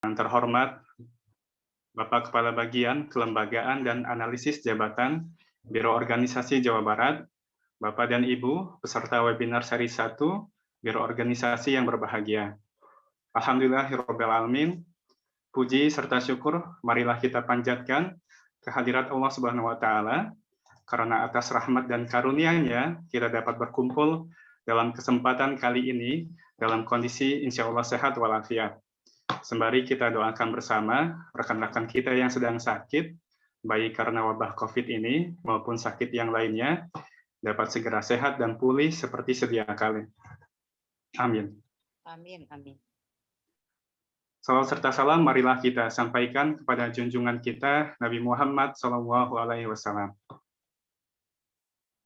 Yang terhormat Bapak Kepala Bagian Kelembagaan dan Analisis Jabatan Biro Organisasi Jawa Barat, Bapak dan Ibu peserta webinar seri 1 Biro Organisasi yang berbahagia. Alhamdulillahirabbil alamin. Puji serta syukur marilah kita panjatkan kehadirat Allah Subhanahu wa taala karena atas rahmat dan karunia-Nya kita dapat berkumpul dalam kesempatan kali ini dalam kondisi insya Allah sehat walafiat. Sembari kita doakan bersama rekan-rekan kita yang sedang sakit, baik karena wabah COVID ini maupun sakit yang lainnya, dapat segera sehat dan pulih seperti sedia kala. Amin. Amin, amin. Salawat serta salam marilah kita sampaikan kepada junjungan kita Nabi Muhammad SAW.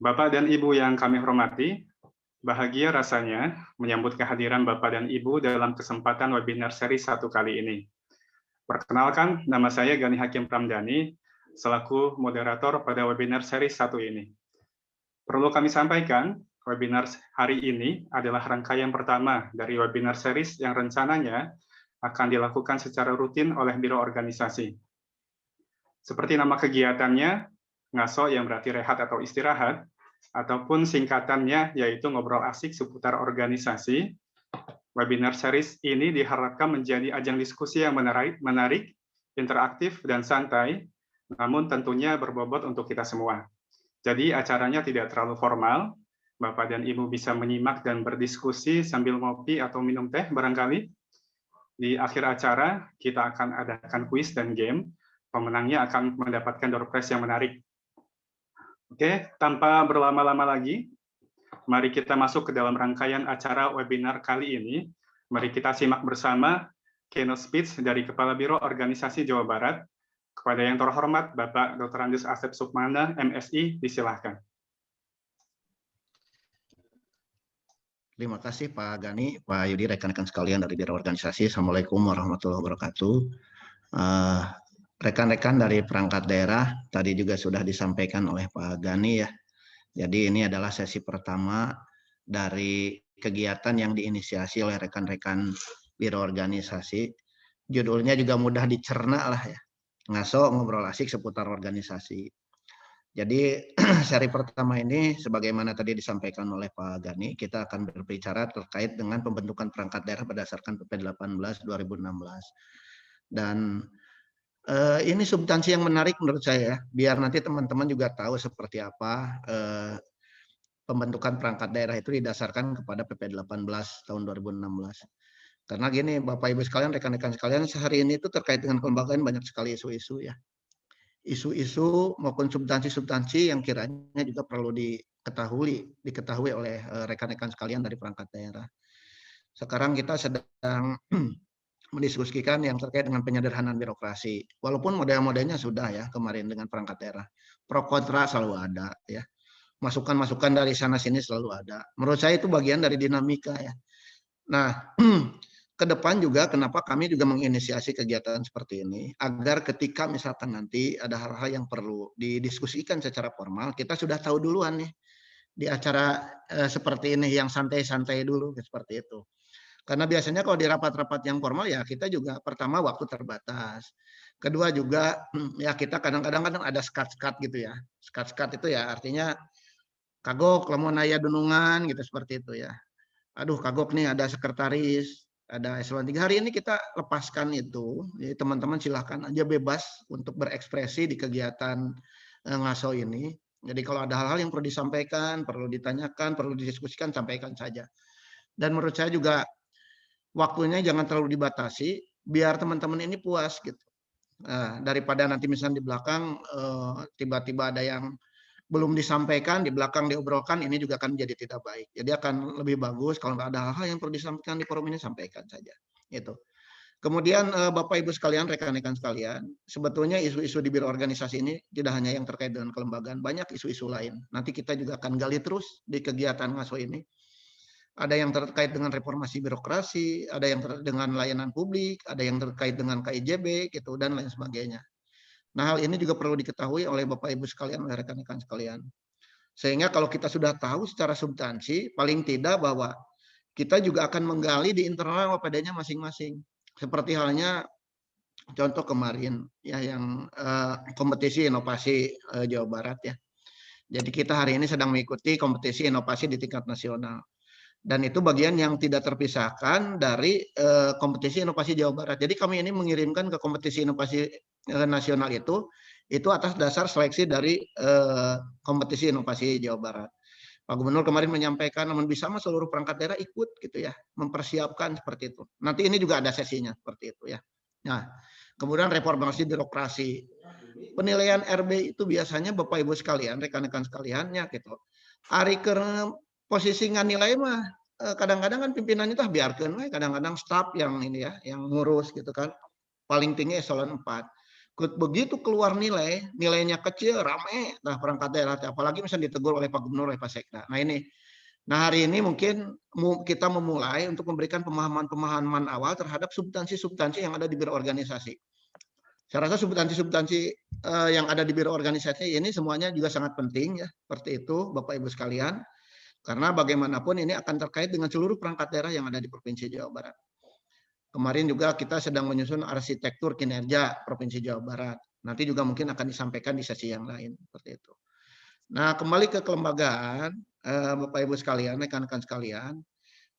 Bapak dan Ibu yang kami hormati, bahagia rasanya menyambut kehadiran Bapak dan Ibu dalam kesempatan webinar seri 1 kali ini. Perkenalkan, nama saya Gani Hakim Pramdani, selaku moderator pada webinar seri 1 ini. Perlu kami sampaikan, webinar hari ini adalah rangkaian pertama dari webinar series yang rencananya akan dilakukan secara rutin oleh Biro Organisasi. Seperti nama kegiatannya, ngaso yang berarti rehat atau istirahat, ataupun singkatannya yaitu ngobrol asik seputar organisasi. Webinar series ini diharapkan menjadi ajang diskusi yang menarik, interaktif, dan santai, namun tentunya berbobot untuk kita semua. Jadi acaranya tidak terlalu formal, Bapak dan Ibu bisa menyimak dan berdiskusi sambil ngopi atau minum teh barangkali. Di akhir acara, kita akan adakan kuis dan game. Pemenangnya akan mendapatkan door prize yang menarik. Oke, tanpa berlama-lama lagi, mari kita masuk ke dalam rangkaian acara webinar kali ini. Mari kita simak bersama keynote speech dari Kepala Biro Organisasi Jawa Barat. Kepada yang terhormat, Bapak Dr. Andes Asep Sukmana, MSI, disilahkan. Terima kasih Pak Gani, Pak Yudi, rekan-rekan sekalian dari Biro Organisasi. Assalamualaikum warahmatullahi wabarakatuh. Rekan-rekan dari perangkat daerah tadi juga sudah disampaikan oleh Pak Gani ya. Jadi ini adalah sesi pertama dari kegiatan yang diinisiasi oleh rekan-rekan Biro Organisasi. Judulnya juga mudah dicerna lah ya. Ngaso ngobrol asik seputar organisasi. Jadi seri pertama ini sebagaimana tadi disampaikan oleh Pak Gani, kita akan berbicara terkait dengan pembentukan perangkat daerah berdasarkan PP 18 2016. Dan ini substansi yang menarik menurut saya, biar nanti teman-teman juga tahu seperti apa pembentukan perangkat daerah itu didasarkan kepada PP 18 tahun 2016. Karena gini Bapak Ibu sekalian, rekan-rekan sekalian, sehari ini itu terkait dengan kelembagaan banyak sekali isu-isu ya. Isu-isu maupun substansi-substansi yang kiranya juga perlu diketahui oleh rekan-rekan sekalian dari perangkat daerah. Sekarang kita sedang mendiskusikan yang terkait dengan penyederhanaan birokrasi. Walaupun model-modelnya sudah ya kemarin dengan perangkat daerah. Pro kontra selalu ada ya. Masukan-masukan dari sana sini selalu ada. Menurut saya itu bagian dari dinamika ya. Nah, ke depan juga kenapa kami juga menginisiasi kegiatan seperti ini agar ketika misalkan nanti ada hal-hal yang perlu didiskusikan secara formal, kita sudah tahu duluan nih di acara seperti ini yang santai-santai dulu seperti itu. Karena biasanya kalau di rapat-rapat yang formal ya kita juga pertama waktu terbatas. Kedua juga ya kita kadang-kadang ada skat-skat gitu ya. Skat-skat itu ya artinya kagok lamun aya dunungan gitu seperti itu ya. Aduh kagok nih ada sekretaris, ada eselon 3. Hari ini kita lepaskan itu. Jadi teman-teman silahkan aja bebas untuk berekspresi di kegiatan ngaso ini. Jadi kalau ada hal-hal yang perlu disampaikan, perlu ditanyakan, perlu didiskusikan, sampaikan saja. Dan menurut saya juga waktunya jangan terlalu dibatasi, biar teman-teman ini puas gitu. Daripada nanti misalnya di belakang tiba-tiba ada yang belum disampaikan, di belakang diobrolkan, ini juga akan jadi tidak baik. Jadi akan lebih bagus kalau nggak ada hal-hal yang perlu disampaikan di forum ini, sampaikan saja. Itu. Kemudian Bapak Ibu sekalian, rekan-rekan sekalian, sebetulnya isu-isu di Biro Organisasi ini tidak hanya yang terkait dengan kelembagaan, banyak isu-isu lain. Nanti kita juga akan gali terus di kegiatan ngaso ini. Ada yang terkait dengan reformasi birokrasi, ada yang terkait dengan layanan publik, ada yang terkait dengan KIJB, gitu, dan lain sebagainya. Nah, hal ini juga perlu diketahui oleh Bapak Ibu sekalian, oleh rekan-rekan sekalian. Sehingga kalau kita sudah tahu secara substansi, paling tidak bahwa kita juga akan menggali di internal OPD-nya masing-masing. Seperti halnya contoh kemarin ya yang kompetisi inovasi Jawa Barat ya. Jadi kita hari ini sedang mengikuti kompetisi inovasi di tingkat nasional. Dan itu bagian yang tidak terpisahkan dari kompetisi inovasi Jawa Barat. Jadi kami ini mengirimkan ke kompetisi inovasi nasional itu atas dasar seleksi dari kompetisi inovasi Jawa Barat. Pak Gubernur kemarin menyampaikan, namun bisa mas seluruh perangkat daerah ikut gitu ya, mempersiapkan seperti itu. Nanti ini juga ada sesinya seperti itu ya. Nah, kemudian reformasi birokrasi. Penilaian RB itu biasanya Bapak Ibu sekalian, rekan-rekan sekaliannya gitu. Hari ke posisi nilai mah kadang-kadang kan pimpinannya tah biarkan, kadang-kadang staf yang ini ya, yang ngurus gitu kan. Paling tinggi eselon 4. Begitu keluar nilainya kecil, rame, nah perangkat daerah, apalagi misalnya ditegur oleh Pak Gubernur, oleh Pak Sekda. Nah hari ini mungkin kita memulai untuk memberikan pemahaman awal terhadap substansi-substansi yang ada di biro organisasi. Saya rasa substansi-substansi yang ada di biro organisasi ini semuanya juga sangat penting ya, seperti itu Bapak Ibu sekalian, karena bagaimanapun ini akan terkait dengan seluruh perangkat daerah yang ada di Provinsi Jawa Barat. Kemarin juga kita sedang menyusun arsitektur kinerja Provinsi Jawa Barat. Nanti juga mungkin akan disampaikan di sesi yang lain seperti itu. Nah, kembali ke kelembagaan, Bapak Ibu sekalian, rekan-rekan sekalian,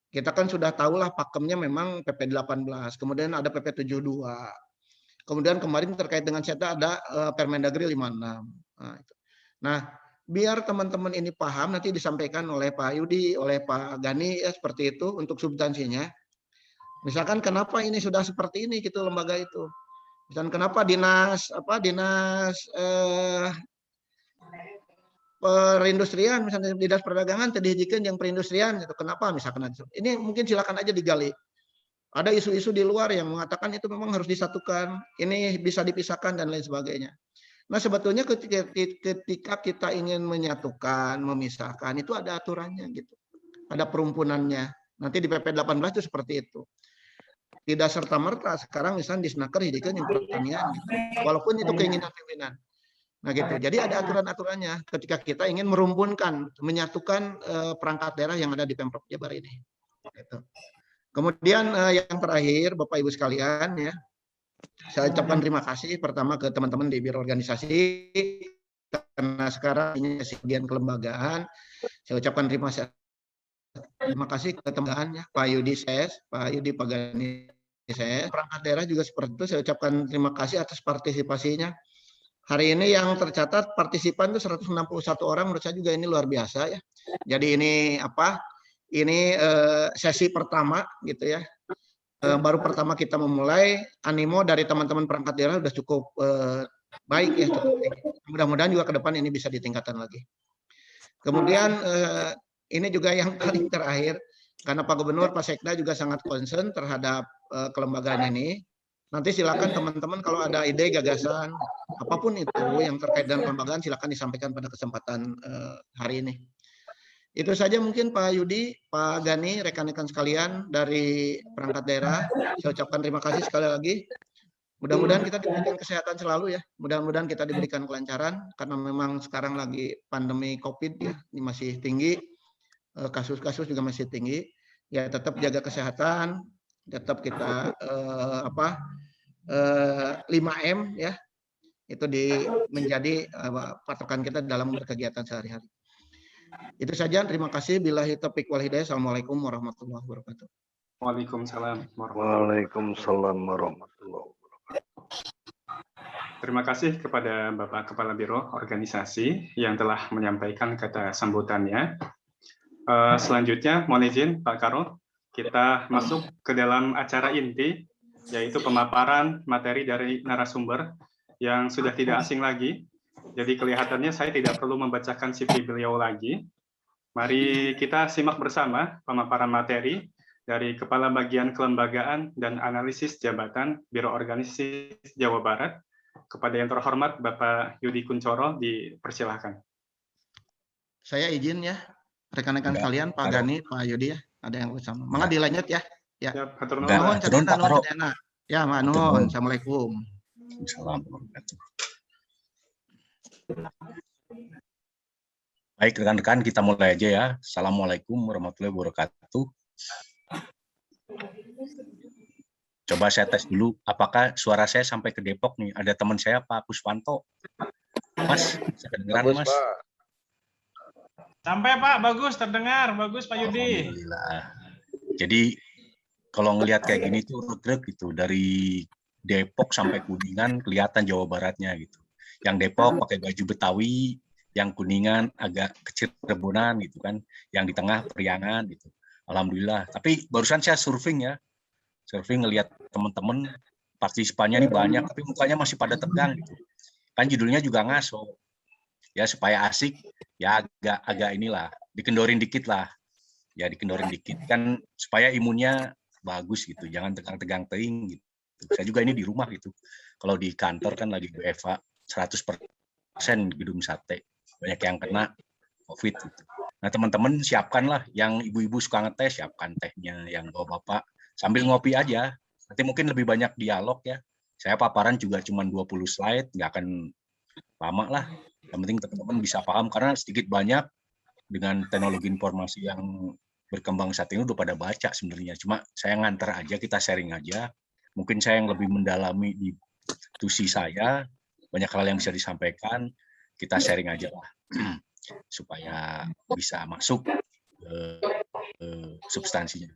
kita kan sudah tahulah pakemnya memang PP 18, kemudian ada PP 72. Kemudian kemarin terkait dengan SETA ada Permendagri 56. Nah, biar teman-teman ini paham nanti disampaikan oleh Pak Yudi, oleh Pak Gani ya seperti itu untuk substansinya. Misalkan kenapa ini sudah seperti ini gitu lembaga itu. Misalkan kenapa dinas perindustrian misalnya dinas perdagangan tadi dijikan yang perindustrian gitu. Kenapa misalkan ini mungkin silakan aja digali. Ada isu-isu di luar yang mengatakan itu memang harus disatukan, ini bisa dipisahkan dan lain sebagainya. Nah, sebetulnya ketika kita ingin menyatukan, memisahkan itu ada aturannya gitu. Ada perumpunannya. Nanti di PP 18 itu seperti itu. Tidak serta-merta sekarang misalnya di Snaker hidupkan yang pertanian gitu. Walaupun itu keinginan pimpinan. Nah gitu. Jadi ada aturan-aturannya ketika kita ingin merumpunkan, menyatukan perangkat daerah yang ada di Pemprov Jabar ini. Gitu. Kemudian yang terakhir Bapak Ibu sekalian ya, saya ucapkan terima kasih pertama ke teman-teman di biro organisasi karena sekarang ini bagian kelembagaan. Saya ucapkan terima kasih ke teman-teman ya, Pak Yudi Ses, Pak Yudi Pagani Ses. Perangkat daerah juga seperti itu, saya ucapkan terima kasih atas partisipasinya. Hari ini yang tercatat partisipan itu 161 orang, menurut saya juga ini luar biasa ya. Jadi ini ini sesi pertama gitu ya. Baru pertama kita memulai, animo dari teman-teman perangkat daerah sudah cukup baik ya. Mudah-mudahan juga ke depan ini bisa ditingkatkan lagi. Kemudian ini juga yang paling terakhir, karena Pak Gubernur, Pak Sekda juga sangat concern terhadap kelembagaan ini. Nanti silakan teman-teman kalau ada ide, gagasan, apapun itu yang terkait dengan kelembagaan silakan disampaikan pada kesempatan hari ini. Itu saja mungkin Pak Yudi, Pak Gani, rekan-rekan sekalian dari perangkat daerah. Saya ucapkan terima kasih sekali lagi. Mudah-mudahan kita diberikan kesehatan selalu ya. Mudah-mudahan kita diberikan kelancaran karena memang sekarang lagi pandemi COVID ya, ini masih tinggi. Kasus-kasus juga masih tinggi. Ya tetap jaga kesehatan, tetap kita 5M ya. Itu menjadi patokan kita dalam berkegiatan sehari-hari. Itu saja, terima kasih. Billahi taufiq wal hidayah. Assalamualaikum warahmatullahi wabarakatuh. Waalaikumsalam warahmatullahi wabarakatuh. Terima kasih kepada Bapak Kepala Biro Organisasi yang telah menyampaikan kata sambutannya. Selanjutnya, mohon izin Pak Karo, kita masuk ke dalam acara inti, yaitu pemaparan materi dari narasumber yang sudah tidak asing lagi. Jadi kelihatannya saya tidak perlu membacakan CV beliau lagi. Mari kita simak bersama pemaparan materi dari Kepala Bagian Kelembagaan dan Analisis Jabatan Biro Organisasi Jawa Barat. Kepada yang terhormat Bapak Yudi Kuncoro, dipersilahkan. Saya izin ya, rekan-rekan sekalian, Pak Gani, Pak Yudi ya, ada yang bersama. Mangga dilanjut ya. Ya, hatur nuhun. Ya, nuhun. Assalamualaikum. Baik rekan-rekan, kita mulai aja ya. Assalamualaikum warahmatullahi wabarakatuh. Coba saya tes dulu, apakah suara saya sampai ke Depok nih? Ada teman saya, Pak Puswanto. Mas, bisa kedengeran, Bagus, Mas? Pak. Sampai Pak, bagus terdengar, bagus Pak Yudi. Alhamdulillah. Jadi kalau ngelihat kayak gini tuh regrek gitu, dari Depok sampai Kuningan kelihatan Jawa Baratnya gitu. Yang Depok pakai baju Betawi, yang Kuningan agak kecil Cirebonan gitu kan, yang di tengah Priangan gitu. Alhamdulillah. Tapi barusan saya surfing ngelihat teman-teman partisipannya ini banyak, tapi mukanya masih pada tegang gitu. Kan judulnya juga ngaso. Ya supaya asik, ya agak inilah, dikendorin dikit lah. Ya dikendorin dikit kan supaya imunnya bagus gitu, jangan tegang-tegang teing gitu. Saya juga ini di rumah gitu. Kalau di kantor kan lagi WFH 100% gedung sate. Banyak yang kena COVID gitu. Nah, teman-teman siapkanlah yang ibu-ibu suka ngetes, siapkan tehnya, yang bapak-bapak sambil ngopi aja. Nanti mungkin lebih banyak dialog ya. Saya paparan juga cuma 20 slide, nggak akan lama lah. Yang penting teman-teman bisa paham karena sedikit banyak dengan teknologi informasi yang berkembang saat ini udah pada baca sebenarnya. Cuma saya nganter aja, kita sharing aja. Mungkin saya yang lebih mendalami di tusi saya, banyak hal yang bisa disampaikan, kita sharing aja lah. Supaya bisa masuk ke substansinya.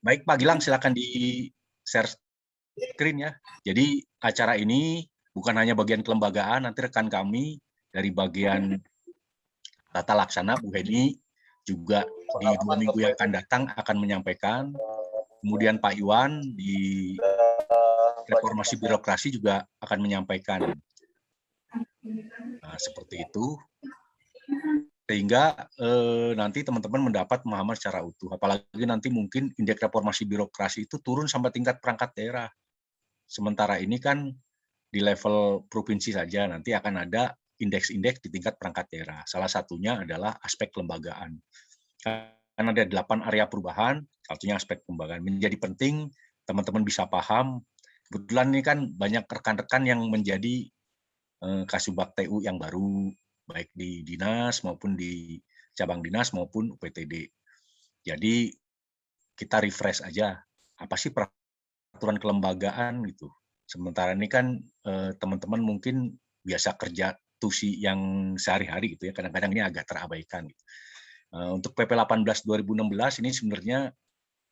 Baik Pak Gilang, silakan di share screen ya. Jadi acara ini bukan hanya bagian kelembagaan, nanti rekan kami dari bagian tata laksana Bu Heni juga di 2 minggu yang akan datang akan menyampaikan. Kemudian Pak Iwan di reformasi birokrasi juga akan menyampaikan. Nah, seperti itu. Sehingga nanti teman-teman mendapat pemahaman secara utuh. Apalagi nanti mungkin indeks reformasi birokrasi itu turun sampai tingkat perangkat daerah. Sementara ini kan di level provinsi saja, nanti akan ada indeks-indeks di tingkat perangkat daerah. Salah satunya adalah aspek kelembagaan. Kan ada 8 area perubahan, satunya aspek kelembagaan. Menjadi penting teman-teman bisa paham. Kebetulan ini kan banyak rekan-rekan yang menjadi Kasubag TU yang baru, baik di dinas maupun di cabang dinas maupun UPTD. Jadi kita refresh aja, apa sih peraturan kelembagaan gitu. Sementara ini kan teman-teman mungkin biasa kerja tusi yang sehari-hari gitu ya, kadang-kadang ini agak terabaikan. Gitu. Untuk PP 18 2016 ini sebenarnya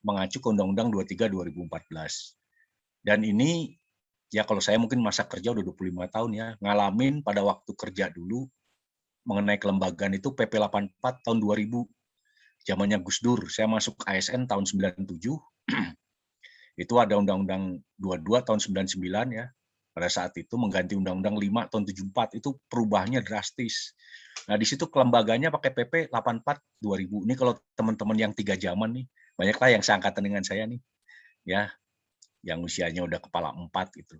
mengacu ke Undang-Undang 23 2014. Dan ini ya kalau saya mungkin masa kerja udah 25 tahun ya, ngalamin pada waktu kerja dulu mengenai kelembagaan itu PP 84 tahun 2000. Zamannya Gus Dur, saya masuk ASN tahun 97. Itu ada Undang-Undang 22 tahun 99 ya. Pada saat itu mengganti Undang-Undang 5 tahun 74, itu perubahannya drastis. Nah, di situ kelembaganya pakai PP 84 2000. Ini kalau teman-teman yang 3 zaman nih, banyaklah yang seangkatan dengan saya nih. Ya, yang usianya udah kepala 4 gitu.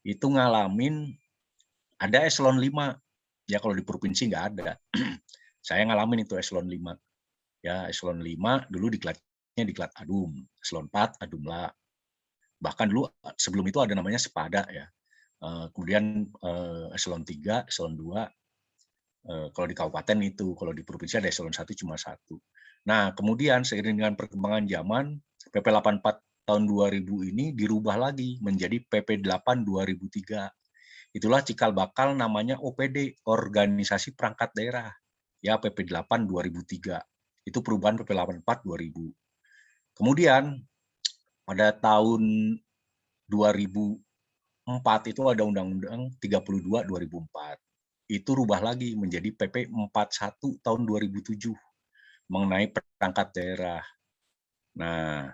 Itu ngalamin ada eselon 5. Ya kalau di provinsi nggak ada. Saya ngalamin itu eselon 5. Ya, eselon 5 dulu diklatnya diklat Adum, eselon 4 Adumla. Bahkan dulu sebelum itu ada namanya Sepada ya. Kemudian eselon 3, eselon 2 kalau di kabupaten itu, kalau di provinsi ada eselon 1 cuma 1. Nah, kemudian seiring dengan perkembangan zaman, PP 84 tahun 2000 ini dirubah lagi menjadi PP 8 2003. Itulah cikal bakal namanya OPD, Organisasi Perangkat Daerah. Ya, PP 8 2003. Itu perubahan PP 84 2000. Kemudian pada tahun 2004 itu ada Undang-Undang 32 2004. Itu rubah lagi menjadi PP 41 tahun 2007 mengenai perangkat daerah. Nah,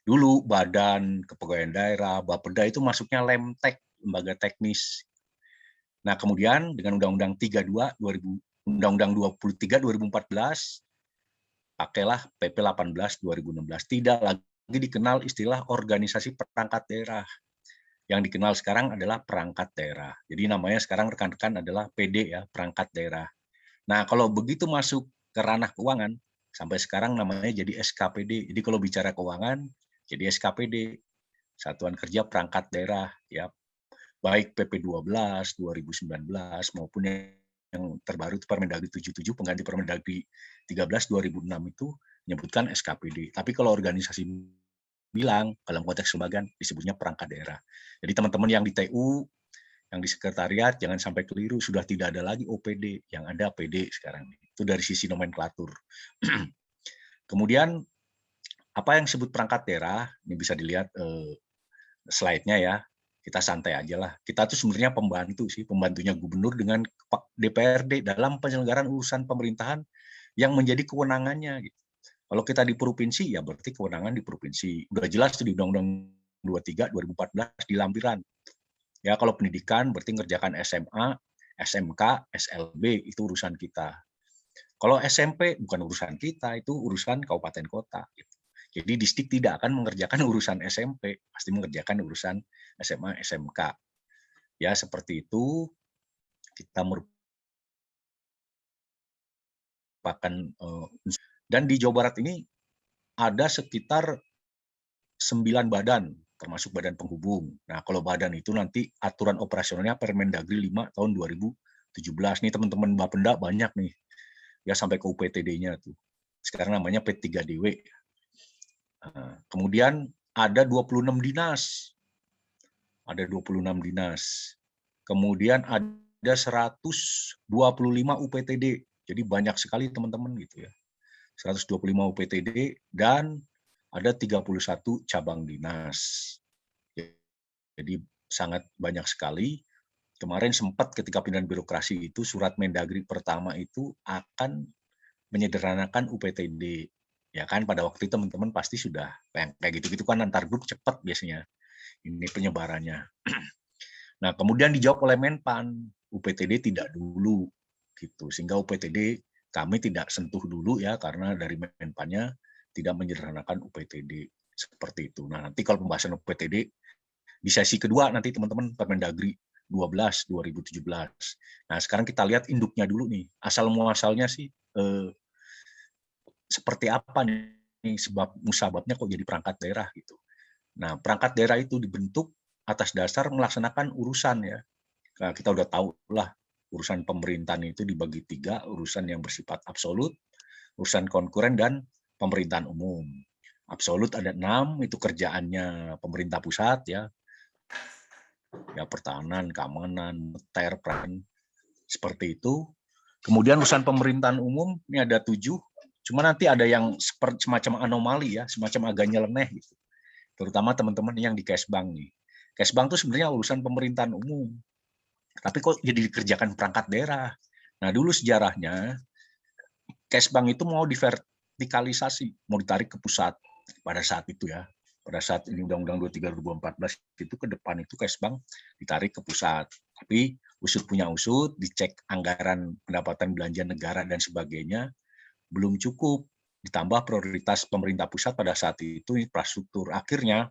dulu Badan Kepegawaian Daerah, Bapeda itu masuknya Lemtek, lembaga teknis. Nah, kemudian dengan Undang-Undang 32 Undang-Undang 23 2014 pakailah PP 18 2016. Tidak lagi dikenal istilah organisasi perangkat daerah. Yang dikenal sekarang adalah perangkat daerah. Jadi namanya sekarang rekan-rekan adalah PD ya, perangkat daerah. Nah, kalau begitu masuk ke ranah keuangan, sampai sekarang namanya jadi SKPD. Jadi kalau bicara keuangan, jadi SKPD, Satuan Kerja Perangkat Daerah, ya. Baik PP 12 2019 maupun yang terbaru itu Permendagri 77 pengganti Permendagri 13 2006 itu menyebutkan SKPD. Tapi kalau organisasi bilang dalam konteks kelembagaan disebutnya perangkat daerah. Jadi teman-teman yang di TU, yang di sekretariat jangan sampai keliru, sudah tidak ada lagi OPD, yang ada PD sekarang. Itu dari sisi nomenklatur. Kemudian apa yang disebut perangkat daerah, ini bisa dilihat slide-nya ya. Kita santai aja lah. Kita tuh sebenarnya pembantu sih, pembantunya gubernur dengan DPRD dalam penyelenggaraan urusan pemerintahan yang menjadi kewenangannya. Gitu. Kalau kita di provinsi, ya berarti kewenangan di provinsi. Udah jelas tuh di Undang-Undang 23 2014 di lampiran. Ya kalau pendidikan berarti ngerjakan SMA, SMK, SLB itu urusan kita. Kalau SMP bukan urusan kita, itu urusan kabupaten kota. Gitu. Jadi distrik tidak akan mengerjakan urusan SMP, pasti mengerjakan urusan SMA, SMK. Ya seperti itu, kita merupakan dan di Jawa Barat ini ada sekitar 9 badan, termasuk badan penghubung. Nah, kalau badan itu nanti aturan operasionalnya Permendagri 5 tahun 2017. Nih teman-teman Bapenda banyak nih. Ya sampai ke UPTD-nya tuh. Sekarang namanya P3DW. Kemudian ada 26 dinas. Ada 26 dinas. Kemudian ada 125 UPTD. Jadi banyak sekali teman-teman gitu ya. 125 UPTD dan ada 31 cabang dinas. Jadi sangat banyak sekali. Kemarin sempat ketika pindahan birokrasi itu surat Mendagri pertama itu akan menyederhanakan UPTD. Ya kan pada waktu itu teman-teman pasti sudah kayak gitu-gitu kan antar grup cepat biasanya ini penyebarannya. Nah, kemudian dijawab oleh Menpan, UPTD tidak dulu gitu. Sehingga UPTD kami tidak sentuh dulu ya karena dari Menpannya tidak menyederhanakan UPTD seperti itu. Nah, nanti kalau pembahasan UPTD di sesi kedua nanti teman-teman Permendagri 12 2017. Nah, sekarang kita lihat induknya dulu nih. Asal muasalnya sih seperti apa nih sebab musababnya kok jadi perangkat daerah gitu. Nah, perangkat daerah itu dibentuk atas dasar melaksanakan urusan ya. Nah, kita udah tahu lah urusan pemerintahan itu dibagi 3, urusan yang bersifat absolut, urusan konkuren dan pemerintahan umum. Absolut ada 6, itu kerjaannya pemerintah pusat ya. Ya pertahanan, keamanan, militer, peran seperti itu. Kemudian urusan pemerintahan umum ini ada 7. Cuma nanti ada yang semacam anomali ya, semacam agak nyeleneh gitu. Terutama teman-teman yang di Kesbang nih. Kesbang itu sebenarnya urusan pemerintahan umum. Tapi kok jadi dikerjakan perangkat daerah. Nah, dulu sejarahnya Kesbang itu mau divertikalisasi, mau ditarik ke pusat pada saat itu ya. Pada saat ini Undang-Undang 23 2014 itu ke depan itu Kesbang ditarik ke pusat. Tapi usut punya usut, dicek anggaran pendapatan belanja negara dan sebagainya, belum cukup, ditambah prioritas pemerintah pusat pada saat itu infrastruktur. Akhirnya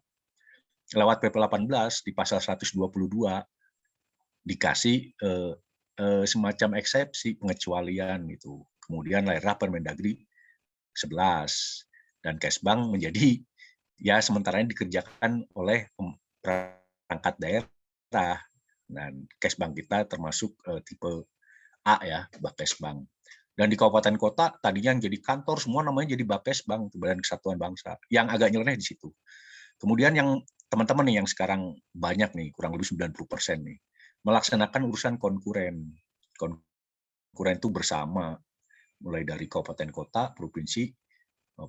lewat PP 18 di pasal 122 dikasih semacam eksepsi pengecualian gitu. Kemudian lahirlah Permendagri 11 dan Kesbang menjadi ya sementara ini dikerjakan oleh perangkat daerah dan Kesbang kita termasuk tipe A ya, Bakesbang. Dan di kabupaten kota tadinya yang jadi kantor semua namanya jadi Bakesbang, Badan Kesatuan Bangsa. Yang agak nyeleneh di situ. Kemudian yang teman-teman nih yang sekarang banyak nih, kurang lebih 90% nih, melaksanakan urusan konkuren. Konkuren itu bersama, mulai dari kabupaten kota, provinsi,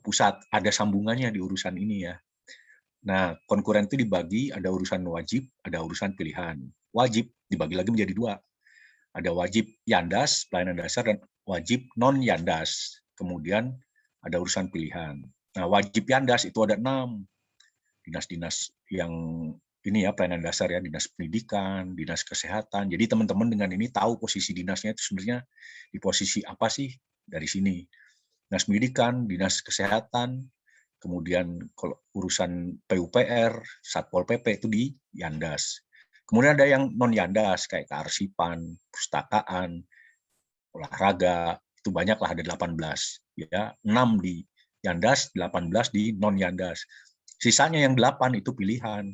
pusat. Ada sambungannya di urusan ini ya. Nah, konkuren itu dibagi, ada urusan wajib, ada urusan pilihan. Wajib dibagi lagi menjadi 2. Ada wajib Yandas, pelayanan dasar, dan wajib non-Yandas. Kemudian ada urusan pilihan. Nah, wajib Yandas itu ada 6. Dinas-dinas yang ini ya, pelayanan dasar ya, dinas pendidikan, dinas kesehatan. Jadi teman-teman dengan ini tahu posisi dinasnya itu sebenarnya di posisi apa sih dari sini. Dinas pendidikan, dinas kesehatan, kemudian kalau urusan PUPR, Satpol PP itu di Yandas. Kemudian ada yang non-Yandas, kayak kearsipan, pustakaan, olahraga, itu banyak lah, ada 18. Ya, 6 di Yandas, 18 di non-Yandas. Sisanya yang 8 itu pilihan.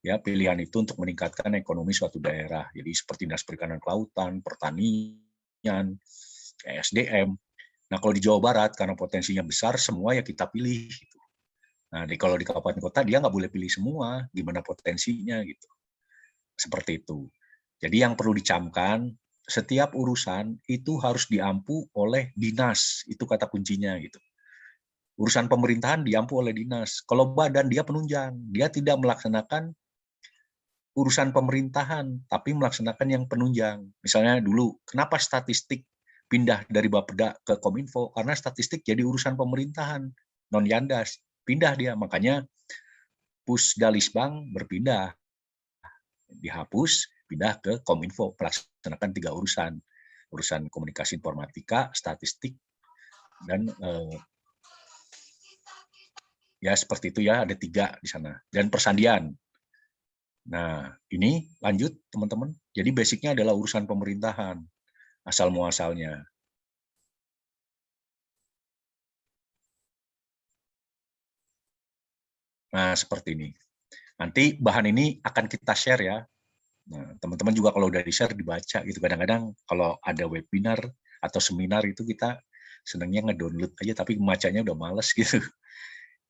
Ya, pilihan itu untuk meningkatkan ekonomi suatu daerah. Jadi seperti Dinas Perikanan Kelautan, Pertanian, SDM. Nah, kalau di Jawa Barat, karena potensinya besar, semua ya kita pilih. Nah, kalau di kabupaten kota dia nggak boleh pilih semua, gimana potensinya gitu. Seperti itu. Jadi yang perlu dicamkan, setiap urusan itu harus diampu oleh dinas, itu kata kuncinya gitu. Urusan pemerintahan diampu oleh dinas. Kalau badan dia penunjang, dia tidak melaksanakan urusan pemerintahan, tapi melaksanakan yang penunjang. Misalnya dulu, kenapa statistik pindah dari Bapeda ke Kominfo? Karena statistik jadi urusan pemerintahan, non-Yandas. Pindah dia, makanya Pusdalisbang berpindah, dihapus, pindah ke Kominfo, melaksanakan 3 urusan. Urusan komunikasi informatika, statistik, dan ya seperti itu ya, ada 3 di sana. Dan persandian. Nah, ini lanjut teman-teman. Jadi basicnya adalah urusan pemerintahan, asal muasalnya. Nah, seperti ini. Nanti bahan ini akan kita share ya. Nah, teman-teman juga kalau udah di-share dibaca gitu. Kadang-kadang kalau ada webinar atau seminar itu kita senangnya ngedownload aja, tapi membacanya udah males gitu.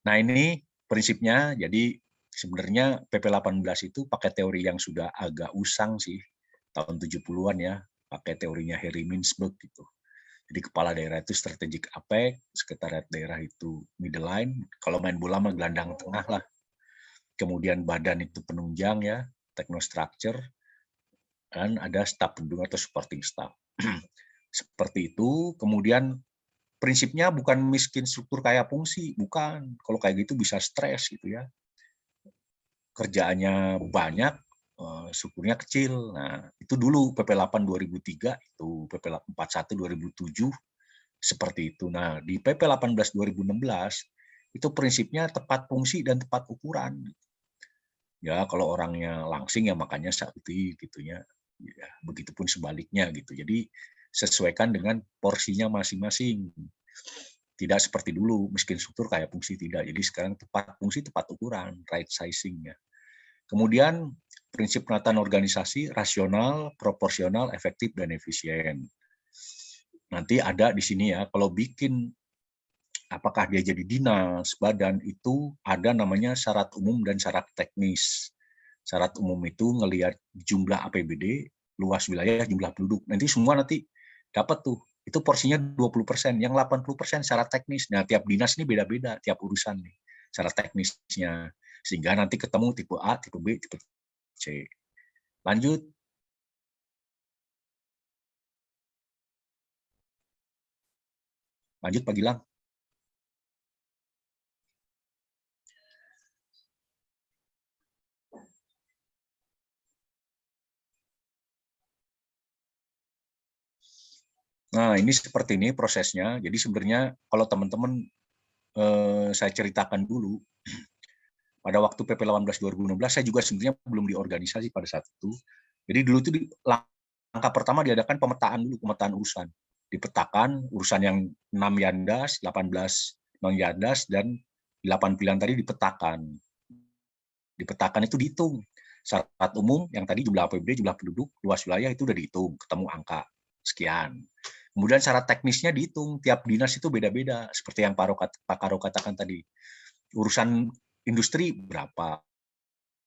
Nah, ini prinsipnya. Jadi sebenarnya PP 18 itu pakai teori yang sudah agak usang sih, tahun 70-an ya, pakai teorinya Harry Mintzberg gitu. Jadi kepala daerah itu strategic apex, sekretariat daerah itu middle line, kalau main bola mah gelandang tengah lah. Kemudian badan itu penunjang ya, technostructure, dan ada staf pendukung atau supporting staff. Seperti itu. Kemudian prinsipnya bukan miskin struktur kaya fungsi, bukan. Kalau kayak gitu bisa stres gitu ya. Kerjaannya banyak, strukturnya kecil. Nah, itu dulu PP 8 2003, itu PP 41 2007 seperti itu. Nah, di PP 18 2016 itu prinsipnya tepat fungsi dan tepat ukuran. Ya, kalau orangnya langsing ya makanya sakti gitunya. Ya, begitupun sebaliknya gitu. Jadi sesuaikan dengan porsinya masing-masing. Tidak seperti dulu miskin struktur kayak fungsi, tidak. Jadi sekarang tepat fungsi tepat ukuran, right sizing ya. Kemudian prinsip penataan organisasi rasional, proporsional, efektif dan efisien. Nanti ada di sini ya, kalau bikin apakah dia jadi dinas, badan, itu ada namanya syarat umum dan syarat teknis. Syarat umum itu ngelihat jumlah APBD, luas wilayah, jumlah penduduk. Nanti semua dapat tuh. Itu porsinya 20%, yang 80% syarat teknis. Nah, tiap dinas ini beda-beda, tiap urusan nih, syarat teknisnya. Sehingga nanti ketemu tipe A, tipe B, tipe C. Lanjut. Lanjut Pak Gilang. Nah, ini seperti ini prosesnya. Jadi sebenarnya kalau teman-teman saya ceritakan dulu, pada waktu PP 18 2016 saya juga sebenarnya belum di organisasi pada saat itu. Jadi dulu itu langkah pertama diadakan pemetaan dulu, pemetaan urusan. Dipetakan urusan yang 6 Yandas, 18 non Yandas, dan 8 pilihan tadi dipetakan. Dipetakan itu dihitung. Syarat umum yang tadi jumlah APBD, jumlah penduduk, luas wilayah itu udah dihitung, ketemu angka sekian. Kemudian syarat teknisnya dihitung, tiap dinas itu beda-beda, seperti yang Pak Karo katakan tadi. Urusan industri berapa,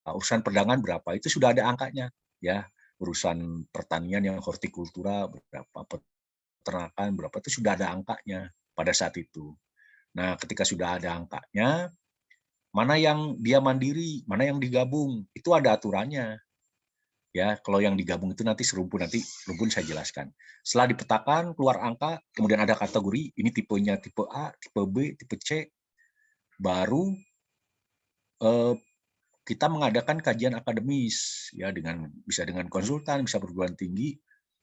urusan perdagangan berapa, itu sudah ada angkanya. Ya, urusan pertanian yang hortikultura berapa, peternakan berapa, itu sudah ada angkanya pada saat itu. Nah, ketika sudah ada angkanya, mana yang dia mandiri, mana yang digabung, itu ada aturannya. Ya, kalau yang digabung itu nanti serumpun, nanti rumpun saya jelaskan. Setelah dipetakan, keluar angka, kemudian ada kategori, ini tipenya tipe A, tipe B, tipe C, baru kita mengadakan kajian akademis, ya, bisa dengan konsultan, bisa perguruan tinggi,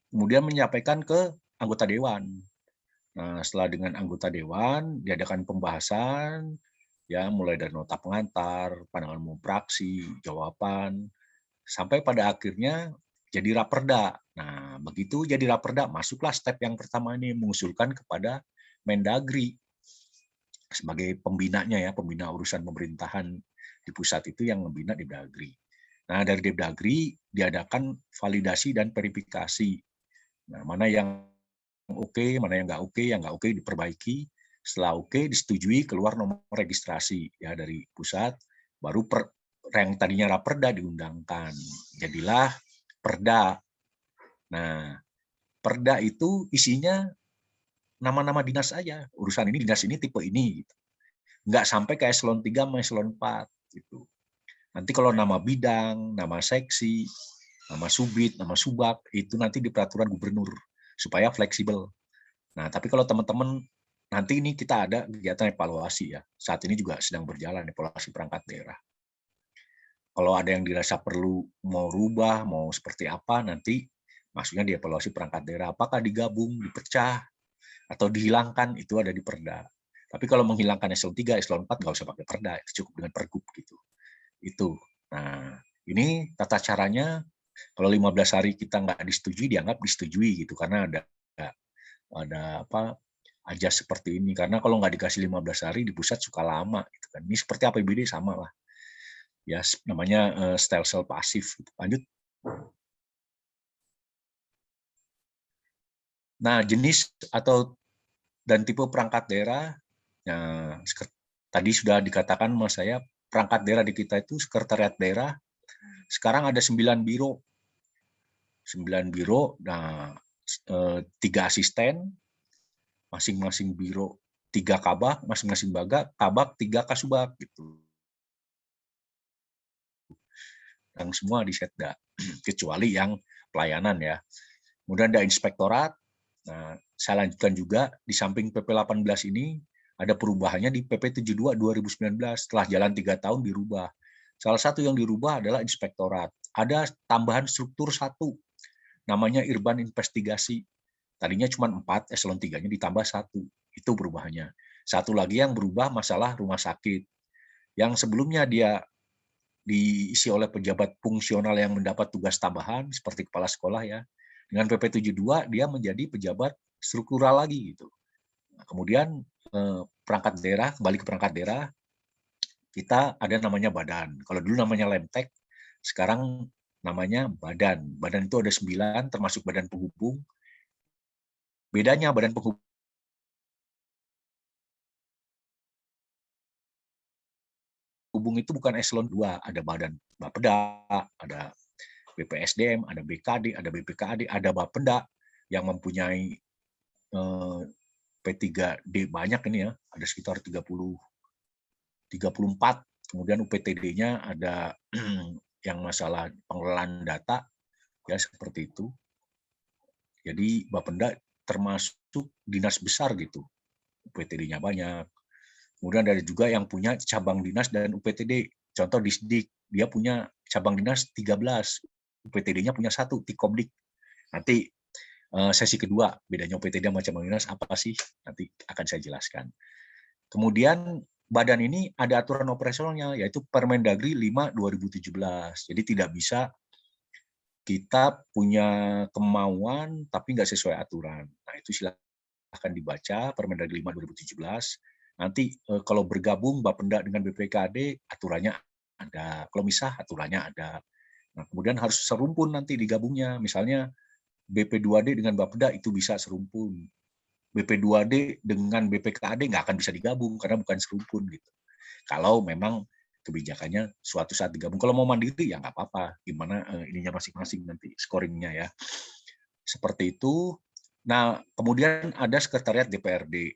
kemudian menyampaikan ke anggota dewan. Nah, setelah dengan anggota dewan diadakan pembahasan, ya, mulai dari nota pengantar, pandangan umum praksi, jawaban, sampai pada akhirnya jadi raperda. Nah, begitu jadi raperda, masuklah step yang pertama ini, mengusulkan kepada Mendagri sebagai pembinanya ya, pembina urusan pemerintahan di pusat itu yang membina Depdagri. Nah, dari Depdagri diadakan validasi dan verifikasi. Nah, mana yang oke, mana yang nggak oke diperbaiki. Setelah oke, disetujui, keluar nomor registrasi ya dari pusat, baru yang tadinya raperda diundangkan. Jadilah perda. Nah, perda itu isinya nama-nama dinas aja. Urusan ini, dinas ini, tipe ini. Gitu. Nggak sampai ke eselon 3 sama eselon 4. Gitu. Nanti kalau nama bidang, nama seksi, nama subit, nama subak, itu nanti di peraturan gubernur supaya fleksibel. Nah, tapi kalau teman-teman nanti ini kita ada kegiatan evaluasi ya. Saat ini juga sedang berjalan evaluasi perangkat daerah. Kalau ada yang dirasa perlu mau rubah, mau seperti apa, nanti maksudnya dievaluasi perangkat daerah. Apakah digabung, dipecah, atau dihilangkan, itu ada di perda. Tapi kalau menghilangkan eselon 3, eselon 4 nggak usah pakai perda, cukup dengan pergub gitu. Itu. Nah, ini tata caranya. Kalau 15 hari kita nggak disetujui, dianggap disetujui gitu, karena ada apa ajas seperti ini. Karena kalau nggak dikasih 15 hari di pusat suka lama gitu kan. Ini seperti APBD sama lah. Ya, namanya stelsel pasif. Gitu. Lanjut. Nah, jenis atau dan tipe perangkat daerah, nah, tadi sudah dikatakan Mas saya, perangkat daerah di kita itu sekretariat daerah. Sekarang ada 9 biro. 9 biro, nah 3 asisten, masing-masing biro 3 kabak, masing-masing kabak 3 kasubag gitu. Yang semua di setda, kecuali yang pelayanan ya. Kemudian ada inspektorat. Nah, saya lanjutkan juga di samping PP 18 ini ada perubahannya di PP 72 2019 setelah jalan 3 tahun dirubah. Salah satu yang dirubah adalah inspektorat. Ada tambahan struktur 1 namanya Irban Investigasi. Tadinya cuma 4, eselon 3-nya ditambah 1. Itu perubahannya. Satu lagi yang berubah masalah rumah sakit. Yang sebelumnya dia diisi oleh pejabat fungsional yang mendapat tugas tambahan seperti kepala sekolah ya. Dengan PP 72 dia menjadi pejabat struktural lagi gitu. Nah, kemudian perangkat daerah, kembali ke perangkat daerah, kita ada namanya badan. Kalau dulu namanya Lemtek, sekarang namanya badan. Badan itu ada 9 termasuk badan penghubung. Bedanya badan penghubung itu bukan eselon 2, ada badan Bapeda, ada BPSDM, ada BKD, ada BPKAD, ada Bapeda yang mempunyai P3D banyak ini ya, ada sekitar 34. Kemudian UPTD-nya ada yang masalah pengelolaan data, ya seperti itu. Jadi Bapeda termasuk dinas besar gitu, UPTD-nya banyak. Kemudian ada juga yang punya cabang dinas dan UPTD. Contoh Disdik, dia punya cabang dinas 13, UPTD-nya punya 1, Tikomdik. Nanti sesi kedua, bedanya UPTD sama cabang dinas apa sih? Nanti akan saya jelaskan. Kemudian badan ini ada aturan operasionalnya, yaitu Permendagri 5/2017. Jadi tidak bisa kita punya kemauan tapi nggak sesuai aturan. Nah itu silahkan dibaca Permendagri 5/2017. Nanti kalau bergabung Bapenda dengan BPKAD, aturannya ada. Kalau misah, aturannya ada. Nah, kemudian harus serumpun nanti digabungnya. Misalnya BP2D dengan Bapeda itu bisa serumpun. BP2D dengan BPKAD nggak akan bisa digabung karena bukan serumpun gitu. Kalau memang kebijakannya suatu saat digabung. Kalau mau mandiri ya nggak apa-apa. Gimana ininya masing-masing nanti scoringnya ya. Seperti itu. Nah, kemudian ada sekretariat DPRD.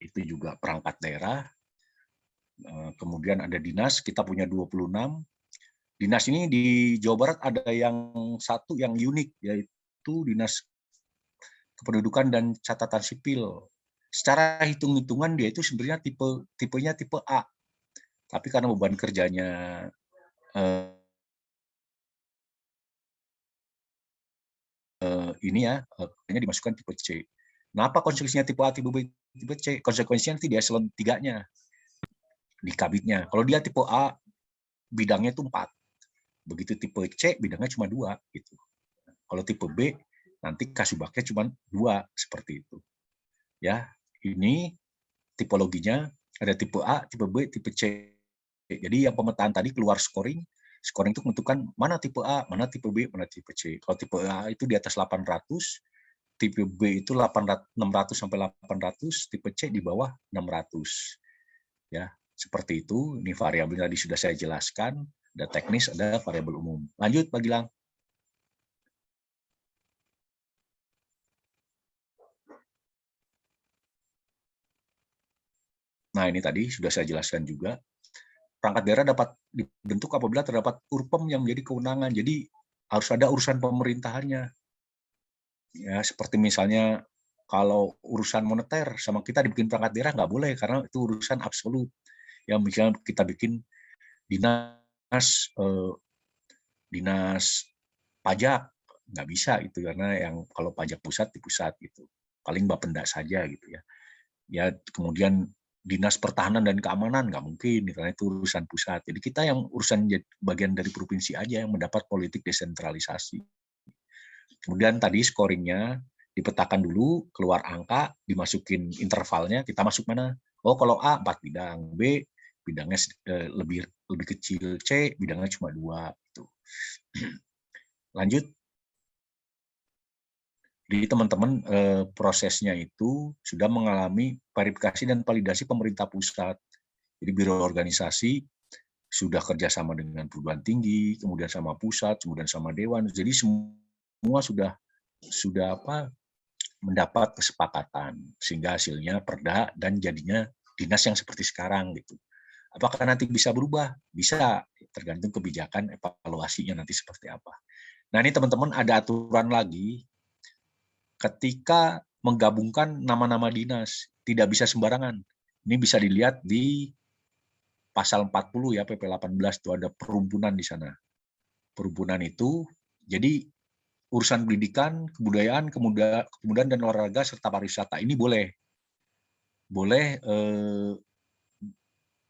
Itu juga perangkat daerah. Kemudian ada dinas, kita punya 26. Dinas ini di Jawa Barat ada yang satu yang unik, yaitu Dinas Kependudukan dan Catatan Sipil. Secara hitung-hitungan dia itu sebenarnya tipenya tipe A. Tapi karena beban kerjanya ini ya, hanya dimasukkan tipe C. Kenapa konsekuensinya tipe A, tipe B, tipe C? Konsekuensinya nanti di eselon 3-nya. Di kabitnya. Kalau dia tipe A, bidangnya itu 4. Begitu tipe C, bidangnya cuma 2. Gitu. Kalau tipe B, nanti kasubagnya cuma 2. Seperti itu. Ya, ini tipologinya. Ada tipe A, tipe B, tipe C. Jadi yang pemetaan tadi keluar scoring. Scoring itu menentukan mana tipe A, mana tipe B, mana tipe C. Kalau tipe A itu di atas 800, tipe B itu 600 sampai 800, tipe C di bawah 600. Ya, seperti itu. Ini variabel tadi sudah saya jelaskan, ada teknis, ada variabel umum. Lanjut, Pak Gilang. Nah, ini tadi sudah saya jelaskan juga. Perangkat daerah dapat dibentuk apabila terdapat urpem yang menjadi kewenangan. Jadi harus ada urusan pemerintahannya. Ya, seperti misalnya kalau urusan moneter sama kita dibikin perangkat daerah nggak boleh karena itu urusan absolut. Ya, misalnya kita bikin dinas pajak nggak bisa itu karena yang kalau pajak pusat di pusat gitu. Paling Bapenda saja gitu ya. Ya, kemudian dinas pertahanan dan keamanan nggak mungkin karena itu urusan pusat. Jadi kita yang urusan bagian dari provinsi aja yang mendapat politik desentralisasi. Kemudian tadi scoringnya dipetakan dulu, keluar angka, dimasukin intervalnya, kita masuk mana? Oh, kalau A 4 bidang, B bidangnya lebih kecil, C bidangnya cuma 2 gitu. Lanjut. Jadi teman-teman prosesnya itu sudah mengalami verifikasi dan validasi pemerintah pusat. Jadi biro organisasi sudah kerjasama dengan perguruan tinggi, kemudian sama pusat, kemudian sama dewan. Jadi semua sudah mendapat kesepakatan sehingga hasilnya perda dan jadinya dinas yang seperti sekarang gitu. Apakah nanti bisa berubah? Bisa, tergantung kebijakan evaluasinya nanti seperti apa. Nah, ini teman-teman ada aturan lagi ketika menggabungkan nama-nama dinas, tidak bisa sembarangan. Ini bisa dilihat di pasal 40 ya PP 18 itu ada perumpunan di sana. Perumpunan itu jadi urusan pendidikan, kebudayaan, kemudian dan olahraga serta pariwisata ini boleh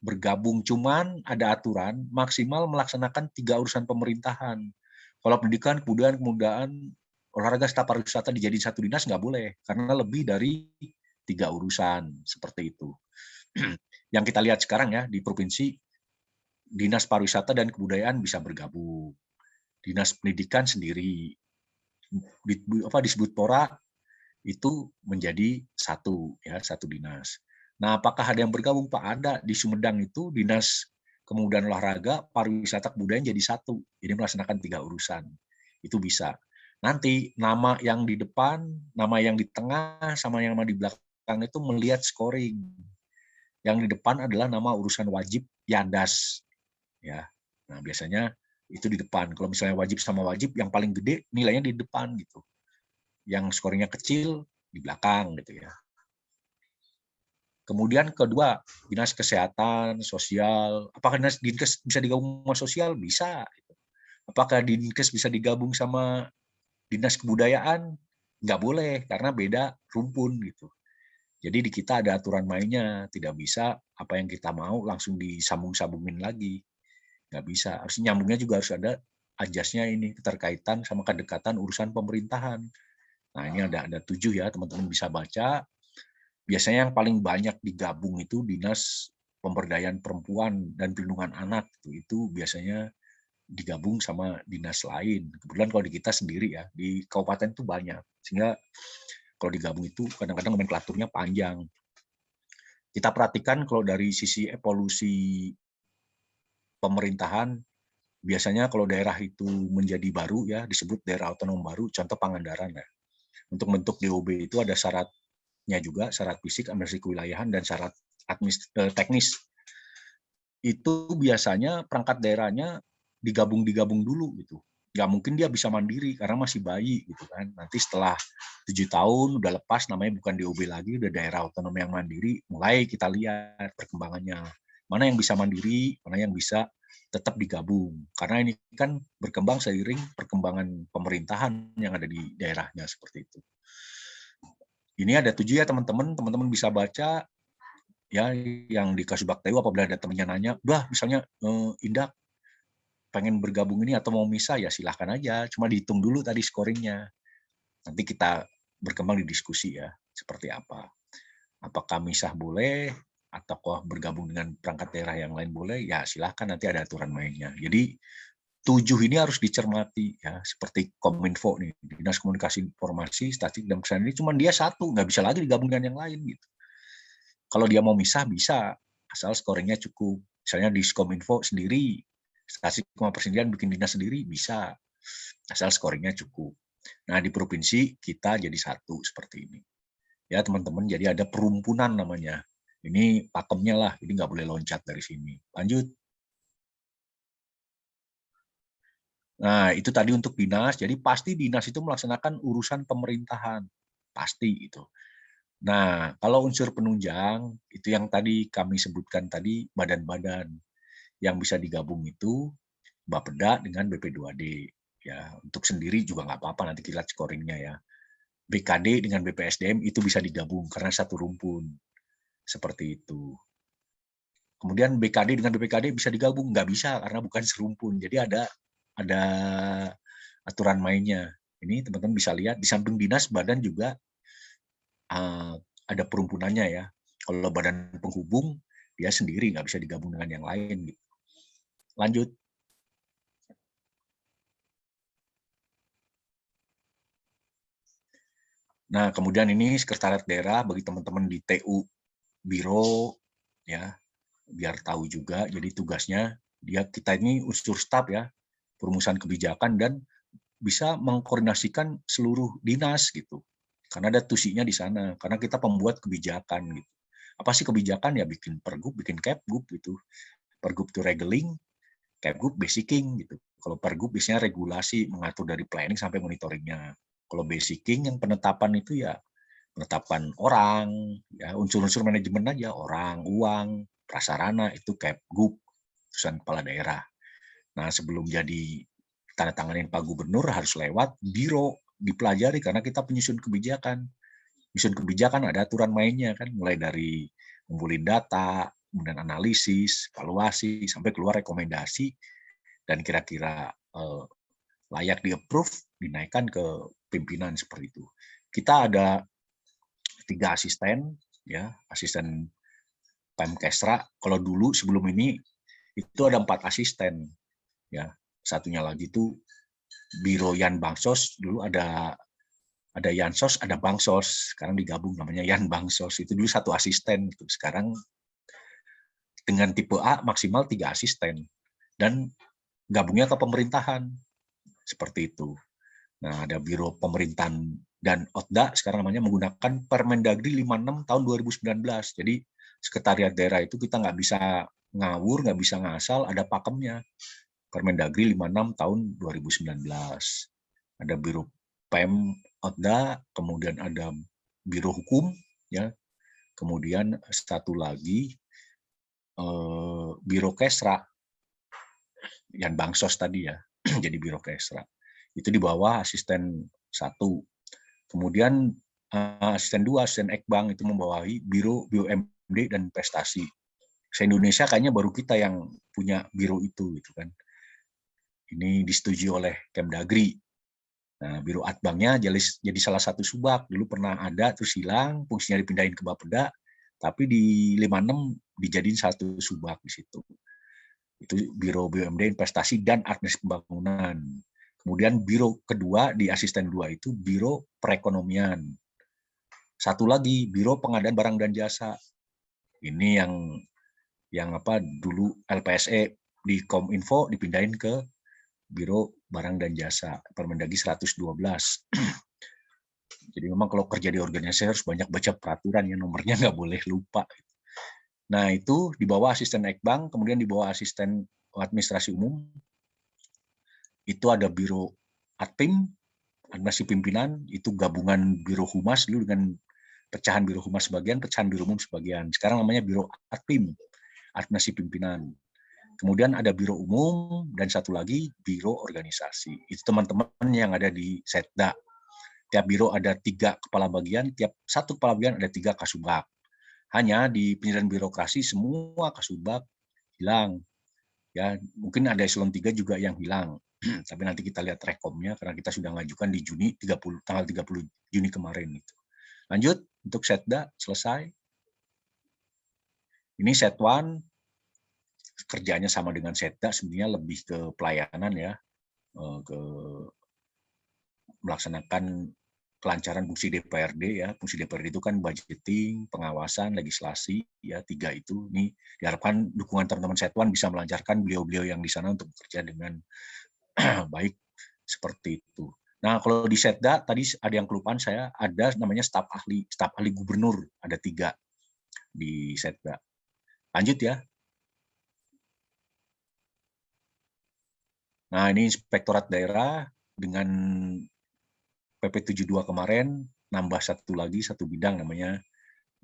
bergabung, cuman ada aturan maksimal melaksanakan 3 urusan pemerintahan. Kalau pendidikan, kebudayaan, olahraga serta pariwisata dijadiin satu dinas nggak boleh karena lebih dari 3 urusan seperti itu. Yang kita lihat sekarang ya di provinsi, dinas pariwisata dan kebudayaan bisa bergabung, dinas pendidikan sendiri, disebut Pora itu menjadi satu dinas. Nah, apakah ada yang bergabung, Pak? Ada di Sumedang itu dinas kemudian olahraga, pariwisata, kebudayaan jadi satu. Jadi melaksanakan 3 urusan. Itu bisa. Nanti nama yang di depan, nama yang di tengah, sama yang di belakang itu melihat scoring. Yang di depan adalah nama urusan wajib Yandas. Ya. Nah, biasanya itu di depan. Kalau misalnya wajib sama wajib, yang paling gede nilainya di depan gitu. Yang skornya kecil di belakang gitu ya. Kemudian kedua, dinas kesehatan, sosial. Apakah dinkes bisa digabung sama sosial? Bisa. Apakah dinkes bisa digabung sama dinas kebudayaan? Nggak boleh, karena beda rumpun gitu. Jadi di kita ada aturan mainnya, tidak bisa apa yang kita mau langsung disambung-sambungin lagi. Nggak bisa. Harus nyambungnya juga harus ada ajasnya ini, keterkaitan sama kedekatan urusan pemerintahan. Nah, ini ada 7 ya, teman-teman bisa baca. Biasanya yang paling banyak digabung itu dinas pemberdayaan perempuan dan perlindungan anak. Itu biasanya digabung sama dinas lain. Kebetulan kalau di kita sendiri ya, di kabupaten itu banyak. Sehingga kalau digabung itu kadang-kadang nomenklaturnya panjang. Kita perhatikan kalau dari sisi evolusi pemerintahan, biasanya kalau daerah itu menjadi baru ya, disebut daerah otonom baru, contoh Pangandaran ya. Untuk bentuk DOB itu ada syaratnya juga, syarat fisik, administrasi kewilayahan, dan syarat teknis. Itu biasanya perangkat daerahnya digabung dulu gitu. Nggak mungkin dia bisa mandiri karena masih bayi gitu kan. Nanti setelah 7 tahun udah lepas namanya bukan DOB lagi, udah daerah otonom yang mandiri, mulai kita lihat perkembangannya. Mana yang bisa mandiri, mana yang bisa tetap digabung. Karena ini kan berkembang seiring perkembangan pemerintahan yang ada di daerahnya seperti itu. Ini ada 7 ya teman-teman bisa baca ya yang di Kasubag TU apabila ada temannya nanya, "Udah misalnya Indah pengen bergabung ini atau mau misah ya silahkan aja, cuma dihitung dulu tadi scoringnya. Nanti kita berkembang di diskusi ya, seperti apa. Apakah misah boleh, atau bergabung dengan perangkat daerah yang lain boleh, ya silahkan nanti ada aturan mainnya. Jadi 7 ini harus dicermati ya, seperti Kominfo nih, Dinas Komunikasi Informasi, Statistik dan Kesehatan ini cuma dia satu, nggak bisa lagi digabung dengan yang lain gitu. Kalau dia mau misah bisa, asal scoringnya cukup. Misalnya di Kominfo sendiri, Statistik Persendirian bikin dinas sendiri bisa, asal scoringnya cukup. Nah di provinsi kita jadi satu seperti ini. Ya teman-teman, jadi ada perumpunan namanya. Ini pakemnya lah, ini nggak boleh loncat dari sini. Lanjut. Nah, itu tadi untuk dinas. Jadi pasti dinas itu melaksanakan urusan pemerintahan. Pasti itu. Nah, kalau unsur penunjang, itu yang tadi kami sebutkan tadi, badan-badan yang bisa digabung itu Bapeda dengan BP2D. Ya, untuk sendiri juga nggak apa-apa, nanti kita lihat scoringnya ya. BKD dengan BPSDM itu bisa digabung karena satu rumpun. Seperti itu. Kemudian BKD dengan BPKD bisa digabung, nggak bisa karena bukan serumpun. Jadi ada aturan mainnya. Ini teman-teman bisa lihat di samping dinas badan juga ada perumpunannya ya. Kalau badan penghubung dia sendiri nggak bisa digabung dengan yang lain. Gitu. Lanjut. Nah kemudian ini sekretariat daerah bagi teman-teman di TU Biro ya biar tahu juga. Jadi tugasnya kita ini unsur staf ya perumusan kebijakan dan bisa mengkoordinasikan seluruh dinas gitu. Karena ada tusinya di sana. Karena kita pembuat kebijakan gitu. Apa sih kebijakan ya bikin pergub, bikin capgub gitu. Pergub itu regeling, capgub basicing gitu. Kalau pergub biasanya regulasi mengatur dari planning sampai monitoringnya. Kalau basicing yang penetapan itu ya penetapan orang, ya unsur-unsur manajemen aja, orang, uang, prasarana itu capgub, putusan kepala daerah. Nah sebelum jadi tanda tanganin Pak Gubernur harus lewat biro dipelajari karena kita penyusun kebijakan. Penyusun kebijakan ada aturan mainnya kan, mulai dari ngumpulin data, kemudian analisis, evaluasi, sampai keluar rekomendasi dan kira-kira layak di-approve, dinaikkan ke pimpinan seperti itu. Kita ada 3 asisten, ya asisten Pemkesra. Kalau dulu sebelum ini itu ada 4 asisten, ya satunya lagi itu Biro Yan Bangsos, dulu ada Yansos, ada Bangsos, sekarang digabung namanya Yan Bangsos. Itu dulu 1 asisten, gitu. Sekarang dengan tipe A maksimal 3 asisten dan gabungnya ke pemerintahan seperti itu. Nah, ada Biro Pemerintahan dan Otda sekarang namanya menggunakan Permendagri 56 tahun 2019. Jadi sekretariat daerah itu kita nggak bisa ngawur, nggak bisa ngasal, ada pakemnya. Permendagri 56 tahun 2019. Ada Biro Pem Otda, kemudian ada Biro Hukum, ya, kemudian satu lagi Biro Kesra, yang Bangsos tadi ya, jadi Biro Kesra. Itu di bawah asisten 1. Kemudian asisten 2, asisten Ekbang itu membawahi Biro BUMD dan Investasi. Se-Indonesia kayaknya baru kita yang punya biro itu, gitu kan. Ini disetujui oleh Kemdagri. Nah, Biro Atbangnya jadi salah satu subak. Dulu pernah ada, terus hilang, fungsinya dipindahin ke Bapeda, tapi di 56 dijadiin satu subak di situ. Itu Biro BUMD Investasi dan Administrasi Pembangunan. Kemudian biro kedua di asisten 2 itu Biro Perekonomian. Satu lagi Biro Pengadaan Barang dan Jasa. Ini yang apa dulu LPSE di Kominfo dipindahin ke Biro Barang dan Jasa, Permendagri 112. Jadi memang kalau kerja di organisasi harus banyak baca peraturan, ya nomornya nggak boleh lupa. Nah itu di bawah asisten Ekbang, kemudian di bawah asisten administrasi umum, itu ada Biro Atpim, administrasi pimpinan, itu gabungan Biro Humas dulu dengan pecahan Biro Humas sebagian, pecahan Biro Umum sebagian. Sekarang namanya Biro Atpim, administrasi pimpinan. Kemudian ada Biro Umum, dan satu lagi Biro Organisasi. Itu teman-teman yang ada di Setda. Tiap biro ada 3 kepala bagian, tiap satu kepala bagian ada 3 kasubag. Hanya di penyelesaian birokrasi semua kasubag hilang. Ya, mungkin ada eselon 3 juga yang hilang. Tapi nanti kita lihat rekomnya karena kita sudah ngajukan di tanggal 30 Juni kemarin itu. Lanjut untuk Setda selesai. Ini Set 1. kerjanya sama dengan Setda, sebenarnya lebih ke pelayanan ya, ke melaksanakan kelancaran fungsi DPRD ya. Fungsi DPRD itu kan budgeting, pengawasan, legislasi ya, 3 itu. Ini diharapkan dukungan teman-teman Setwan bisa melancarkan beliau-beliau yang di sana untuk bekerja dengan baik seperti itu. Nah, kalau di Setda tadi ada yang kelupaan saya, ada namanya staf ahli gubernur, ada 3 di Setda. Lanjut ya. Nah, ini Inspektorat Daerah dengan PP 72 kemarin nambah satu bidang namanya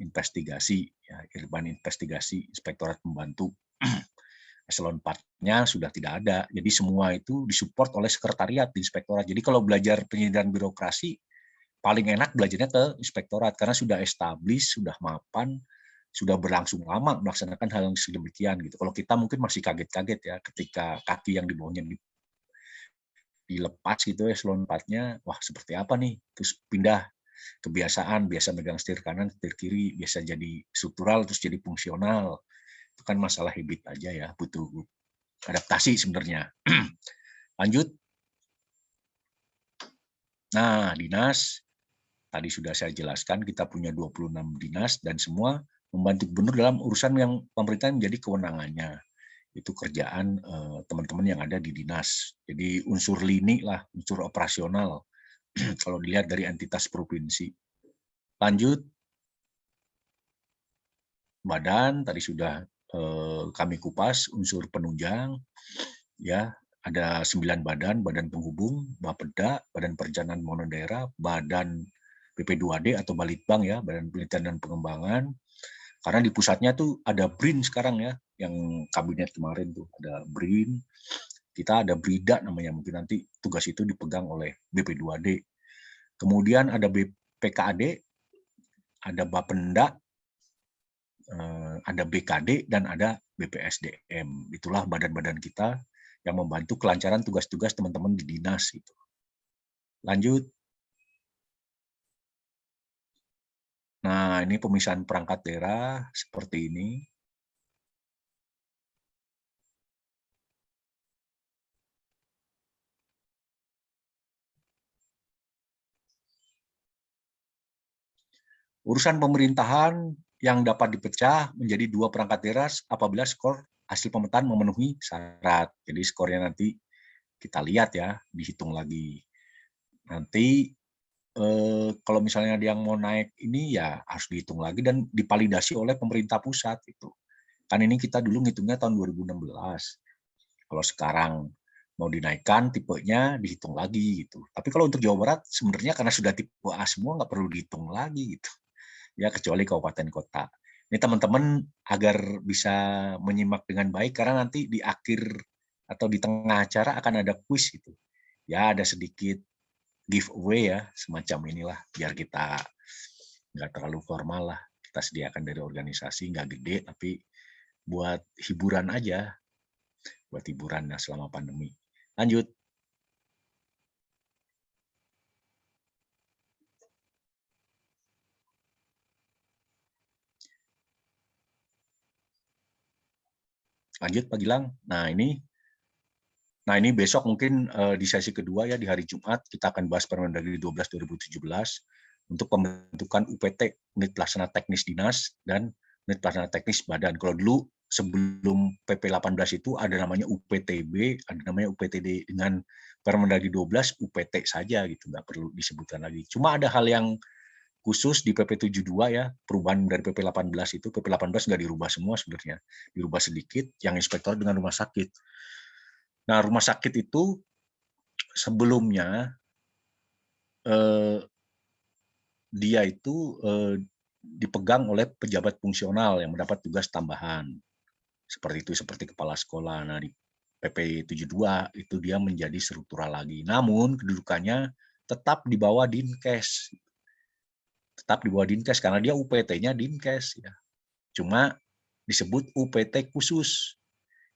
investigasi ya, Irban Investigasi, Inspektorat Pembantu. Eselon 4-nya sudah tidak ada. Jadi semua itu disupport oleh sekretariat di inspektorat. Jadi kalau belajar penyelenggaraan birokrasi paling enak belajarnya ke inspektorat karena sudah established, sudah mapan, sudah berlangsung lama melaksanakan hal yang sedemikian gitu. Kalau kita mungkin masih kaget-kaget ya ketika kaki yang di bawahnya dilepas gitu eselon 4-nya, wah seperti apa nih? Terus pindah kebiasaan, biasa megang setir kanan, setir kiri, biasa jadi struktural terus jadi fungsional. Itu kan masalah habit aja ya, butuh adaptasi sebenarnya. Lanjut. Nah, dinas tadi sudah saya jelaskan kita punya 26 dinas dan semua membantu gubernur dalam urusan yang pemerintah menjadi kewenangannya. Itu kerjaan teman-teman yang ada di dinas. Jadi unsur lini lah, unsur operasional kalau dilihat dari entitas provinsi. Lanjut. Badan tadi sudah kami kupas unsur penunjang ya, ada 9 badan, badan penghubung, Bapeda, Badan Perencanaan Pembangunan Daerah, Badan BP2D atau Balitbang ya, Badan Penelitian dan Pengembangan. Karena di pusatnya tuh ada BRIN sekarang ya, yang kabinet kemarin tuh ada BRIN. Kita ada BRIDA namanya, mungkin nanti tugas itu dipegang oleh BP2D. Kemudian ada BPKAD, ada Bapenda, ada BKD, dan ada BPSDM. Itulah badan-badan kita yang membantu kelancaran tugas-tugas teman-teman di dinas. Gitu. Lanjut. Nah, ini pemisahan perangkat daerah seperti ini. Urusan pemerintahan yang dapat dipecah menjadi 2 perangkat daerah apabila skor hasil pemetaan memenuhi syarat. Jadi skornya nanti kita lihat ya, dihitung lagi. Nanti kalau misalnya ada yang mau naik ini ya harus dihitung lagi dan dipalidasi oleh pemerintah pusat itu. Kan ini kita dulu ngitungnya tahun 2016. Kalau sekarang mau dinaikkan tipenya dihitung lagi gitu. Tapi kalau untuk Jawa Barat sebenarnya karena sudah tipe A semua nggak perlu dihitung lagi gitu. Ya kecuali kabupaten kota. Ini teman-teman agar bisa menyimak dengan baik karena nanti di akhir atau di tengah acara akan ada kuis gitu. Ya ada sedikit giveaway ya, semacam inilah biar kita nggak terlalu formal lah. Kita sediakan dari organisasi nggak gede tapi buat hiburan aja, buat hiburan ya selama pandemi. Lanjut. Lanjut Pak Gilang. Nah ini besok mungkin di sesi kedua ya di hari Jumat kita akan bahas Permendagri 12 2017 untuk pembentukan UPT, Unit Pelaksana Teknis Dinas dan Unit Pelaksana Teknis Badan. Kalau dulu sebelum PP 18 itu ada namanya UPTB, ada namanya UPTD. Dengan Permendagri 12 UPT saja gitu, nggak perlu disebutkan lagi. Cuma ada hal yang khusus di PP 72 ya, perubahan dari PP 18 itu, PP 18 nggak dirubah semua sebenarnya, dirubah sedikit, yang inspektor dengan rumah sakit. Nah, rumah sakit itu sebelumnya dia itu dipegang oleh pejabat fungsional yang mendapat tugas tambahan. Seperti itu, seperti kepala sekolah. Nah, di PP 72 itu dia menjadi struktural lagi. Namun, kedudukannya tetap di bawah Dinkes. Tetap di bawah Dinkes karena dia UPT-nya Dinkes ya. Cuma disebut UPT khusus.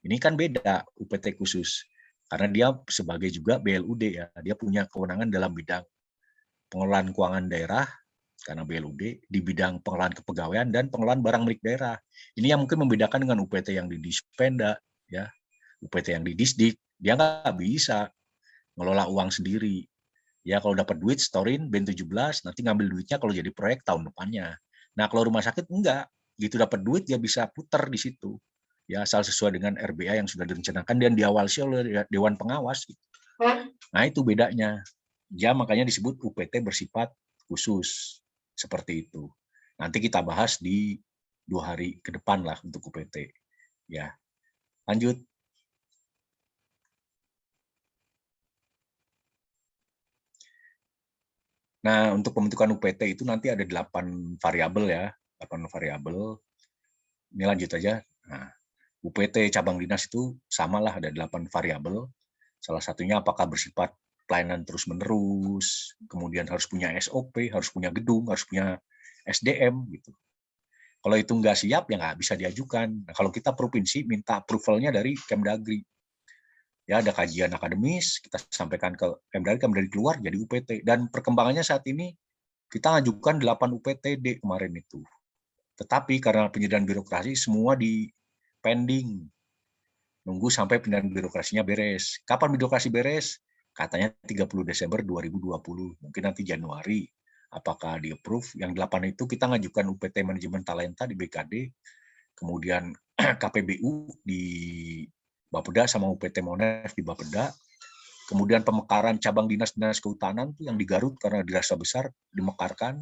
Ini kan beda UPT khusus karena dia sebagai juga BLUD ya. Dia punya kewenangan dalam bidang pengelolaan keuangan daerah, karena BLUD di bidang pengelolaan kepegawaian dan pengelolaan barang milik daerah. Ini yang mungkin membedakan dengan UPT yang di Dispenda, ya, UPT yang di Disdik, dia nggak bisa ngelola uang sendiri. Ya kalau dapat duit storin BEN 17, nanti ngambil duitnya kalau jadi proyek tahun depannya. Nah kalau rumah sakit enggak, gitu dapat duit dia bisa puter di situ. Ya asal sesuai dengan RBA yang sudah direncanakan dan diawasi oleh Dewan Pengawas. Gitu. Nah itu bedanya. Ya makanya disebut UPT bersifat khusus. Seperti itu. Nanti kita bahas di 2 hari ke depan lah untuk UPT. Ya, lanjut. Nah, untuk pembentukan UPT itu nanti ada 8 variabel ya, 8 variabel. Ini lanjut aja. Nah, UPT cabang dinas itu samalah ada 8 variabel. Salah satunya apakah bersifat pelayanan terus-menerus, kemudian harus punya SOP, harus punya gedung, harus punya SDM gitu. Kalau itu nggak siap ya nggak bisa diajukan. Nah, kalau kita provinsi minta approval-nya dari Kemdagri. Ya ada kajian akademis, kita sampaikan ke Kemdagri, Kemdagri keluar jadi UPT. Dan perkembangannya saat ini kita ngajukan 8 UPTD kemarin itu. Tetapi karena penyediaan birokrasi semua di pending. Nunggu sampai penyediaan birokrasinya beres. Kapan birokrasi beres? Katanya 30 Desember 2020. Mungkin nanti Januari. Apakah di-approve? Yang 8 itu kita ngajukan UPT Manajemen Talenta di BKD, kemudian KPBU di Bapeda sama UPT Monef di Bapeda, kemudian pemekaran cabang dinas-dinas kehutanan tuh yang di Garut karena dirasa besar dimekarkan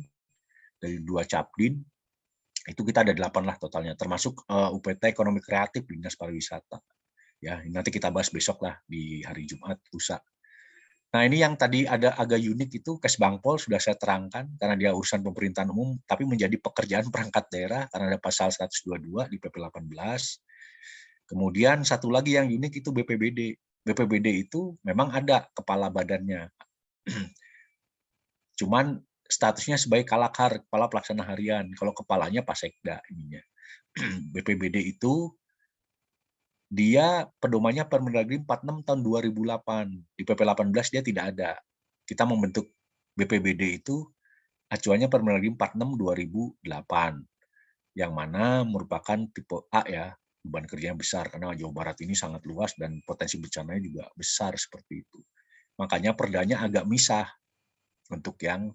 dari 2 Capdin. Itu kita ada 8 lah totalnya, termasuk UPT Ekonomi Kreatif di Dinas Pariwisata. Ya, nanti kita bahas besok lah di hari Jumat lusa. Nah, ini yang tadi ada agak unik itu Kesbangpol sudah saya terangkan karena dia urusan pemerintahan umum tapi menjadi pekerjaan perangkat daerah karena ada pasal 122 di PP 18. Kemudian satu lagi yang unik itu BPBD. BPBD itu memang ada kepala badannya. Cuman statusnya sebagai kalakar, kepala pelaksana harian. Kalau kepalanya Pak Sekda ininya. BPBD itu dia pedomannya Permendagri 46 tahun 2008. Di PP 18 dia tidak ada. Kita membentuk BPBD itu acuannya Permendagri 46 2008. Yang mana merupakan tipe A ya, beban kerjanya besar karena Jawa Barat ini sangat luas dan potensi bencananya juga besar seperti itu. Makanya perdanya agak misah untuk yang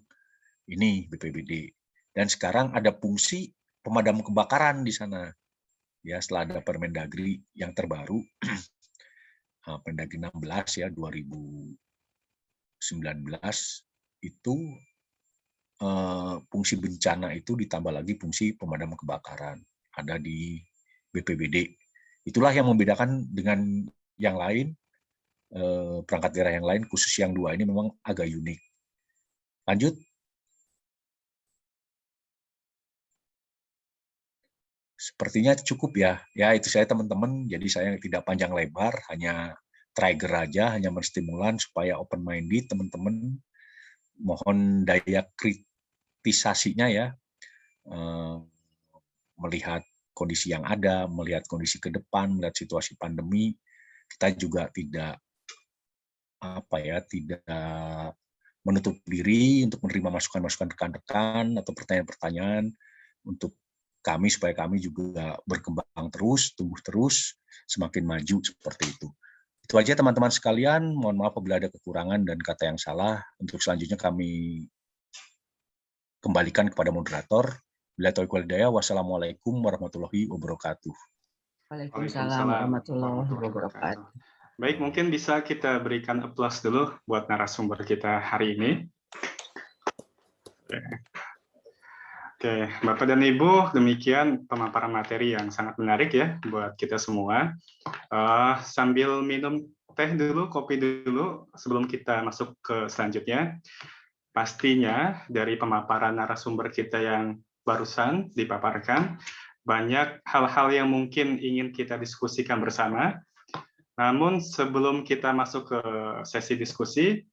ini BPBD. Dan sekarang ada fungsi pemadam kebakaran di sana. Ya, setelah ada Permendagri yang terbaru, Permendagri 16 ya 2019 itu fungsi bencana itu ditambah lagi fungsi pemadam kebakaran ada di BPBD. Itulah yang membedakan dengan yang lain, perangkat daerah yang lain, khusus yang 2 ini memang agak unik. Lanjut. Sepertinya cukup ya. Ya itu saya teman-teman, jadi saya tidak panjang lebar, hanya trigger aja, hanya menstimulan supaya open minded teman-teman. Mohon daya kritisasinya ya, melihat kondisi yang ada, melihat kondisi ke depan, melihat situasi pandemi. Kita juga tidak menutup diri untuk menerima masukan-masukan rekan-rekan atau pertanyaan-pertanyaan untuk kami supaya kami juga berkembang terus, tumbuh terus, semakin maju seperti itu. Itu aja teman-teman sekalian, mohon maaf apabila ada kekurangan dan kata yang salah. Untuk selanjutnya kami kembalikan kepada moderator. Bila taufiq wal hidayah, wassalamualaikum warahmatullahi wabarakatuh. Waalaikumsalam warahmatullahi wabarakatuh. Baik, mungkin bisa kita berikan aplaus dulu buat narasumber kita hari ini. Oke, Bapak dan Ibu, demikian pemaparan materi yang sangat menarik ya buat kita semua. Sambil minum teh dulu, kopi dulu sebelum kita masuk ke selanjutnya. Pastinya dari pemaparan narasumber kita yang barusan dipaparkan, banyak hal-hal yang mungkin ingin kita diskusikan bersama. Namun sebelum kita masuk ke sesi diskusi,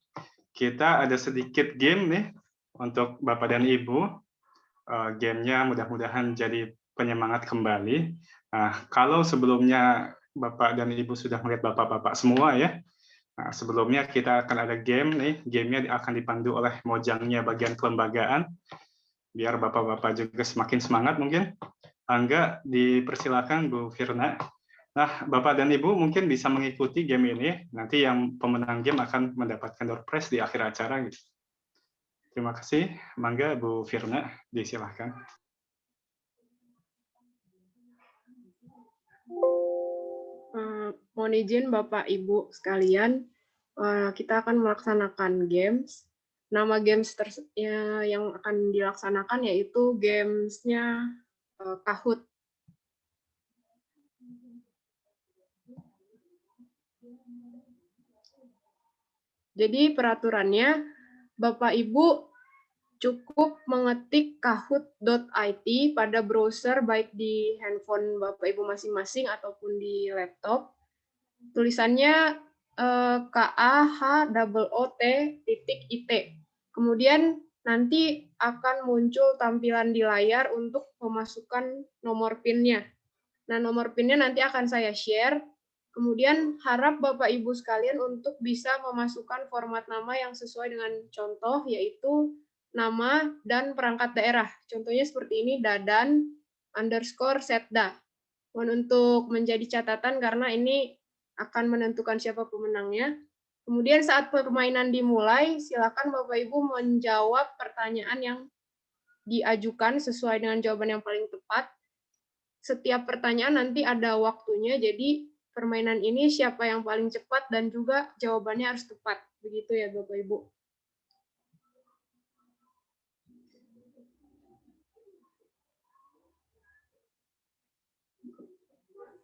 kita ada sedikit game nih untuk Bapak dan Ibu. Gamenya mudah-mudahan jadi penyemangat kembali. Nah, kalau sebelumnya Bapak dan Ibu sudah melihat Bapak-Bapak semua ya, nah, sebelumnya kita akan ada game nih. Gamenya akan dipandu oleh mojangnya bagian kelembagaan. biar bapak-bapak juga semakin semangat mungkin. Angga, dipersilakan Bu Firna. Nah, Bapak dan Ibu mungkin bisa mengikuti game ini. Nanti yang pemenang game akan mendapatkan door prize di akhir acara. Gitu. Terima kasih. Mangga Bu Firna, disilahkan. Mohon izin Bapak Ibu sekalian, kita akan melaksanakan games. Nama games yang akan dilaksanakan yaitu gamesnya Kahoot. Jadi peraturannya, Bapak Ibu cukup mengetik kahoot.it pada browser baik di handphone Bapak Ibu masing-masing ataupun di laptop. Tulisannya KAHOOT.IT. Kemudian nanti akan muncul tampilan di layar untuk memasukkan nomor PIN-nya. Nah, nomor PIN-nya nanti akan saya share. Kemudian harap Bapak Ibu sekalian untuk bisa memasukkan format nama yang sesuai dengan contoh, yaitu nama dan perangkat daerah. Contohnya seperti ini, Dadan_Setda. Mohon untuk menjadi catatan karena ini akan menentukan siapa pemenangnya. Kemudian saat permainan dimulai, silakan Bapak Ibu menjawab pertanyaan yang diajukan sesuai dengan jawaban yang paling tepat. Setiap pertanyaan nanti ada waktunya, jadi permainan ini siapa yang paling cepat dan juga jawabannya harus tepat. Begitu ya Bapak Ibu.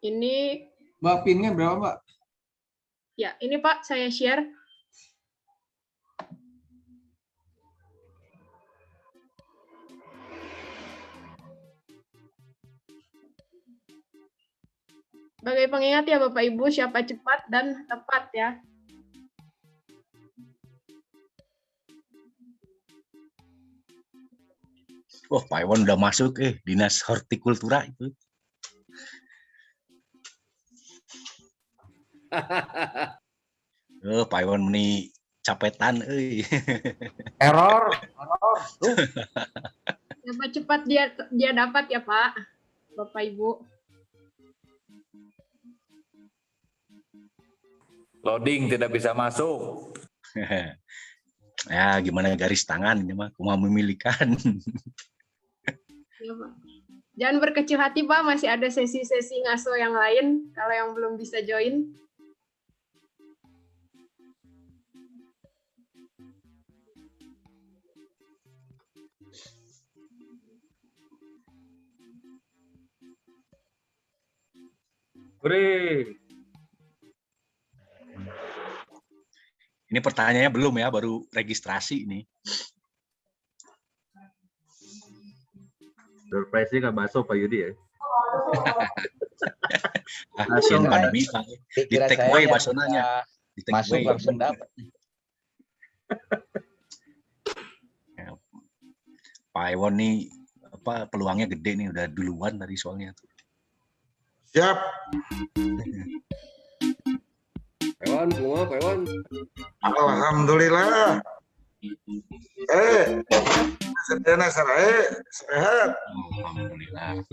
Ini Mbak, PIN-nya berapa, Mbak? ya, ini Pak saya share. Sebagai pengingat ya Bapak Ibu, siapa cepat dan tepat ya. Oh, Pak Iwan udah masuk Dinas Hortikultura itu. Pak Iwan ini capetan Error. Siapa cepat dia dapat ya Pak, Bapak Ibu. Loading tidak bisa masuk. Ya, gimana garis tangan ini mah, cuma memilihkan. Ya, Pak. Jangan berkecil hati Pak, masih ada sesi-sesi ngaso yang lain kalau yang belum bisa join. Hore. Ini pertanyaannya belum ya, baru registrasi ini. Surprise-nya nggak masuk Pak Yudi ya? Kasihan pandemi Pak. Di take away basonanya. Masuk langsung dapat. Pak Iwan nih peluangnya gede nih, udah duluan tadi soalnya. Siap. Pak Iwan. Alhamdulillah. Sedana sehat. Alhamdulillah.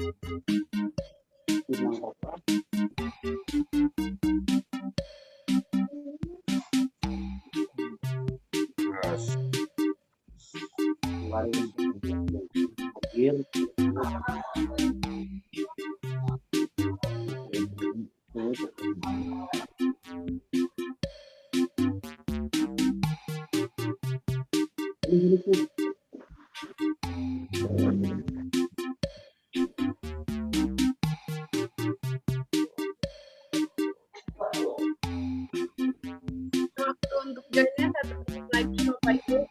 Waktu untuk joinnya 1 menit lagi Bapak Ibu.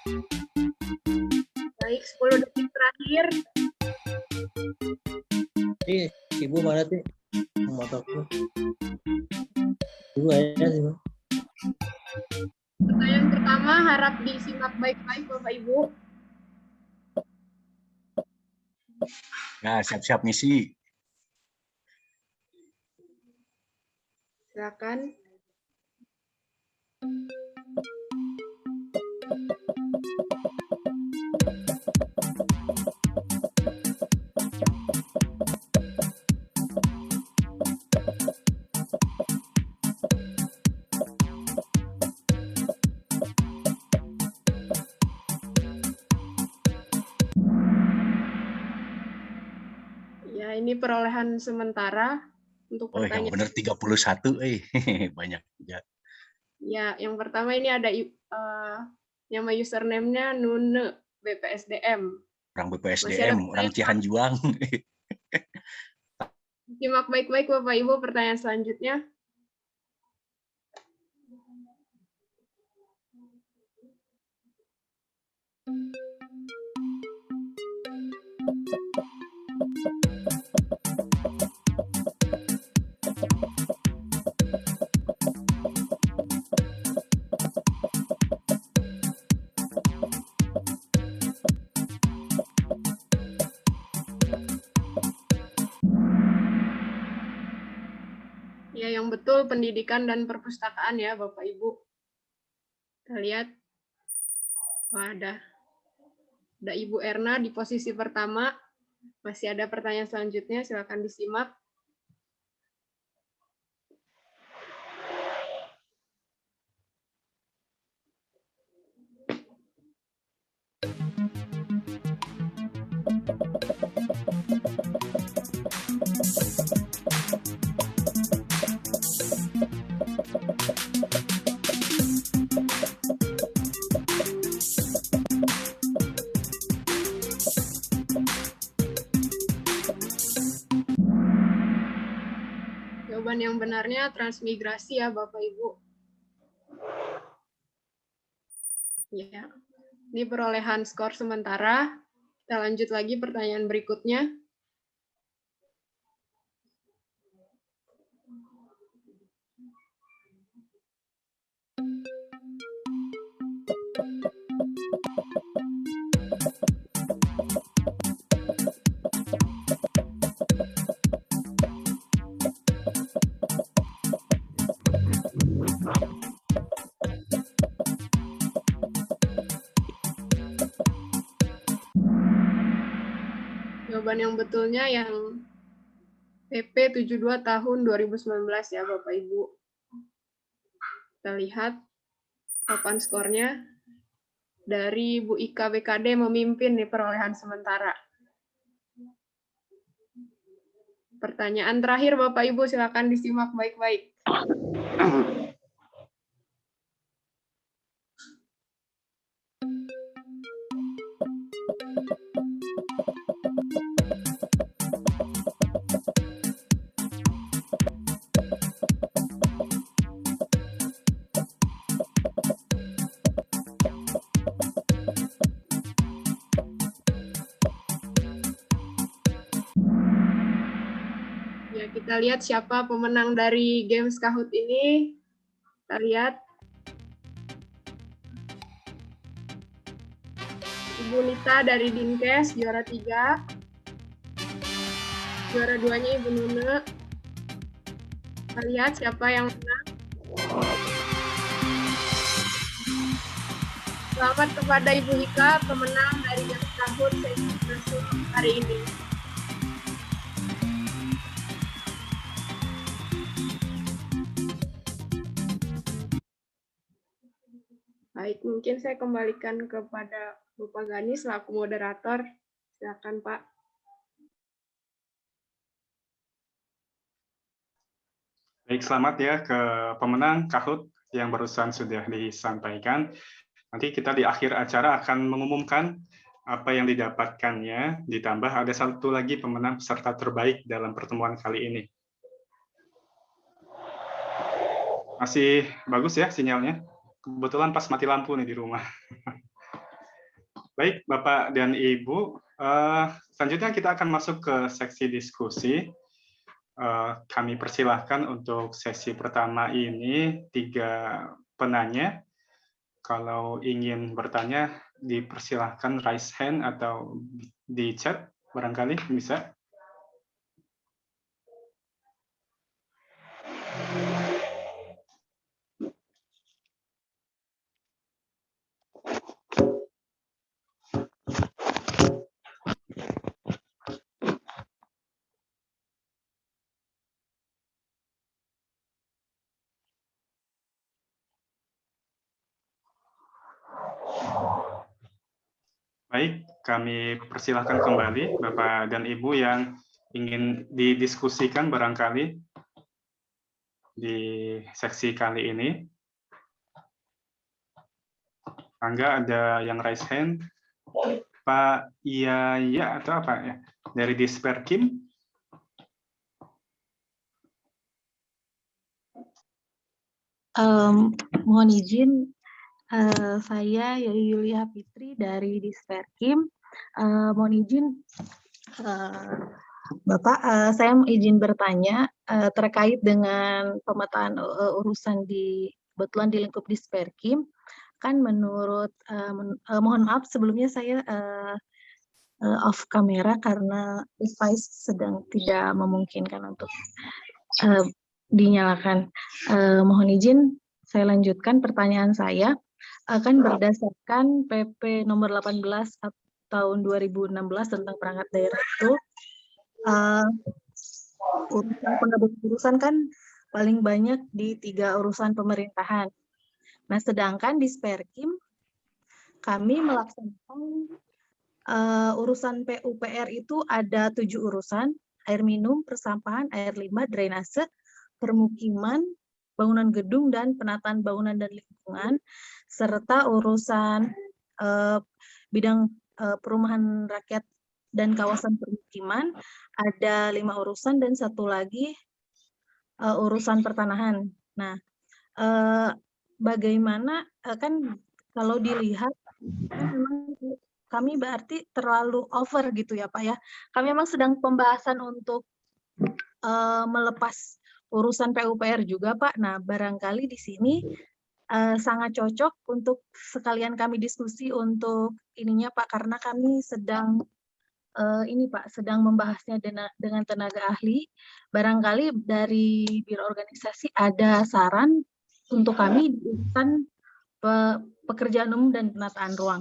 Baik, 10 detik terakhir. Ibu mana sih? Motorku. Ibu ada sih, Bang. Pertanyaan pertama harap disimak baik-baik Bapak Ibu. Nah, siap-siap ngisi. Silakan. Ya, ini perolehan sementara untuk Oh, yang pertanyaan. benar 31, banyak juga. Ya, yang pertama ini ada nama username-nya Nune BPSDM. Orang BPSDM, orang Cihanjuang. Simak baik-baik Bapak Ibu pertanyaan selanjutnya. Ya, yang betul pendidikan dan perpustakaan ya Bapak Ibu. Kita lihat. Wah, ada Ibu Erna di posisi pertama. Masih ada pertanyaan selanjutnya, silakan disimak. Jawaban yang benarnya transmigrasi ya Bapak Ibu. Ya. Ini perolehan skor sementara. Kita lanjut lagi pertanyaan berikutnya. Jawaban yang betulnya yang PP 72 tahun 2019 ya Bapak Ibu. Kita lihat papan skornya. Dari Bu Ika BKD memimpin di perolehan sementara. Pertanyaan terakhir Bapak Ibu, silakan disimak baik-baik. Ya, kita lihat siapa pemenang dari Games Kahoot ini. Kita lihat. Ibu Nita dari Dinkes, juara 3. Juara 2-nya Ibu Nune. Kita lihat siapa yang menang. Selamat kepada Ibu Ika, pemenang dari Games Kahoot sesi masuk hari ini. Baik, mungkin saya kembalikan kepada Bapak Gani selaku moderator. Silakan, Pak. Baik, selamat ya ke pemenang Kahoot yang barusan sudah disampaikan. Nanti kita di akhir acara akan mengumumkan apa yang didapatkannya, ditambah ada satu lagi pemenang peserta terbaik dalam pertemuan kali ini. Masih bagus ya sinyalnya? Kebetulan pas mati lampu nih di rumah. Baik, Bapak dan Ibu, selanjutnya kita akan masuk ke seksi diskusi. Kami persilahkan untuk sesi pertama ini 3 penanya. Kalau ingin bertanya, dipersilahkan raise hand atau di chat, barangkali bisa. Baik, kami persilahkan kembali Bapak dan Ibu yang ingin didiskusikan barangkali di seksi kali ini. Angga ada yang raise hand. Pak Yaya atau apa ya? Dari Disperkim. Mohon izin, saya Yulia Fitri dari Disperkim. Mohon izin, Bapak, saya mau izin bertanya terkait dengan pemetaan urusan kebetulan di lingkup Disperkim. Kan menurut, mohon maaf sebelumnya saya off kamera karena device sedang tidak memungkinkan untuk dinyalakan. Mohon izin saya lanjutkan pertanyaan saya. Akan berdasarkan PP nomor 18 tahun 2016 tentang perangkat daerah itu, urusan kan paling banyak di 3 urusan pemerintahan. Nah, sedangkan di Disperkim kami melaksanakan urusan PUPR itu ada 7 urusan: air minum, persampahan, air limbah, drainase, permukiman, bangunan gedung dan penataan bangunan dan lingkungan, serta urusan bidang perumahan rakyat dan kawasan permukiman ada 5 urusan dan 1 lagi urusan pertanahan. Nah, bagaimana kan kalau dilihat memang kami berarti terlalu over gitu ya Pak ya. Kami memang sedang pembahasan untuk melepas urusan PUPR juga Pak. Nah, barangkali di sini sangat cocok untuk sekalian kami diskusi untuk ininya Pak, karena kami sedang ini Pak, sedang membahasnya dengan tenaga ahli. Barangkali dari Biro Organisasi ada saran untuk kami di urusan pekerjaan umum dan penataan ruang.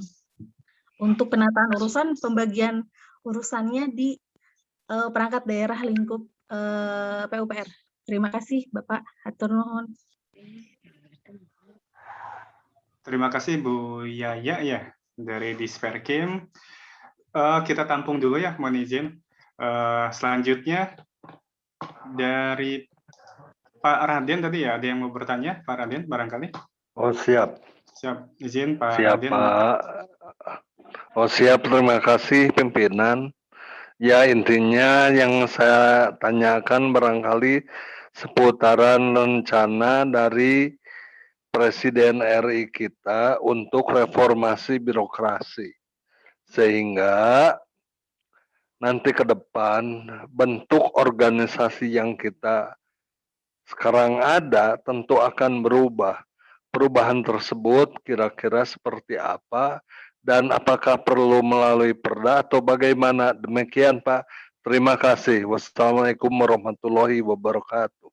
Untuk penataan urusan, pembagian urusannya di perangkat daerah lingkup PUPR. Terima kasih Bapak. Hatur nuhun. Terima kasih Bu Yaya ya dari Disperkim. Kita tampung dulu ya, mohon izin. Selanjutnya dari Pak Raden tadi ya, ada yang mau bertanya, Pak Raden barangkali? Oh siap. Siap, izin Pak Siap Raden. Pak. Oh siap, terima kasih pimpinan. Ya intinya yang saya tanyakan barangkali seputaran rencana dari Presiden RI kita untuk reformasi birokrasi. Sehingga nanti ke depan bentuk organisasi yang kita sekarang ada tentu akan berubah. Perubahan tersebut kira-kira seperti apa dan apakah perlu melalui perda atau bagaimana? Demikian Pak. Terima kasih. Wassalamualaikum warahmatullahi wabarakatuh.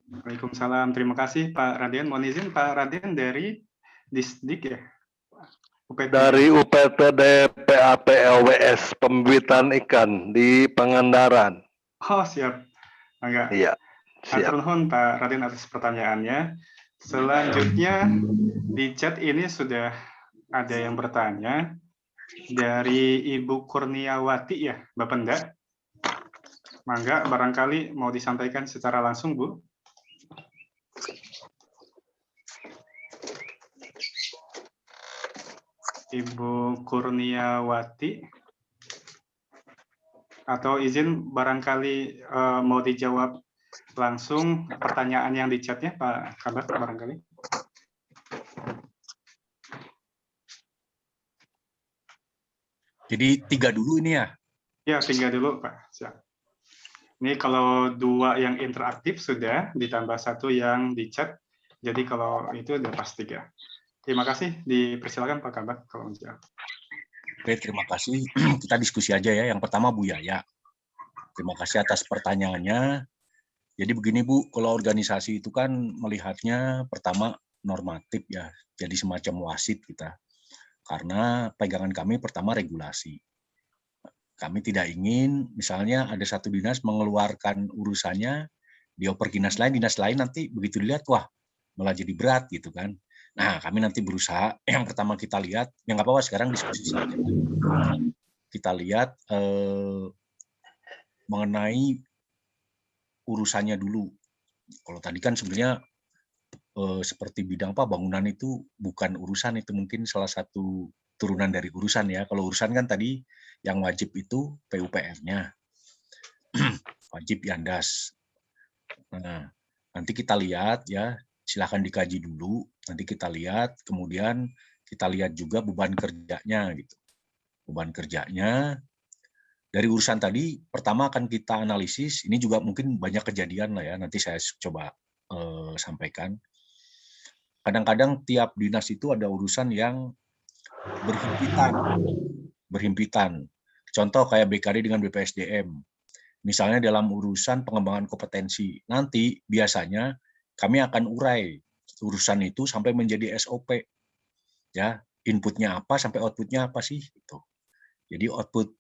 Waalaikumsalam. Terima kasih Pak Raden. Mohon izin Pak Raden dari Disdik ya? UPT. Dari UPTD PAPLWS Pembibitan Ikan di Pangandaran. Oh siap. Enggak. Iya. Hatur nuhun Pak Raden atas pertanyaannya. Selanjutnya di chat ini sudah ada yang bertanya dari Ibu Kurniawati ya, Bapak Nda. Mangga barangkali mau disampaikan secara langsung Bu. Ibu Kurniawati. Atau izin barangkali mau dijawab langsung pertanyaan yang di chatnya Pak Kabak barangkali. Jadi 3 dulu ini ya? Ya, 3 dulu, Pak. Siap. Ini kalau 2 yang interaktif sudah, ditambah 1 yang di chat. Jadi kalau itu udah pas 3. Terima kasih. Dipersilakan Pak Kabak kalau mau jawab. Oke, terima kasih. Kita diskusi aja ya. Yang pertama Bu Yaya. Terima kasih atas pertanyaannya. Jadi begini Bu, kalau organisasi itu kan melihatnya pertama normatif ya. Jadi semacam wasit kita. Karena pegangan kami pertama regulasi. Kami tidak ingin misalnya ada satu dinas mengeluarkan urusannya, dioper ke dinas lain nanti begitu dilihat, wah malah jadi berat gitu kan. Nah kami nanti berusaha, yang pertama kita lihat, yang nggak apa-apa sekarang diskusi saja. Kita lihat mengenai urusannya dulu. Kalau tadi kan sebenarnya seperti bidang bangunan itu bukan urusan, itu mungkin salah satu turunan dari urusan ya. Kalau urusan kan tadi yang wajib itu PUPR-nya, wajib Yandas. Nah, nanti kita lihat ya, silakan dikaji dulu. Nanti kita lihat, kemudian kita lihat juga beban kerjanya gitu. Beban kerjanya dari urusan tadi pertama akan kita analisis. Ini juga mungkin banyak kejadian lah ya. Nanti saya coba sampaikan. Kadang-kadang tiap dinas itu ada urusan yang berhimpitan. Contoh kayak BKD dengan BPSDM. Misalnya dalam urusan pengembangan kompetensi. Nanti biasanya kami akan urai urusan itu sampai menjadi SOP. Ya, inputnya apa sampai outputnya apa sih gitu. Jadi output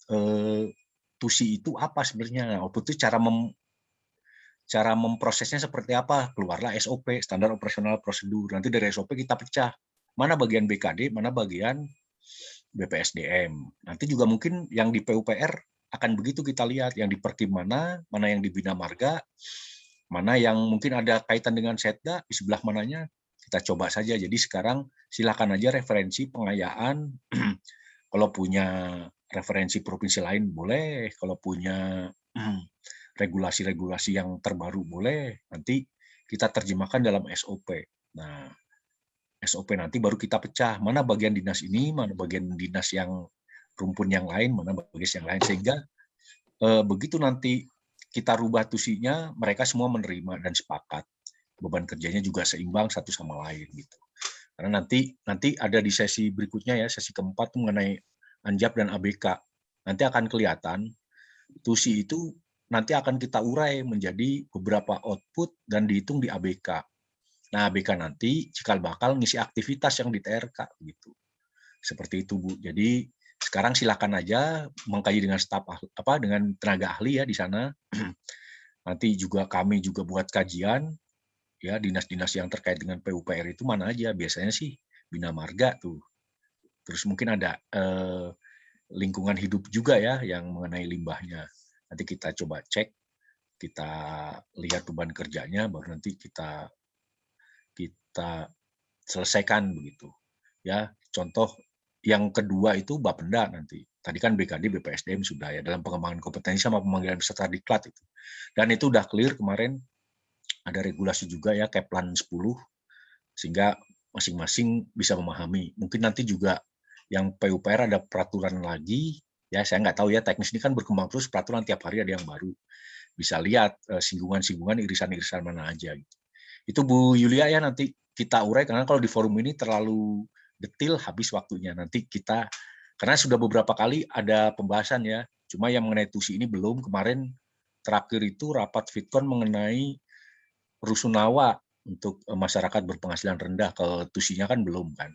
TUSI itu apa sebenarnya? Output itu cara memprosesnya seperti apa? Keluarlah SOP, standar operasional prosedur. Nanti dari SOP kita pecah. Mana bagian BKD, mana bagian BPSDM. Nanti juga mungkin yang di PUPR akan begitu kita lihat. Yang di Perkim mana yang di Bina Marga, mana yang mungkin ada kaitan dengan Setda, di sebelah mananya, kita coba saja. Jadi sekarang silakan aja referensi pengayaan. Kalau punya referensi provinsi lain boleh, kalau punya regulasi-regulasi yang terbaru boleh, nanti kita terjemahkan dalam SOP. Nah, SOP nanti baru kita pecah, mana bagian dinas ini, mana bagian dinas yang rumpun yang lain, mana bagian yang lain. Sehingga begitu nanti kita rubah tusinya, mereka semua menerima dan sepakat. Beban kerjanya juga seimbang satu sama lain. Gitu. Karena nanti ada di sesi berikutnya ya, sesi keempat mengenai Anjap dan ABK. Nanti akan kelihatan, tusi itu nanti akan kita urai menjadi beberapa output dan dihitung di ABK. Nah, ABK nanti cikal bakal ngisi aktivitas yang di TRK gitu. Seperti itu, Bu. Jadi sekarang silakan aja mengkaji dengan staf dengan tenaga ahli ya di sana. Nanti juga kami juga buat kajian ya, dinas-dinas yang terkait dengan PUPR itu mana aja. Biasanya sih Bina Marga tuh. Terus mungkin ada lingkungan hidup juga ya yang mengenai limbahnya. Nanti kita coba cek, kita lihat beban kerjanya, baru nanti kita selesaikan begitu. Ya, contoh yang kedua itu Bapenda nanti. Tadi kan BKD, BPSDM sudah ya dalam pengembangan kompetensi sama pemanggilan peserta diklat itu. Dan itu udah clear kemarin, ada regulasi juga ya Keplan 10 sehingga masing-masing bisa memahami. Mungkin nanti juga yang PUPR ada peraturan lagi, ya saya nggak tahu ya, teknis ini kan berkembang terus, peraturan tiap hari ada yang baru. Bisa lihat singgungan-singgungan, irisan-irisan mana aja gitu. Itu Bu Yulia ya, nanti kita urai karena kalau di forum ini terlalu detail habis waktunya. Nanti kita, karena sudah beberapa kali ada pembahasan ya, cuma yang mengenai TUSI ini belum. Kemarin terakhir itu rapat Fitkon mengenai rusunawa untuk masyarakat berpenghasilan rendah, ke TUSI-nya kan belum kan.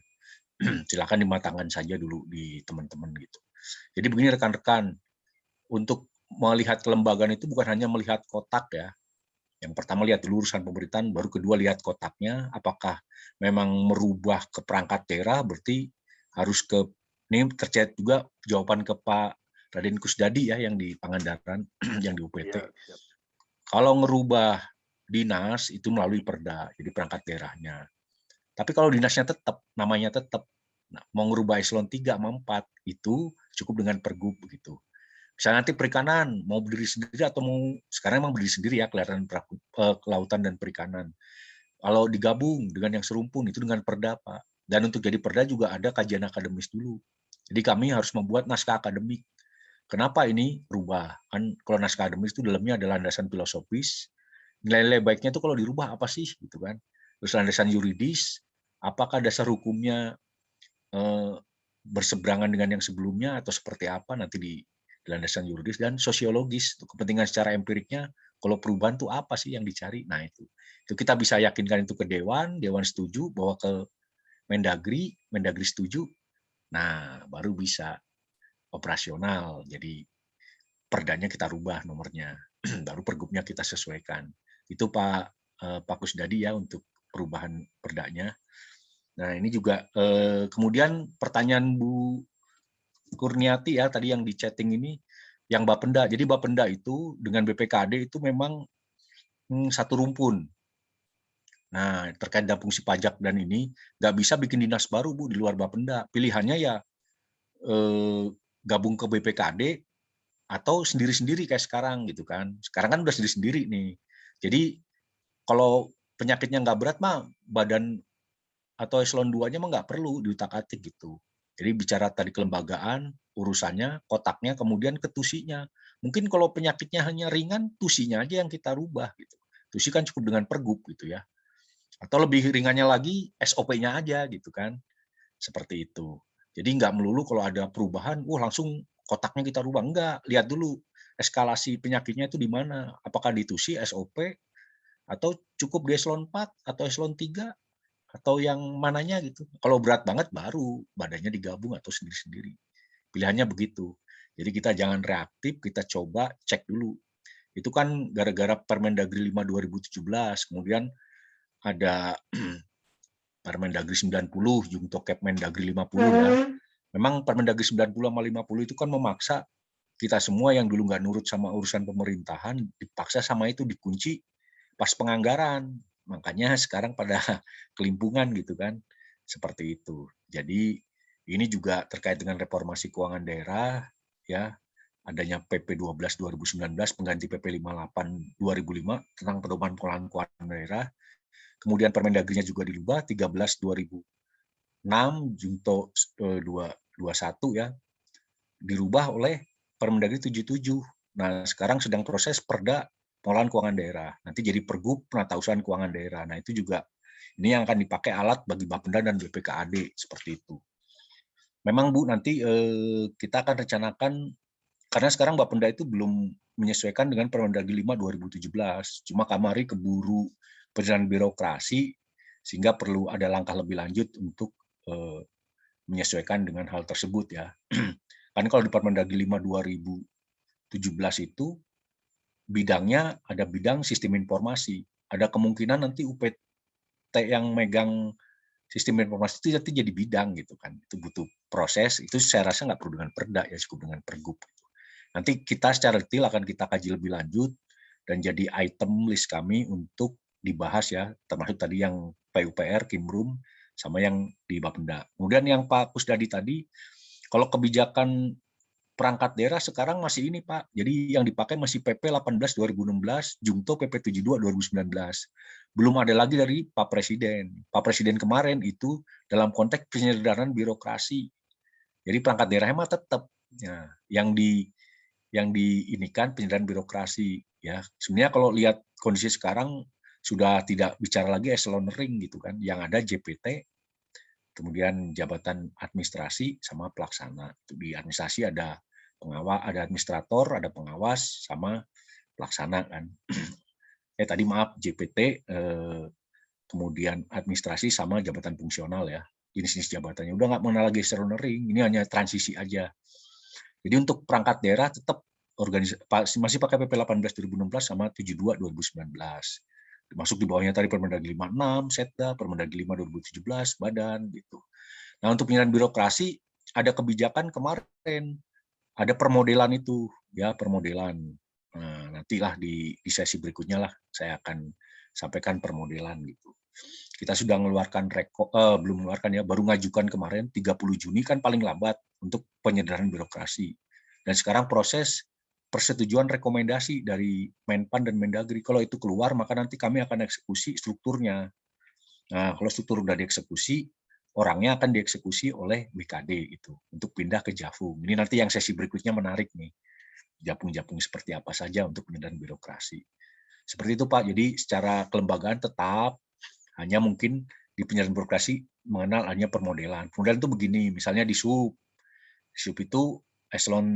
Silakan dimatangkan saja dulu di teman-teman gitu. Jadi begini rekan-rekan, untuk melihat kelembagaan itu bukan hanya melihat kotak ya. Yang pertama lihat dulu urusan pemerintahan, baru kedua lihat kotaknya, apakah memang merubah ke perangkat daerah, berarti harus ke, ini terkait juga jawaban ke Pak Raden Kusdadi ya, yang di Pangandaran, yang di UPT. Ya, kalau ngerubah dinas, itu melalui perda, jadi perangkat daerahnya. Tapi kalau dinasnya tetap, namanya tetap, nah, mau ngerubah eselon 3 sama 4, itu cukup dengan pergub begitu. Misalnya nanti perikanan, mau berdiri sendiri atau mau, sekarang memang berdiri sendiri ya, kelautan dan perikanan. Kalau digabung dengan yang serumpun, itu dengan perda, Pak. Dan untuk jadi perda juga ada kajian akademis dulu. Jadi kami harus membuat naskah akademik. Kenapa ini berubah? Kan kalau naskah akademik itu dalamnya ada landasan filosofis, nilai-nilai baiknya itu kalau dirubah apa sih gitu kan? Terus landasan yuridis, apakah dasar hukumnya berseberangan dengan yang sebelumnya atau seperti apa nanti di landasan yuridis, dan sosiologis, kepentingan secara empiriknya kalau perubahan itu apa sih yang dicari. Nah itu kita bisa yakinkan itu ke Dewan setuju, bawa ke Mendagri setuju, nah baru bisa operasional. Jadi perdanya kita rubah nomornya, baru pergubnya kita sesuaikan. Itu Pak Kusdadi ya untuk perubahan perdanya. Nah ini juga kemudian pertanyaan Bu Kurniati ya tadi yang di chatting ini, yang Bapenda. Jadi Bapenda itu dengan BPKAD itu memang satu rumpun. Nah terkait dana fungsi pajak dan ini nggak bisa bikin dinas baru Bu di luar Bapenda. Pilihannya ya gabung ke BPKAD atau sendiri-sendiri kayak sekarang gitu kan. Sekarang kan udah sendiri-sendiri nih. Jadi kalau penyakitnya nggak berat mah badan atau eselon 2-nya mah nggak perlu diutak-atik gitu. Jadi bicara tadi kelembagaan, urusannya, kotaknya, kemudian ke tusinya. Mungkin kalau penyakitnya hanya ringan, tusinya aja yang kita rubah gitu. Tusi kan cukup dengan pergub gitu ya. Atau lebih ringannya lagi SOP-nya aja gitu kan. Seperti itu. Jadi nggak melulu kalau ada perubahan, langsung kotaknya kita rubah. Enggak, lihat dulu eskalasi penyakitnya itu di mana. Apakah di tusi, SOP, atau cukup di eselon 4 atau eselon 3, atau yang mananya gitu. Kalau berat banget baru badannya digabung atau sendiri-sendiri. Pilihannya begitu. Jadi kita jangan reaktif, kita coba cek dulu. Itu kan gara-gara Permendagri 5 2017, kemudian ada Permendagri 90, Jungto Kepmendagri 50 ya. Memang Permendagri 90 sama 50 itu kan memaksa kita semua yang dulu nggak nurut sama urusan pemerintahan, dipaksa sama itu dikunci pas penganggaran. Makanya sekarang pada kelimpungan gitu kan, seperti itu. Jadi ini juga terkait dengan reformasi keuangan daerah, ya adanya PP 12 2019 pengganti PP 58 2005 tentang pedoman pengelolaan keuangan daerah. Kemudian Permendagrinya juga dirubah 13 2006 Junto 21 ya, dirubah oleh Permendagri 77. Nah sekarang sedang proses Perda pengelolaan keuangan daerah. Nanti jadi Pergub Penatausahaan Keuangan Daerah. Nah itu juga ini yang akan dipakai alat bagi Bapenda dan BPKAD seperti itu. Memang Bu nanti kita akan rencanakan, karena sekarang Bapenda itu belum menyesuaikan dengan Permendagri 5 2017. Cuma kamari keburu perjalanan birokrasi sehingga perlu ada langkah lebih lanjut untuk menyesuaikan dengan hal tersebut ya. Kan kalau di Permendagri 5 2017 itu bidangnya ada bidang sistem informasi. Ada kemungkinan nanti UPT yang megang sistem informasi itu nanti jadi bidang gitu kan. Itu butuh proses, itu saya rasa nggak perlu dengan perda ya, cukup dengan pergub. Gitu. Nanti kita secara detail akan kita kaji lebih lanjut dan jadi item list kami untuk dibahas ya, termasuk tadi yang PUPR, Kimrum, sama yang di Bapenda. Kemudian yang Pak Kusdadi tadi, kalau kebijakan perangkat daerah sekarang masih ini Pak, jadi yang dipakai masih PP 18 2016, Jungto PP 72 2019. Belum ada lagi dari Pak Presiden. Pak Presiden kemarin itu dalam konteks penyederhanaan birokrasi. Jadi perangkat daerahnya mah tetap ya, yang diinikan penyederhanaan birokrasi ya. Sebenarnya kalau lihat kondisi sekarang sudah tidak bicara lagi eselon ring gitu kan, yang ada JPT, kemudian jabatan administrasi sama pelaksana. Itu di administrasi ada pengawas, ada administrator, ada pengawas, sama pelaksana kan. Tadi maaf JPT, kemudian administrasi sama jabatan fungsional ya. Jenis-jenis jabatannya udah nggak mengenal lagi eselon ring, ini hanya transisi aja. Jadi untuk perangkat daerah tetap masih pakai PP 18 2016 sama 72 2019. Masuk di bawahnya tadi Permendagri 56, Setda, Permendagri 5 2017, Badan gitu. Nah, untuk penyelenggaraan birokrasi ada kebijakan kemarin, ada permodelan itu, ya permodelan. Nah, nantilah di sesi berikutnya lah saya akan sampaikan permodelan gitu. Kita sudah mengeluarkan belum mengeluarkan ya, baru ngajukan kemarin 30 Juni kan paling lambat untuk penyederhanaan birokrasi. Dan sekarang proses persetujuan rekomendasi dari Menpan dan Mendagri. Kalau itu keluar, maka nanti kami akan eksekusi strukturnya. Nah, kalau struktur udah dieksekusi, orangnya akan dieksekusi oleh BKD itu untuk pindah ke Jafung. Ini nanti yang sesi berikutnya menarik nih. Japung-japung seperti apa saja untuk penyederhanaan birokrasi. Seperti itu Pak. Jadi secara kelembagaan tetap, hanya mungkin di penyederhanaan birokrasi mengenal hanya permodelan. Permodelan itu begini, misalnya di SUB. SUB itu eselon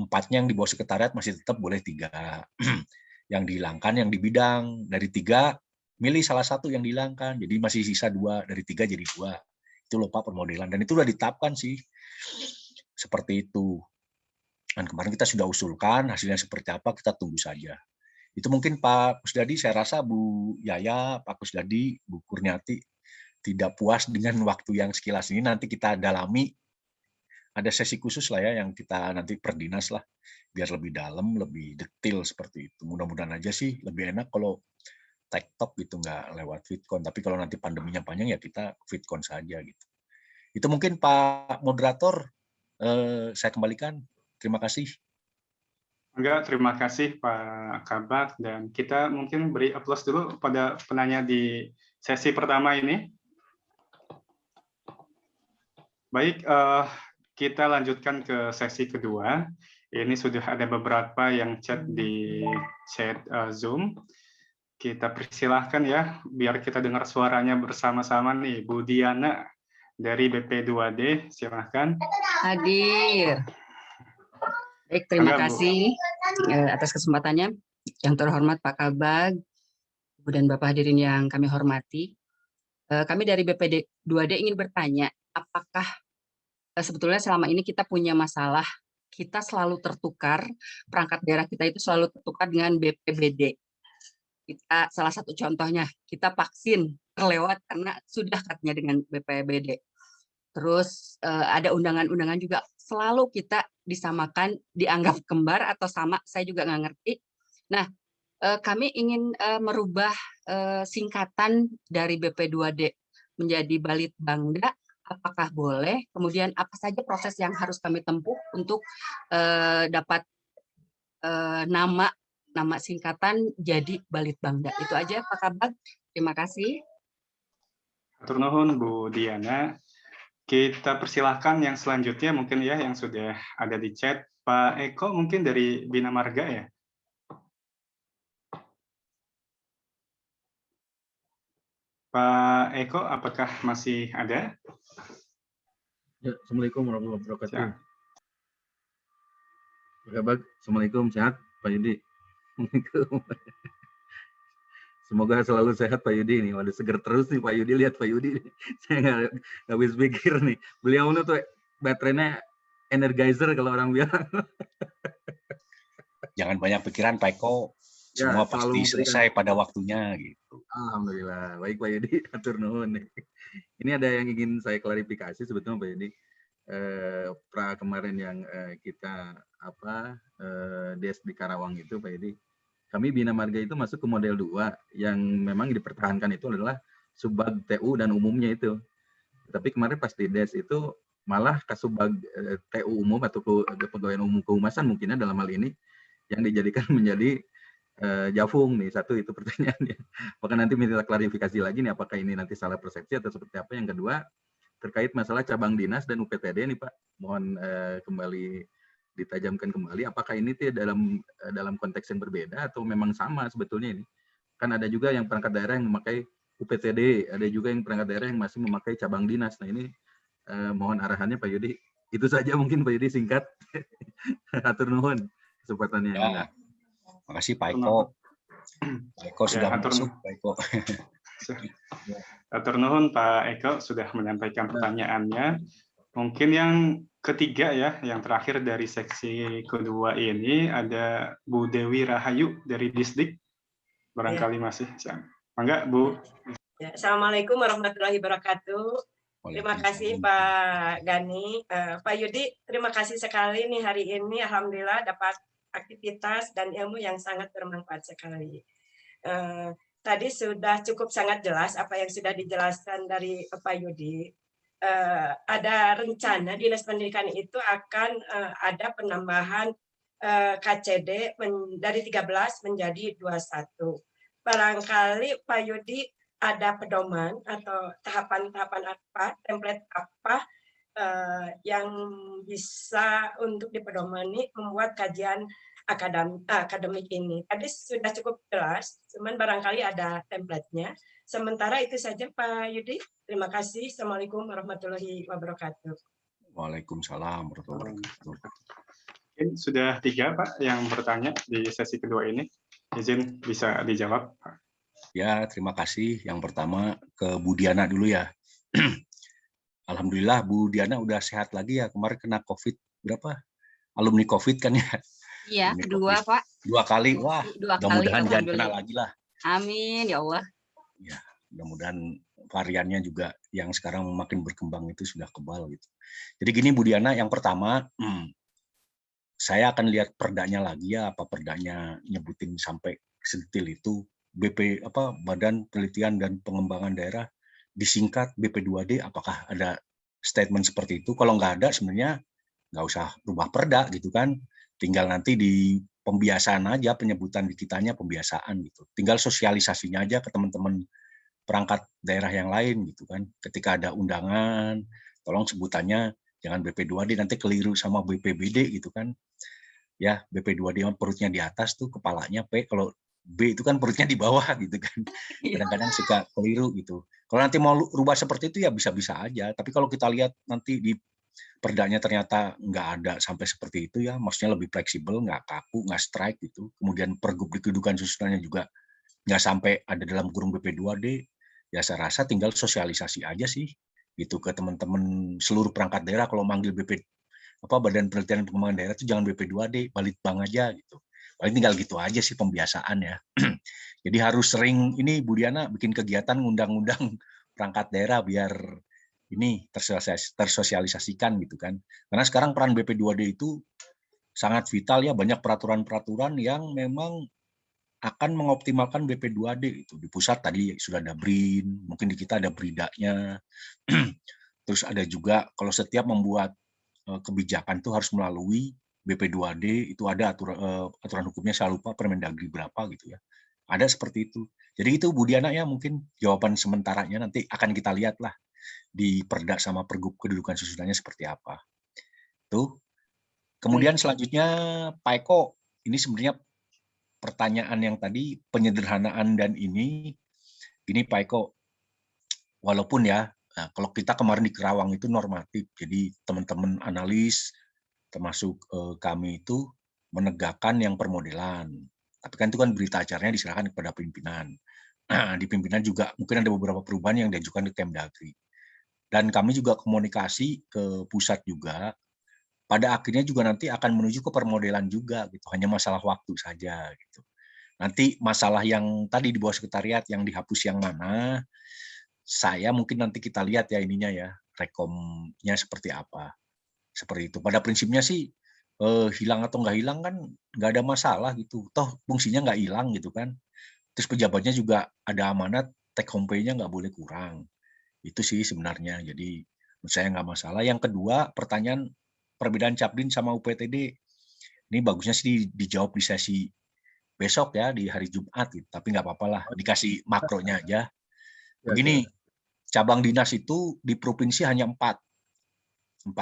4-nya yang di bawah sekretariat masih tetap boleh 3. Yang dihilangkan yang di bidang, dari 3 milih salah satu yang dihilangkan. Jadi masih sisa 2, dari 3 jadi 2. Itu loh Pak permodelan. Dan itu udah ditetapkan sih. Seperti itu. Dan kemarin kita sudah usulkan, hasilnya seperti apa, kita tunggu saja. Itu mungkin Pak Kusdadi, saya rasa Bu Yaya, Pak Kusdadi, Bu Kurniati, tidak puas dengan waktu yang sekilas ini, nanti kita dalami, ada sesi khusus lah ya, yang kita nanti perdinas lah, biar lebih dalam, lebih detail seperti itu. Mudah-mudahan aja sih, lebih enak kalau tech talk gitu, nggak lewat VidCon, tapi kalau nanti pandeminya panjang, ya kita VidCon saja gitu. Itu mungkin Pak Moderator, saya kembalikan. Terima kasih. Enggak, terima kasih Pak Kabak, dan kita mungkin beri aplaus dulu pada penanya di sesi pertama ini. Baik, kita lanjutkan ke sesi kedua. Ini sudah ada beberapa yang chat di chat Zoom. Kita persilahkan ya, biar kita dengar suaranya bersama-sama nih. Bu Diana dari BP2D, silahkan. Hadir. Baik, terima kasih atas kesempatannya. Yang terhormat Pak Kabag, Ibu dan Bapak hadirin yang kami hormati. Kami dari BP2D ingin bertanya, apakah sebetulnya selama ini kita punya masalah, kita selalu tertukar, perangkat daerah kita itu selalu tertukar dengan BPBD. Kita salah satu contohnya, kita vaksin terlewat karena sudah katanya dengan BPBD. Terus ada undangan-undangan juga selalu kita disamakan, dianggap kembar atau sama, saya juga nggak ngerti. Nah, kami ingin merubah singkatan dari BP2D menjadi Balitbangda, apakah boleh? Kemudian apa saja proses yang harus kami tempuh untuk dapat nama singkatan jadi Balitbangda? Itu aja Pak Kabag, terima kasih. Hatur nuhun Bu Diana. Kita persilahkan yang selanjutnya mungkin ya, yang sudah ada di chat. Pak Eko mungkin dari Bina Marga ya. Pak Eko, apakah masih ada? Ya, Assalamualaikum warahmatullahi wabarakatuh. Pak Kabag, Assalamualaikum, sehat Pak Yudi. Semoga selalu sehat Pak Yudi nih. Waduh, seger terus nih Pak Yudi. Lihat Pak Yudi. Saya nggak habis pikir nih. Beliau ini tuh baterainya energizer kalau orang bilang. Jangan banyak pikiran Pak Eko. Semua ya, pasti selesai pada waktunya gitu. Alhamdulillah. Baik Pak Yudi. Atur nuhun. Ini ada yang ingin saya klarifikasi sebetulnya Pak Yudi. Kemarin yang kita des di Karawang itu Pak Yudi. Kami Bina Marga itu masuk ke model 2 yang memang dipertahankan itu adalah subbag TU dan umumnya itu. Tapi kemarin pas di DES itu malah kasubag TU umum atau pegawai umum kehumasan mungkinnya dalam hal ini yang dijadikan menjadi Jafung nih. Satu itu pertanyaannya. Maka nanti minta klarifikasi lagi nih apakah ini nanti salah persepsi atau seperti apa. Yang kedua terkait masalah cabang dinas dan UPTD nih Pak. Mohon kembali ditajamkan kembali, apakah ini dalam konteks yang berbeda atau memang sama sebetulnya ini? Kan ada juga yang perangkat daerah yang memakai UPTD, ada juga yang perangkat daerah yang masih memakai cabang dinas. Nah ini mohon arahannya Pak Yudi. Itu saja mungkin Pak Yudi singkat. Atur nuhun kesempatannya. Ya. Makasih Pak Eko. Pak Eko sudah masuk Pak Eko. Atur nuhun Pak Eko sudah menyampaikan pertanyaannya. Mungkin yang ketiga ya, yang terakhir dari seksi kedua ini ada Bu Dewi Rahayu dari Disdik. Barangkali masih. Enggak, Bu? Ya, Assalamualaikum warahmatullahi wabarakatuh. Terima kasih Pak Gani. Pak Yudi, terima kasih sekali nih hari ini. Alhamdulillah dapat aktivitas dan ilmu yang sangat bermanfaat sekali. Tadi sudah cukup sangat jelas apa yang sudah dijelaskan dari Pak Yudi. Ada rencana Dinas Pendidikan itu akan ada penambahan KCD dari 13 menjadi 21. Barangkali Pak Yudi ada pedoman atau tahapan-tahapan apa, template apa yang bisa untuk dipedomani membuat kajian akademik ini. Tadi sudah cukup jelas, cuman barangkali ada template-nya. Sementara itu saja Pak Yudi. Terima kasih. Assalamualaikum warahmatullahi wabarakatuh. Waalaikumsalam warahmatullahi wabarakatuh. Mungkin sudah 3 Pak yang bertanya di sesi kedua ini. Izin bisa dijawab Pak. Ya, terima kasih. Yang pertama ke Bu Diana dulu ya. Alhamdulillah Bu Diana udah sehat lagi ya. Kemarin kena COVID berapa? Alumni COVID kan ya? Iya, Alumni kedua COVID. Pak. 2 kali. Wah, 2 kali. mudah-mudahan jangan kena Alhamdulillah. lagi lah. Amin ya Allah. Ya, mudah-mudahan variannya juga yang sekarang makin berkembang itu sudah kebal gitu. Jadi gini Bu Diana, yang pertama, saya akan lihat perdanya lagi ya, apa perdanya nyebutin sampai sedetil itu. Badan Penelitian dan Pengembangan Daerah disingkat BP2D, apakah ada statement seperti itu? Kalau nggak ada sebenarnya nggak usah rubah perda gitu kan, tinggal nanti di pembiasaan aja, penyebutan di kitanya pembiasaan gitu, tinggal sosialisasinya aja ke teman-teman perangkat daerah yang lain gitu kan. Ketika ada undangan, tolong sebutannya jangan BP2D, nanti keliru sama BPBD gitu kan. Ya, BP2D perutnya di atas tuh, kepalanya P, kalau B itu kan perutnya di bawah gitu kan. Kadang-kadang suka keliru gitu. Kalau nanti mau rubah seperti itu ya bisa-bisa aja. Tapi kalau kita lihat nanti di perdanya ternyata nggak ada sampai seperti itu ya, maksudnya lebih fleksibel, nggak kaku, nggak strike gitu. Kemudian pergub di kedudukan susunannya juga nggak sampai ada dalam kurung BP2D, ya saya rasa tinggal sosialisasi aja sih gitu ke teman-teman seluruh perangkat daerah. Kalau manggil Badan Penelitian dan Pengembangan Daerah itu jangan BP2D, Balitbang aja gitu. Paling tinggal gitu aja sih pembiasaan ya. Jadi harus sering ini Bu Diana bikin kegiatan ngundang-undang perangkat daerah biar ini tersosialisasikan gitu kan. Karena sekarang peran BP2D itu sangat vital ya, banyak peraturan-peraturan yang memang akan mengoptimalkan BP2D itu. Di pusat tadi sudah ada BRIN, mungkin di kita ada BRIDA-nya. Terus ada juga kalau setiap membuat kebijakan itu harus melalui BP2D, itu ada aturan hukumnya, saya lupa Permendagri berapa gitu ya. Ada seperti itu. Jadi itu Bu Diana ya, mungkin jawaban sementaranya nanti akan kita lihat lah di perda sama pergub kedudukan susunannya seperti apa. Tuh. Kemudian selanjutnya Pak Eko, ini sebenarnya pertanyaan yang tadi penyederhanaan dan ini Pak Eko, walaupun ya, nah, kalau kita kemarin di Kerawang itu normatif, jadi teman-teman analis termasuk kami itu menegakkan yang permodelan. Tapi kan itu kan berita acaranya diserahkan kepada pimpinan. Di pimpinan juga mungkin ada beberapa perubahan yang diajukan ke Kemdagri. Dan kami juga komunikasi ke pusat juga. Pada akhirnya juga nanti akan menuju ke permodelan juga gitu. Hanya masalah waktu saja gitu. Nanti masalah yang tadi di bawah sekretariat yang dihapus yang mana, saya mungkin nanti kita lihat ya ininya ya, rekomnya seperti apa. Seperti itu. Pada prinsipnya sih hilang atau nggak hilang kan nggak ada masalah gitu. Toh fungsinya nggak hilang gitu kan. Terus pejabatnya juga ada amanat, take home pay-nya nggak boleh kurang. Itu sih sebenarnya. Jadi menurut saya nggak masalah. Yang kedua, pertanyaan perbedaan Capdin sama UPTD. Ini bagusnya sih dijawab di sesi besok ya, di hari Jumat. Gitu. Tapi nggak apa-apa lah, dikasih makronya aja. Begini, cabang dinas itu di provinsi hanya 4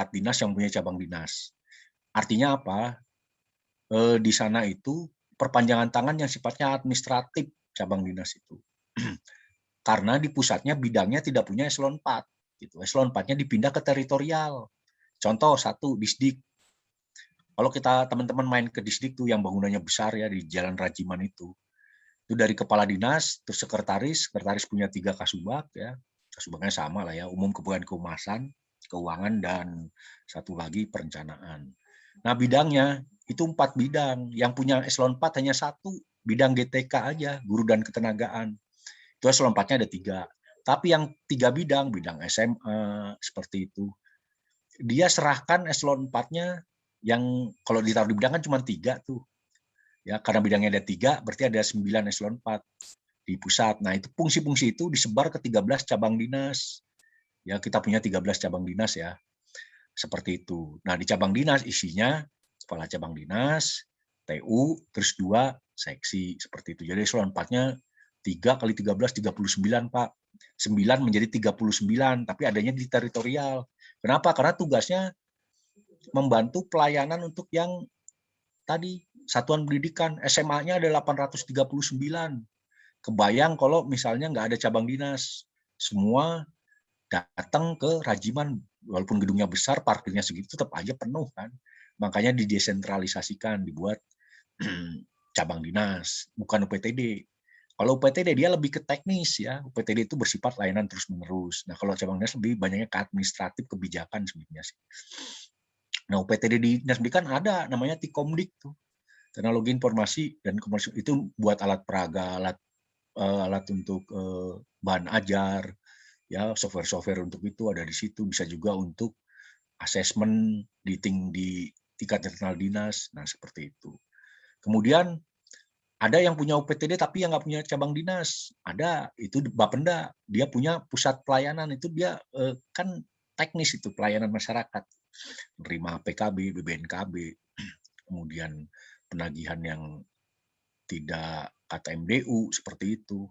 dinas yang punya cabang dinas. Artinya apa? Di sana itu perpanjangan tangan yang sifatnya administratif cabang dinas itu. Karena di pusatnya bidangnya tidak punya eselon 4. Gitu. Eselon 4-nya dipindah ke teritorial. Contoh 1, Disdik. Kalau kita teman-teman main ke Disdik tuh yang bangunannya besar ya di Jalan Rajiman itu dari kepala dinas, terus sekretaris punya 3 kasubag ya. Kasubagnya sama lah ya, umum kehumasan, keuangan, dan 1 lagi perencanaan. Nah bidangnya itu 4 bidang, yang punya eselon 4 hanya 1, bidang GTK aja, guru dan ketenagaan. Itu eselon 4-nya ada 3. Tapi yang 3 bidang SMA, seperti itu, dia serahkan eselon 4-nya yang kalau ditaruh di bidang kan cuma 3 tuh. Ya, karena bidangnya ada 3, berarti ada 9 eselon 4 di pusat. Nah itu fungsi-fungsi itu disebar ke 13 cabang dinas. Ya, kita punya 13 cabang dinas ya. Seperti itu. Nah, di cabang dinas isinya kepala cabang dinas, TU, terus 2 seksi seperti itu. Jadi eselon 4-nya 3 kali 13, 39, Pak. 9 menjadi 39, tapi adanya di teritorial. Kenapa? Karena tugasnya membantu pelayanan untuk yang tadi, satuan pendidikan. SMA-nya ada 839. Kebayang kalau misalnya nggak ada cabang dinas. Semua datang ke Rajiman, walaupun gedungnya besar, parkirnya segitu, tetap aja penuh kan. Makanya didesentralisasikan, dibuat cabang dinas, bukan UPTD. Kalau UPTD dia lebih ke teknis ya. UPTD itu bersifat layanan terus-menerus. Nah, kalau cabang dinas lebih banyaknya ke administratif, kebijakan sebenarnya sih. Nah, UPTD di Dinas Pendidikan ada namanya Tikomdik tuh. Teknologi Informasi dan Komunikasi itu buat alat peraga, alat untuk bahan ajar, ya software-software untuk itu ada di situ. Bisa juga untuk asesmen di tingkat internal dinas. Nah, seperti itu. Kemudian ada yang punya UPTD tapi yang nggak punya cabang dinas. Ada, itu Bapenda. Dia punya pusat pelayanan, itu dia kan teknis itu, pelayanan masyarakat. Menerima PKB, BBNKB, kemudian penagihan yang tidak KTMDU, seperti itu.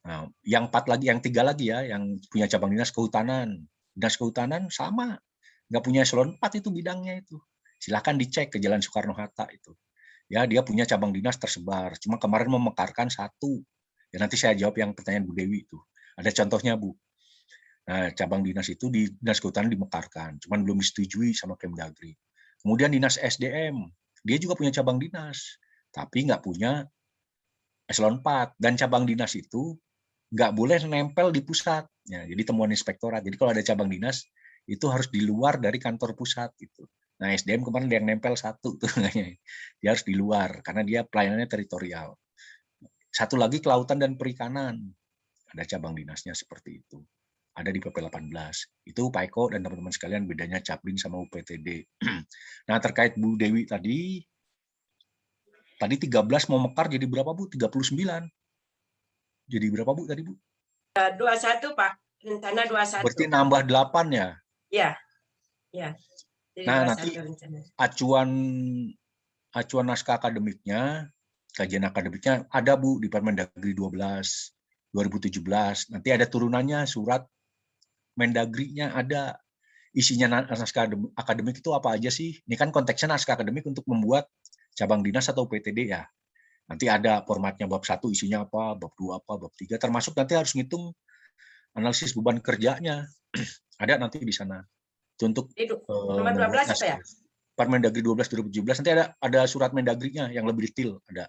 Nah, yang 3 lagi ya, yang punya cabang dinas kehutanan. Dinas kehutanan sama, nggak punya eselon 4 itu bidangnya itu. Silakan dicek ke Jalan Soekarno-Hatta itu. Ya, dia punya cabang dinas tersebar. Cuma kemarin memekarkan 1. Ya, nanti saya jawab yang pertanyaan Bu Dewi itu. Ada contohnya, Bu. Nah, cabang dinas itu di Dinas Kehutanan dimekarkan. Cuman belum disetujui sama Kemdagri. Kemudian Dinas SDM. Dia juga punya cabang dinas. Tapi nggak punya eselon 4. Dan cabang dinas itu nggak boleh nempel di pusat. Ya, jadi temuan inspektorat. Jadi kalau ada cabang dinas, itu harus di luar dari kantor pusat. Gitu. Nah, SDM kemarin dia yang nempel 1 tuh, dia harus di luar karena dia pelayanannya teritorial. 1 lagi kelautan dan perikanan, ada cabang dinasnya seperti itu. Ada di PP 18. Itu Pak Eko dan teman-teman sekalian bedanya Capling sama UPTD. Nah, terkait Bu Dewi tadi 13 mau mekar jadi berapa, Bu? 39. Jadi berapa, Bu, tadi, Bu? 21, Pak. Rencana 21. Berarti nambah 8 ya? Iya. Iya. Jadi Nah, nanti acuan naskah akademiknya, kajian akademiknya ada, Bu, di Permendagri 12 2017. Nanti ada turunannya, surat Mendagri-nya ada. Isinya naskah akademik itu apa aja sih? Ini kan konteksnya naskah akademik untuk membuat cabang dinas atau PTD ya. Nanti ada formatnya bab 1 isinya apa, bab 2 apa, bab 3. Termasuk nanti harus ngitung analisis beban kerjanya. Ada nanti di sana. Untuk nomor 12 apa ya? Permendagri 12 2017 nanti ada surat Mendagri-nya yang lebih detail, ada.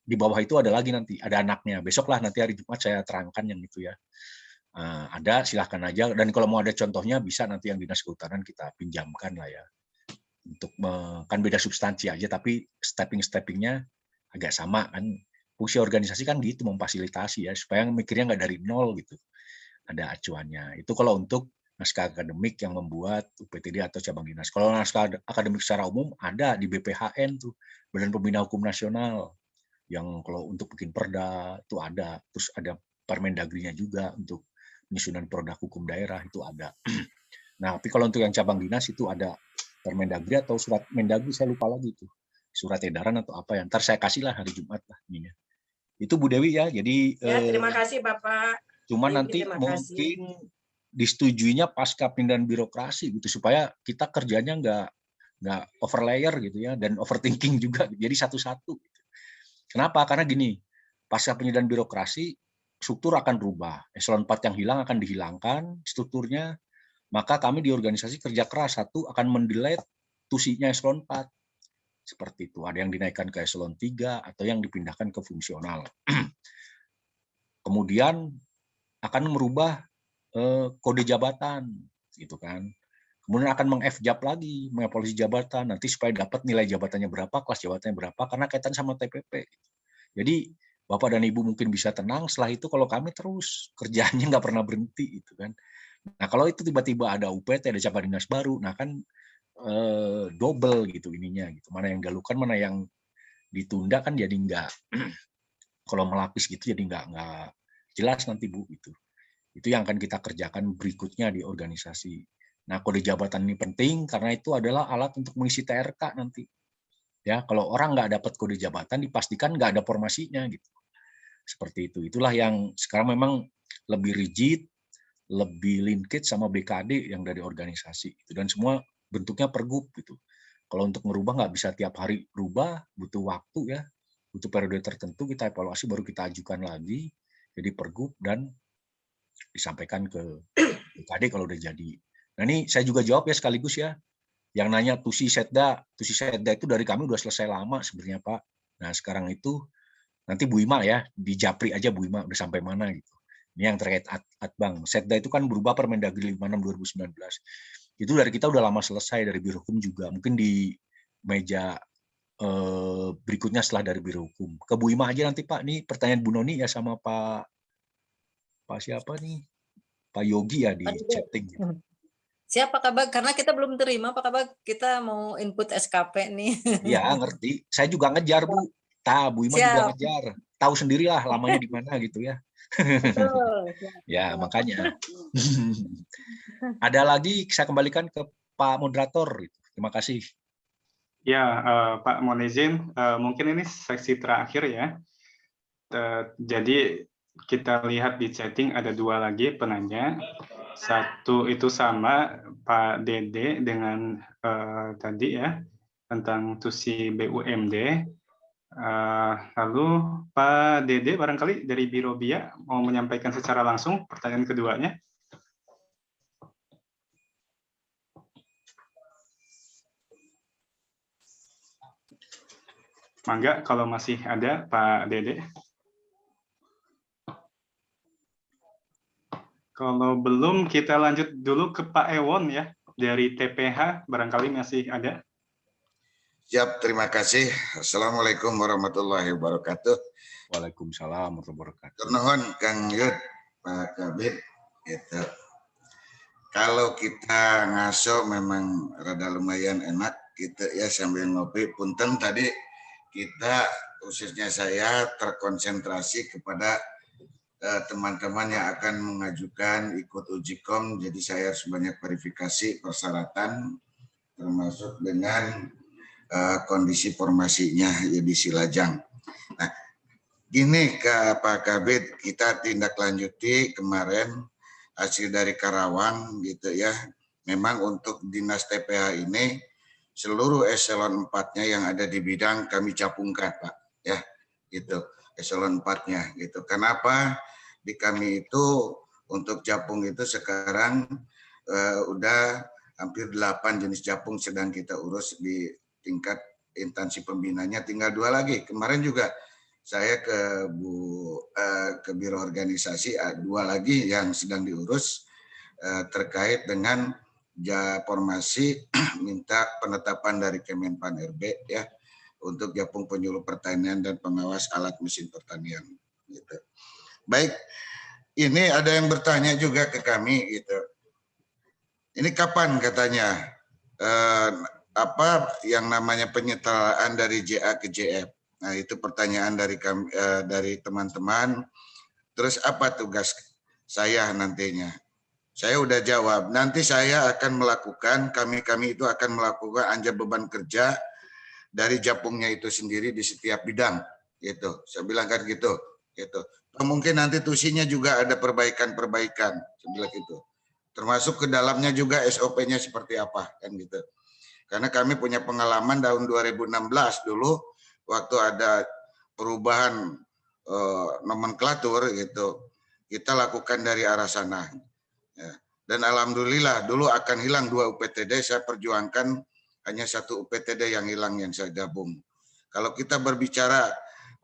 Di bawah itu ada lagi nanti, ada anaknya. Besok lah nanti hari Jumat saya terangkan yang itu ya. Ada, silahkan aja. Dan kalau mau ada contohnya bisa nanti yang Dinas Kehutanan kita pinjamkan lah ya. Untuk kan beda substansi aja, tapi stepping-steppingnya agak sama kan. Fungsi organisasi kan gitu, memfasilitasi ya, supaya mikirnya nggak dari nol gitu. Ada acuannya. Itu kalau untuk naskah akademik yang membuat UPTD atau cabang dinas. Kalau naskah akademik secara umum ada di BPHN tuh, Badan Pembina Hukum Nasional, yang kalau untuk bikin perda itu ada. Terus ada Permendagri-nya juga untuk penyusunan produk hukum daerah itu ada. Nah, tapi kalau untuk yang cabang dinas itu ada Permendagri atau surat Mendagri, saya lupa lagi tuh. Surat edaran atau apa ya. Ntar saya kasih lah hari Jumat lah ininya. Itu Bu Dewi ya. Jadi ya, terima kasih Bapak. Cuman nanti mungkin disetujuinya pasca pindahan birokrasi gitu supaya kita kerjanya nggak overlayer gitu ya, dan overthinking juga. Jadi satu-satu. Gitu. Kenapa? Karena gini, pasca pindahan birokrasi struktur akan berubah. Eselon 4 yang hilang akan dihilangkan strukturnya. Maka kami di organisasi kerja keras, satu akan mendelete tusinya eselon 4. Seperti itu. Ada yang dinaikkan ke eselon 3 atau yang dipindahkan ke fungsional. Kemudian akan merubah kode jabatan, gitu kan. Kemudian akan meng-FJAB lagi, mengevaluasi jabatan nanti supaya dapat nilai jabatannya berapa, kelas jabatannya berapa, karena kaitan sama TPP. Jadi Bapak dan Ibu mungkin bisa tenang. Setelah itu kalau kami terus kerjaannya nggak pernah berhenti, gitu kan. Nah kalau itu tiba-tiba ada UPT, ada cabang dinas baru, nah kan double gitu ininya, gitu. Mana yang dilakukan, mana yang ditunda kan jadi nggak. Kalau melapis gitu jadi nggak jelas nanti Bu gitu. Itu yang akan kita kerjakan berikutnya di organisasi. Nah, kode jabatan ini penting karena itu adalah alat untuk mengisi TRK nanti. Ya, kalau orang nggak dapat kode jabatan, dipastikan nggak ada formasinya gitu. Seperti itu. Itulah yang sekarang memang lebih rigid, lebih linkage sama BKD yang dari organisasi. Dan semua bentuknya pergub gitu. Kalau untuk merubah nggak bisa tiap hari rubah, butuh waktu ya, butuh periode tertentu, kita evaluasi baru kita ajukan lagi jadi pergub dan disampaikan ke BKD kalau udah jadi. Nah ini saya juga jawab ya sekaligus ya. Yang nanya tusi setda itu dari kami udah selesai lama sebenarnya Pak. Nah sekarang itu nanti Bu Ima ya, di Japri aja Bu Ima udah sampai mana gitu. Ini yang terkait Atbang. Setda itu kan berubah Permendagri 56 2019. Itu dari kita udah lama selesai, dari Biro Hukum juga. Mungkin di meja berikutnya setelah dari Biro Hukum. Ke Bu Ima aja nanti Pak. Nih pertanyaan Bu Noni ya sama Pak siapa nih? Pak Yogi ya di chatting. Siap Pak Kabag, karena kita belum terima Pak Kabag, kita mau input SKP nih. Iya ngerti. Saya juga ngejar Bu. Bu Ima juga ngejar. Tahu sendirilah lamanya di mana gitu ya. Betul. Ya makanya. Ada lagi saya kembalikan ke Pak Moderator. Terima kasih. Ya Pak mohon izin, mungkin ini seksi terakhir ya. Jadi kita lihat di chatting ada 2 lagi penanya. Satu itu sama Pak Dede dengan tadi ya tentang tusi BUMD. Lalu Pak Dede barangkali dari Biro BIA mau menyampaikan secara langsung pertanyaan keduanya. Mangga kalau masih ada Pak Dede. Kalau belum kita lanjut dulu ke Pak Ewon ya dari TPH barangkali masih ada. Siap, terima kasih. Assalamualaikum warahmatullahi wabarakatuh. Waalaikumsalam warahmatullahi wabarakatuh. Nuhun Kang Yud, Pak Kabid. Gitu. Kalau kita ngaso memang rada lumayan enak gitu ya sambil ngopi. Punten tadi kita khususnya saya terkonsentrasi kepada teman-teman yang akan mengajukan ikut uji kom. Jadi saya harus banyak verifikasi persyaratan termasuk dengan kondisi formasinya ya di Silajang. Nah, gini Pak Kabid, kita tindak lanjuti kemarin hasil dari Karawang gitu ya. Memang untuk dinas TPH ini seluruh eselon 4-nya yang ada di bidang kami capungkan Pak ya. Gitu. Eselon 4-nya gitu. Kenapa? Di kami itu untuk Japung itu sekarang udah hampir 8 jenis Japung sedang kita urus di tingkat instansi pembinanya, tinggal 2 lagi. Kemarin juga saya ke Biro Organisasi 2 lagi yang sedang diurus terkait dengan formasi minta penetapan dari Kemenpan RB ya untuk Japung penyuluh pertanian dan pengawas alat mesin pertanian gitu. Baik, ini ada yang bertanya juga ke kami gitu. Ini kapan katanya apa yang namanya penyetaraan dari JA ke JF? Nah, itu pertanyaan dari kami, dari teman-teman. Terus apa tugas saya nantinya? Saya udah jawab. Nanti saya akan melakukan, kami itu akan melakukan anjak beban kerja dari Japungnya itu sendiri di setiap bidang. Gitu. Saya bilang kan gitu. Gitu. Mungkin nanti tusinya juga ada perbaikan-perbaikan. Saya bilang gitu. Termasuk ke dalamnya juga SOP-nya seperti apa kan gitu. Karena kami punya pengalaman tahun 2016 dulu waktu ada perubahan nomenklatur gitu, kita lakukan dari arah sana. Ya. Dan alhamdulillah dulu akan hilang 2 UPTD, saya perjuangkan hanya 1 UPTD yang hilang yang saya gabung. Kalau kita berbicara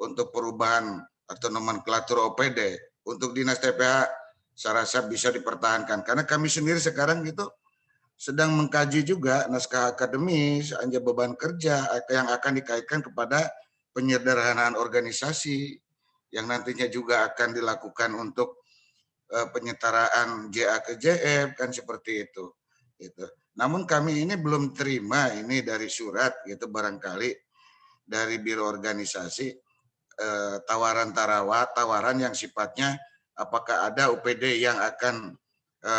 untuk perubahan atau nomenklatur OPD untuk dinas TPH, saya rasa bisa dipertahankan karena kami sendiri sekarang gitu sedang mengkaji juga naskah akademis, anjak beban kerja yang akan dikaitkan kepada penyederhanaan organisasi yang nantinya juga akan dilakukan untuk penyetaraan JA ke JF kan seperti itu. Gitu. Namun kami ini belum terima ini dari surat gitu barangkali dari Biro Organisasi tawaran yang sifatnya apakah ada UPD yang akan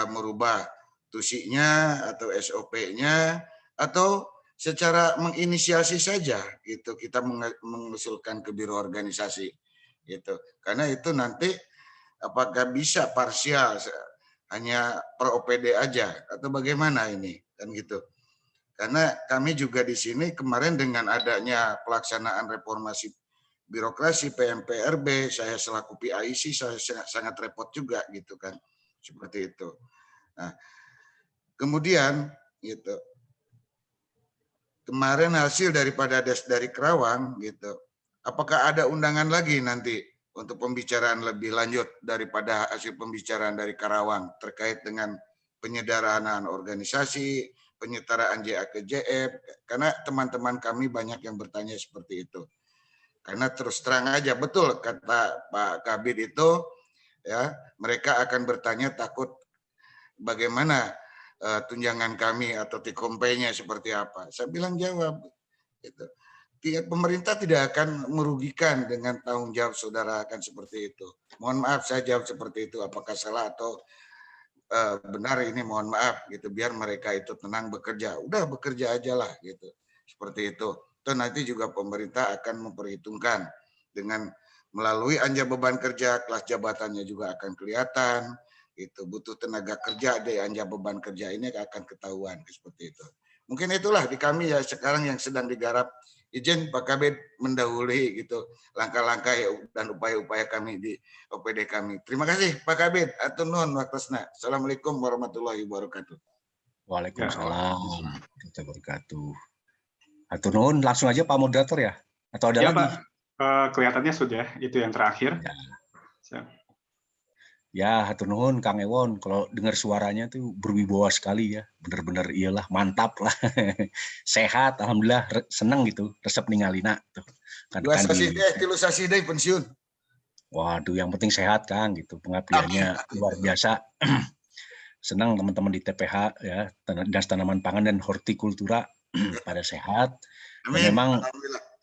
merubah tusinya atau SOP-nya atau secara menginisiasi saja gitu kita mengusulkan ke Biro Organisasi gitu. Karena itu nanti apakah bisa parsial hanya per OPD aja atau bagaimana ini kan gitu. Karena kami juga di sini kemarin dengan adanya pelaksanaan reformasi birokrasi PMPRB, saya selaku PIC saya sangat repot juga gitu kan. Seperti itu. Nah, kemudian gitu. Kemarin hasil daripada dari Kerawang gitu. Apakah ada undangan lagi nanti untuk pembicaraan lebih lanjut daripada hasil pembicaraan dari Karawang terkait dengan penyederhanaan organisasi, penyetaraan JA ke JF, karena teman-teman kami banyak yang bertanya seperti itu. Karena terus terang aja betul kata Pak Kabid itu, ya mereka akan bertanya takut bagaimana tunjangan kami atau take home pay-nya seperti apa. Saya bilang jawab. Gitu. Pemerintah tidak akan merugikan dengan tanggung jawab saudara akan seperti itu. Mohon maaf saya jawab seperti itu. Apakah salah atau benar ini mohon maaf gitu. Biar mereka itu tenang bekerja. Udah bekerja aja lah gitu. Seperti itu. Itu nanti juga pemerintah akan memperhitungkan dengan melalui anja beban kerja, kelas jabatannya juga akan kelihatan. Itu butuh tenaga kerja deh anja beban kerja ini akan ketahuan seperti itu. Mungkin itulah di kami ya sekarang yang sedang digarap. Izin Pak Kabid mendahului gitu langkah-langkah dan upaya-upaya kami di OPD kami. Terima kasih Pak Kabid. Atur nuhun waktosna. Assalamualaikum warahmatullahi wabarakatuh. Waalaikumsalam warahmatullahi wabarakatuh. Atur nuhun, langsung aja Pak Moderator ya? Atau ada Ya lagi? Pak, kelihatannya sudah itu yang terakhir. Ya, hatur nuhun Kang Ewon. Kalau dengar suaranya tuh berwibawa sekali ya. Bener-bener iyalah, mantap lah. Sehat, alhamdulillah, seneng gitu. Resep ningalina tuh. Tilusasi deh pensiun. Waduh, yang penting sehat Kang gitu. Pengabdiannya luar biasa. Senang teman-teman di TPH ya, Dinas Tanaman Pangan dan Hortikultura pada sehat. Dan memang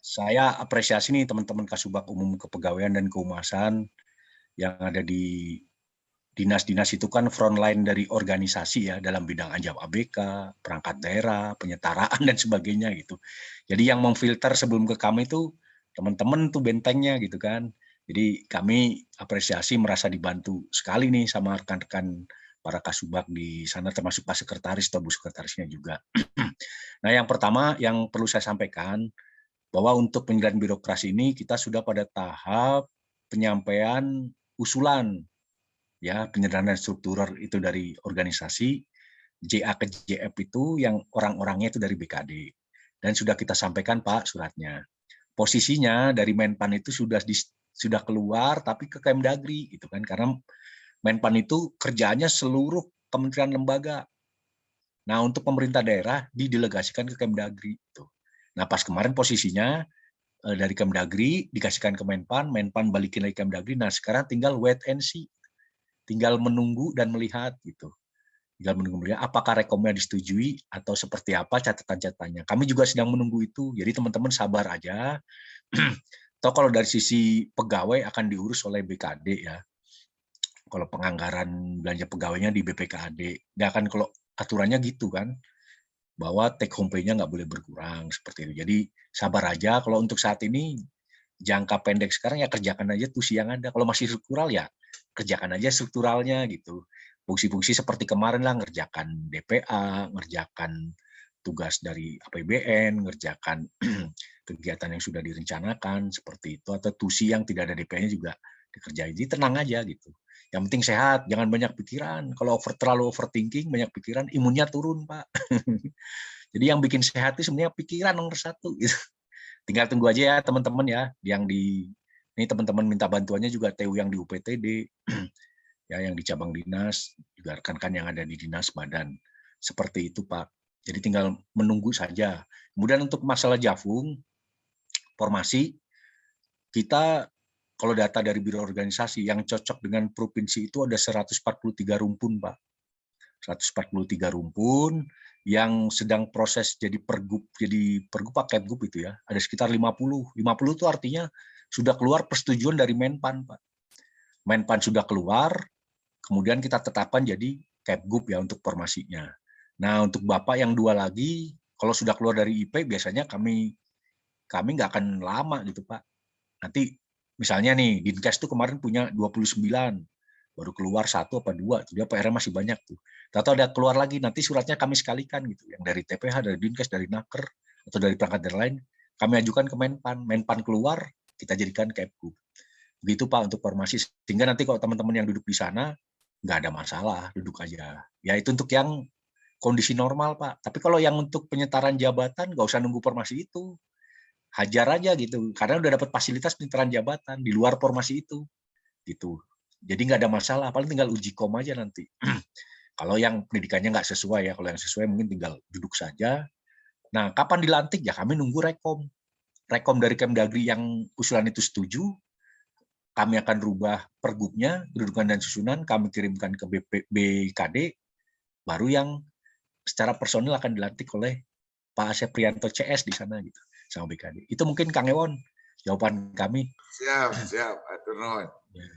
saya apresiasi nih teman-teman Kasubag Umum Kepegawaian dan Kehumasan yang ada di dinas-dinas itu kan frontline dari organisasi ya dalam bidang anjab ABK, perangkat daerah, penyetaraan dan sebagainya gitu. Jadi yang memfilter sebelum ke kami itu teman-teman tuh bentengnya gitu kan. Jadi kami apresiasi merasa dibantu sekali nih sama rekan-rekan para kasubag di sana termasuk Pak Sekretaris atau Bu Sekretarisnya juga. Nah yang pertama yang perlu saya sampaikan bahwa untuk penyelenggaraan birokrasi ini kita sudah pada tahap penyampaian usulan ya penyederhanaan struktural itu dari organisasi, JA ke JF itu yang orang-orangnya itu dari BKD dan sudah kita sampaikan Pak suratnya. Posisinya dari Menpan itu sudah keluar tapi ke Kemdagri gitu kan karena Menpan itu kerjaannya seluruh kementerian lembaga. Nah untuk pemerintah daerah didelegasikan ke Kemdagri itu. Nah pas kemarin posisinya dari Kemdagri dikasihkan ke Menpan, Menpan balikin lagi Kemdagri. Nah sekarang tinggal wait and see. Tinggal menunggu dan melihat gitu. Tinggal menunggu melihat apakah rekomnya disetujui atau seperti apa catatan-catatannya. Kami juga sedang menunggu itu. Jadi teman-teman sabar aja. Atau kalau dari sisi pegawai akan diurus oleh BKD ya. Kalau penganggaran belanja pegawainya di BPKAD. Nggak akan kalau aturannya gitu kan. Bahwa take home pay-nya nggak boleh berkurang seperti itu. Jadi sabar aja. Kalau untuk saat ini jangka pendek sekarang ya kerjakan aja tusi yang ada. Kalau masih struktural ya kerjakan aja strukturalnya gitu. Fungsi-fungsi seperti kemarin lah ngerjakan DPA, ngerjakan tugas dari APBN, ngerjakan kegiatan yang sudah direncanakan seperti itu atau tusi yang tidak ada DPA-nya juga dikerjain. Jadi tenang aja gitu. Yang penting sehat, jangan banyak pikiran. Kalau terlalu overthinking, banyak pikiran, imunnya turun, Pak. Jadi yang bikin sehat itu sebenarnya pikiran nomor satu gitu. Tinggal tunggu aja ya teman-teman ya, yang di ini teman-teman minta bantuannya juga TU yang di UPTD, ya yang di cabang dinas, juga rekan-rekan yang ada di dinas badan. Seperti itu Pak. Jadi tinggal menunggu saja. Kemudian untuk masalah Jafung, formasi, kita kalau data dari Biro Organisasi yang cocok dengan provinsi itu ada 143 rumpun Pak. 143 rumpun yang sedang proses jadi pergub paket gub itu ya. Ada sekitar 50. 50 itu artinya sudah keluar persetujuan dari Menpan, Pak. Menpan sudah keluar, kemudian kita tetapkan jadi Kepgub ya untuk formasinya. Nah, untuk Bapak yang 2 lagi, kalau sudah keluar dari IP, biasanya kami nggak akan lama gitu, Pak. Nanti misalnya nih, Dinkes tuh kemarin punya 29, baru keluar 1 apa 2, dia PR-nya masih banyak tuh. Atau ada keluar lagi, nanti suratnya kami sekalikan gitu, yang dari TPH, dari Dinkes, dari Naker, atau dari perangkat daerah lain, kami ajukan ke Menpan. Menpan keluar, kita jadikan Kepku. Begitu Pak untuk formasi, sehingga nanti kalau teman-teman yang duduk di sana, nggak ada masalah, duduk aja. Ya itu untuk yang kondisi normal Pak. Tapi kalau yang untuk penyetaran jabatan, nggak usah nunggu formasi itu. Hajar aja gitu, karena udah dapat fasilitas penyetaran jabatan di luar formasi itu. Gitu. Jadi nggak ada masalah, paling tinggal uji kom aja nanti. Kalau yang pendidikannya nggak sesuai ya, kalau yang sesuai mungkin tinggal duduk saja. Nah, kapan dilantik? Ya kami nunggu rekom. Rekom dari Kemdagri yang usulan itu setuju, kami akan rubah pergubnya, kedudukan dan susunan, kami kirimkan ke BKD, baru yang secara personil akan dilantik oleh Pak Asep Prianto CS di sana gitu, sama BKD. Itu mungkin Kang Ewon, jawaban kami. Siap, atur nuhun. Ya.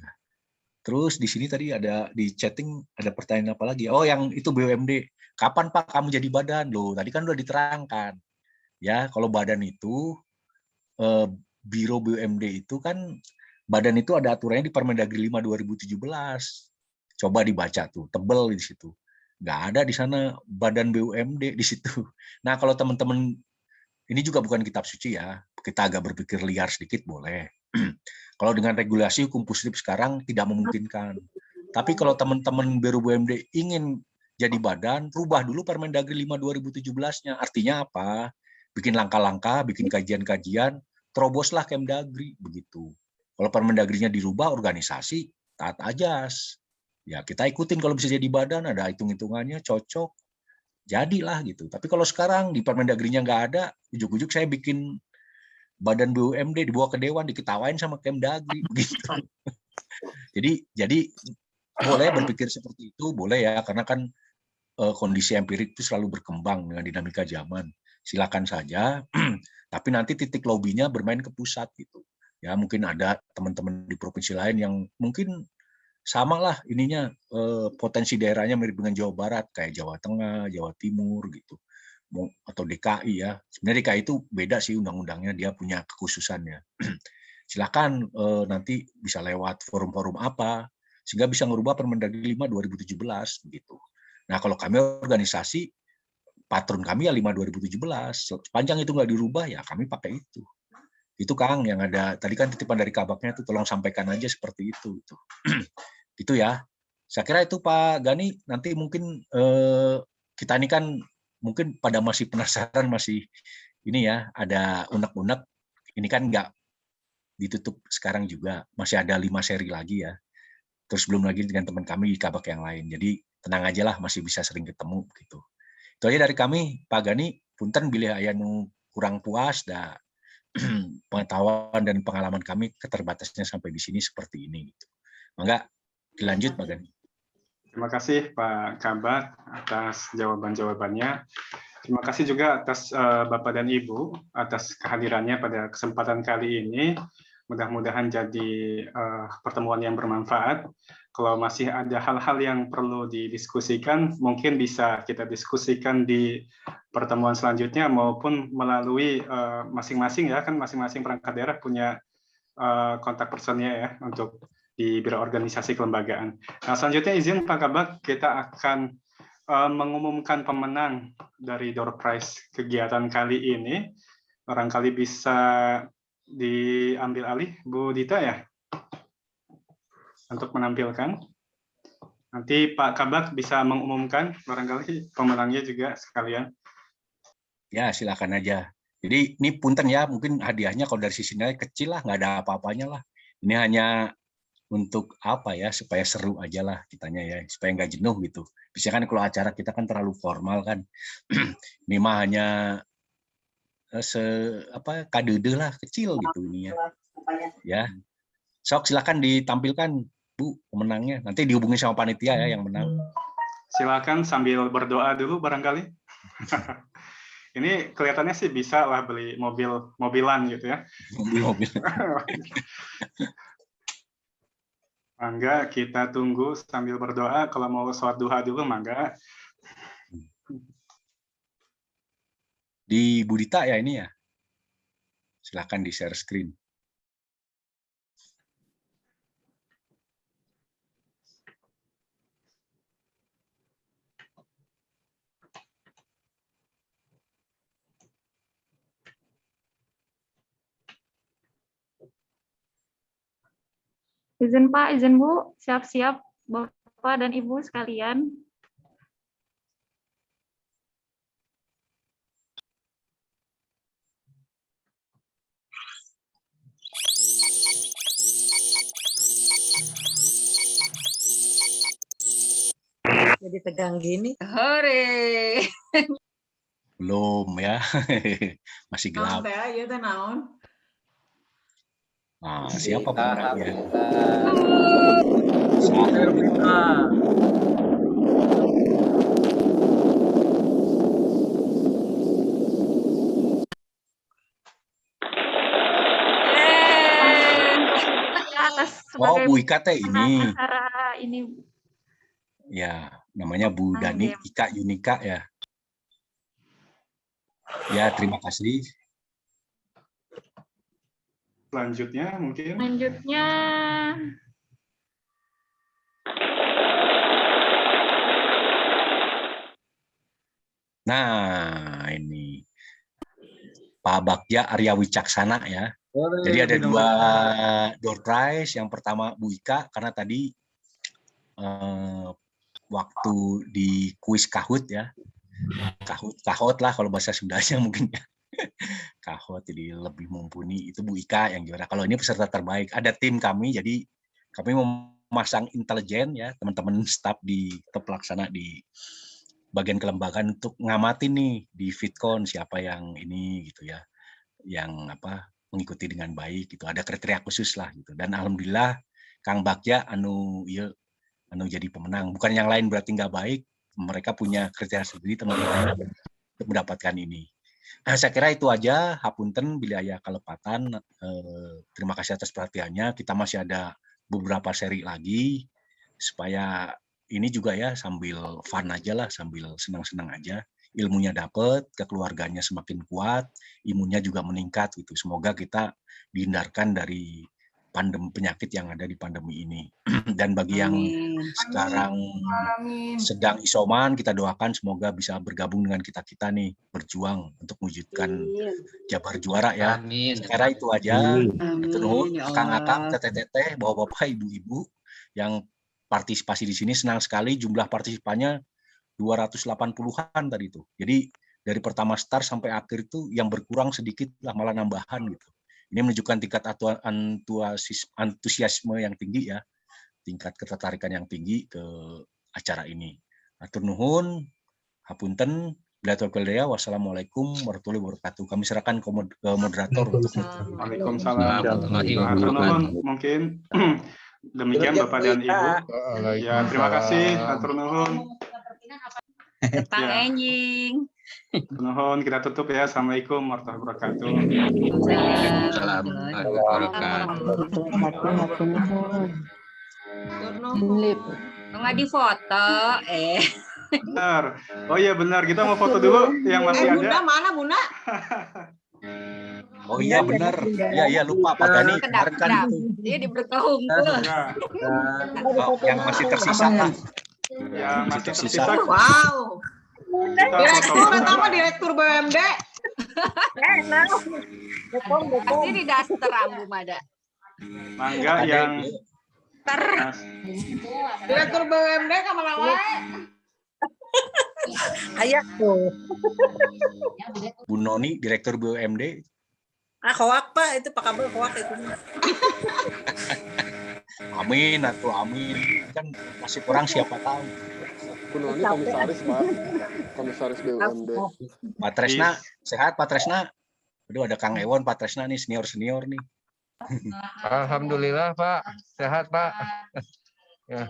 Terus di sini tadi ada di chatting ada pertanyaan apa lagi? Oh, yang itu BUMD. Kapan Pak kamu jadi badan? Loh, tadi kan udah diterangkan. Ya, kalau badan itu Biro BUMD itu kan badan itu ada aturannya di Permendagri 5 2017. Coba dibaca tuh, tebel di situ. Nggak ada di sana badan BUMD di situ. Nah, kalau teman-teman ini juga bukan kitab suci ya. Kita agak berpikir liar sedikit boleh. Kalau dengan regulasi hukum positif sekarang tidak memungkinkan. Tapi kalau teman-teman Biro BUMD ingin jadi badan, rubah dulu Permendagri 5 2017-nya. Artinya apa? Bikin langkah-langkah, bikin kajian-kajian, teroboslah Kemdagri begitu. Kalau Permendagrinya dirubah, organisasi taat ajas. Ya kita ikutin kalau bisa jadi badan, ada hitung-hitungannya, cocok, jadilah gitu. Tapi kalau sekarang di Permendagrinya nggak ada, ujuk-ujuk saya bikin badan BUMD dibawa ke dewan, diketawain sama Kemdagri begitu. Jadi boleh berpikir seperti itu, boleh ya, karena kan kondisi empirik itu selalu berkembang dengan dinamika zaman. Silakan saja, tapi nanti titik lobbynya bermain ke pusat gitu. Ya mungkin ada teman-teman di provinsi lain yang mungkin sama lah ininya potensi daerahnya mirip dengan Jawa Barat kayak Jawa Tengah, Jawa Timur gitu, atau DKI ya. Sebenarnya DKI itu beda sih undang-undangnya, dia punya kekhususannya. Silakan nanti bisa lewat forum-forum apa sehingga bisa merubah Permendagri 5 2017 gitu. Nah kalau kami organisasi, patron kami ya 5 2017. Sepanjang itu nggak dirubah ya kami pakai itu. Itu Kang yang ada tadi kan titipan dari kabaknya tuh, tolong sampaikan aja seperti itu. Gitu ya. Saya kira itu Pak Gani, nanti mungkin kita ini kan mungkin pada masih penasaran, masih ini ya, ada unek-unek. Ini kan nggak ditutup sekarang juga, masih ada 5 seri lagi ya. Terus belum lagi dengan teman kami di kabak yang lain. Jadi tenang aja lah, masih bisa sering ketemu gitu. Itu aja dari kami, Pak Gani. Punten bilih aya nu kurang puas, dah pengetahuan dan pengalaman kami keterbatasnya sampai di sini seperti ini. Gitu. Mangga dilanjut Pak Gani. Terima kasih Pak Kabak atas jawaban-jawabannya. Terima kasih juga atas Bapak dan Ibu atas kehadirannya pada kesempatan kali ini. Mudah-mudahan jadi pertemuan yang bermanfaat. Kalau masih ada hal-hal yang perlu didiskusikan, mungkin bisa kita diskusikan di pertemuan selanjutnya maupun melalui masing-masing ya, kan masing-masing perangkat daerah punya kontak personnya ya untuk di Biro Organisasi Kelembagaan. Nah, selanjutnya izin Pak Kabak, kita akan mengumumkan pemenang dari door prize kegiatan kali ini. Barangkali bisa diambil alih Bu Dita ya untuk menampilkan. Nanti Pak Kabak bisa mengumumkan barangkali pemenangnya juga sekalian. Ya silakan aja. Jadi ini punten ya, mungkin hadiahnya kalau dari sisi nilai kecil lah, nggak ada apa-apanya lah. Ini hanya untuk apa ya, supaya seru aja lah kitanya ya, supaya nggak jenuh gitu. Biasanya kan kalau acara kita kan terlalu formal kan. Ini mah hanya kadede lah, kecil gitu ininya. Ya. Sok silakan ditampilkan Bu pemenangnya. Nanti dihubungi sama panitia ya yang menang. Silakan sambil berdoa dulu barangkali. Ini kelihatannya sih bisa lah beli mobilan gitu ya. Mobil. Mangga kita tunggu sambil berdoa. Kalau mau sholat duha dulu, mangga. Di Budita ya ini ya. Silakan di share screen. Izin Pak, izin Bu, siap-siap Bapak dan Ibu sekalian. Jadi tegang gini. Hore. Belum ya. Masih gelap. Nah, siapa pemenangnya? Oh, Bu Ika teh ini. Acara ini. Ya, namanya Bu Dani Ika Yunika ya. Ya, terima kasih. Selanjutnya mungkin. Selanjutnya. Nah, ini Pak Bagja Arya Wicaksana ya. Jadi ada dua door prize. Yang pertama Bu Ika karena tadi waktu di kuis Kahoot ya. Kahoot lah kalau bahasa Sundanya mungkin ya. Kahoot jadi lebih mumpuni itu Bu Ika yang juara. Kalau ini peserta terbaik ada tim kami jadi kami memasang intelijen ya teman-teman staf di pelaksana di bagian kelembagaan untuk ngamatin nih di Fitcon siapa yang ini gitu ya. Yang mengikuti dengan baik gitu. Ada kriteria khusus lah gitu. Dan alhamdulillah Kang Bagja anu jadi pemenang. Bukan yang lain berarti nggak baik. Mereka punya kriteria sendiri teman-teman untuk mendapatkan ini. Nah, saya kira itu aja. Hapunten bila aya kalepatan. Terima kasih atas perhatiannya. Kita masih ada beberapa seri lagi supaya ini juga ya sambil fun aja lah, sambil senang-senang aja. Ilmunya dapat, kekeluarganya semakin kuat, imunnya juga meningkat gitu. Semoga kita dihindarkan dari penyakit yang ada di pandemi ini. Dan bagi yang sekarang sedang isoman, kita doakan semoga bisa bergabung dengan kita-kita nih, berjuang untuk mewujudkan Jabar juara ya. Sekarang itu aja. Akang-akang, teteh-teteh, bapak-bapak, ibu-ibu yang partisipasi di sini senang sekali jumlah partisipannya 280-an tadi itu. Jadi dari pertama start sampai akhir itu yang berkurang sedikit lah malah nambahan gitu. Ini menunjukkan tingkat antusiasme yang tinggi ya. Tingkat ketertarikan yang tinggi ke acara ini. Atur nuhun, hapunten, wassalamualaikum warahmatullahi wabarakatuh. Kami serahkan ke moderator untuk Waalaikumsalam. Atur nuhun mungkin demikian Bapak dan Ibu. Ya, terima kasih. Atur nuhun. Ketang enjing. Nuhun kita tutup ya. Assalamualaikum warahmatullahi wabarakatuh. Waalaikumsalam warahmatullahi wabarakatuh. Nggak di foto, Benar. Oh iya benar. Kita mau foto dulu yang masih ada. Bunda mana Bunda? Oh iya benar. Iya lupa Pak Gani. Kemarin kan dia di berkehungkul. Yang masih tersisa Pak. Yang masih tersisa. Wow. Direktur pertama direktur BUMD. Pasti di daster ambu mada. Mangga yang direktur BUMD kemana wae? Ayah tuh. Bu Noni direktur BUMD. Hoak Pak, itu Pak Kabel hoak itu. Amin atau amin. Kan masih kurang siapa tahu. Bu Noni komisaris Pak. Komisaris BUMD. Pak Tresna, sehat Pak Tresna? Aduh ada Kang Ewon, Pak Tresna nih senior nih. Alhamdulillah Pak, sehat Pak. Ya.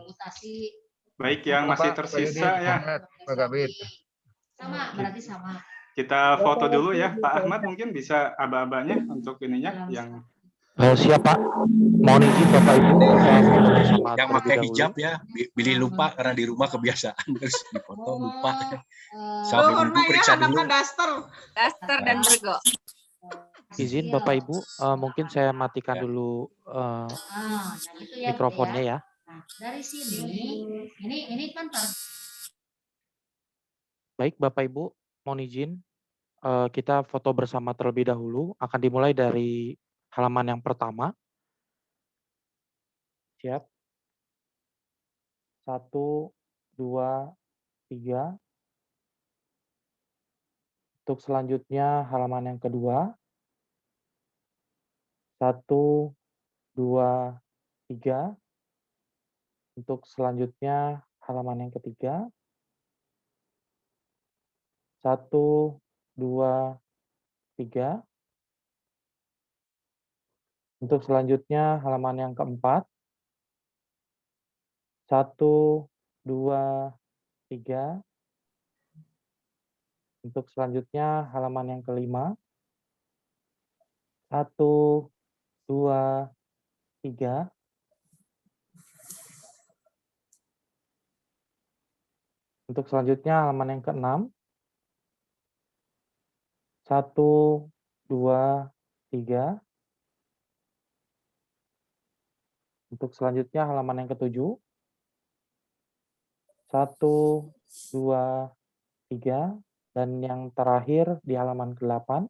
Baik yang masih tersisa ya. Pak Kabit. Sama, berarti sama. Kita foto dulu ya, Pak Ahmad mungkin bisa aba-abanya untuk ininya yang. Siap Pak. Mohon izin Bapak Ibu. Yang pakai hijab ya, Billy lupa karena di rumah kebiasaan terus dipoto lupa. Sampai ibu periksa dulu. Daster dan bergo. Izin Bapak Ibu, mungkin saya matikan dulu mikrofonnya ya. Dari sini, ini kan Baik Bapak Ibu, mohon izin kita foto bersama terlebih dahulu. Akan dimulai dari halaman yang pertama. Siap? 1, 2, 3. Untuk selanjutnya halaman yang kedua. 1, 2, 3. Untuk selanjutnya halaman yang ketiga. 1, 2, 3. Untuk selanjutnya halaman yang keempat. 1, 2, 3. Untuk selanjutnya halaman yang kelima. 1, 2, 3. Untuk selanjutnya halaman yang keenam. 1, 2, 3. Untuk selanjutnya halaman yang ketujuh. 1, 2, 3. Dan yang terakhir di halaman ke-8.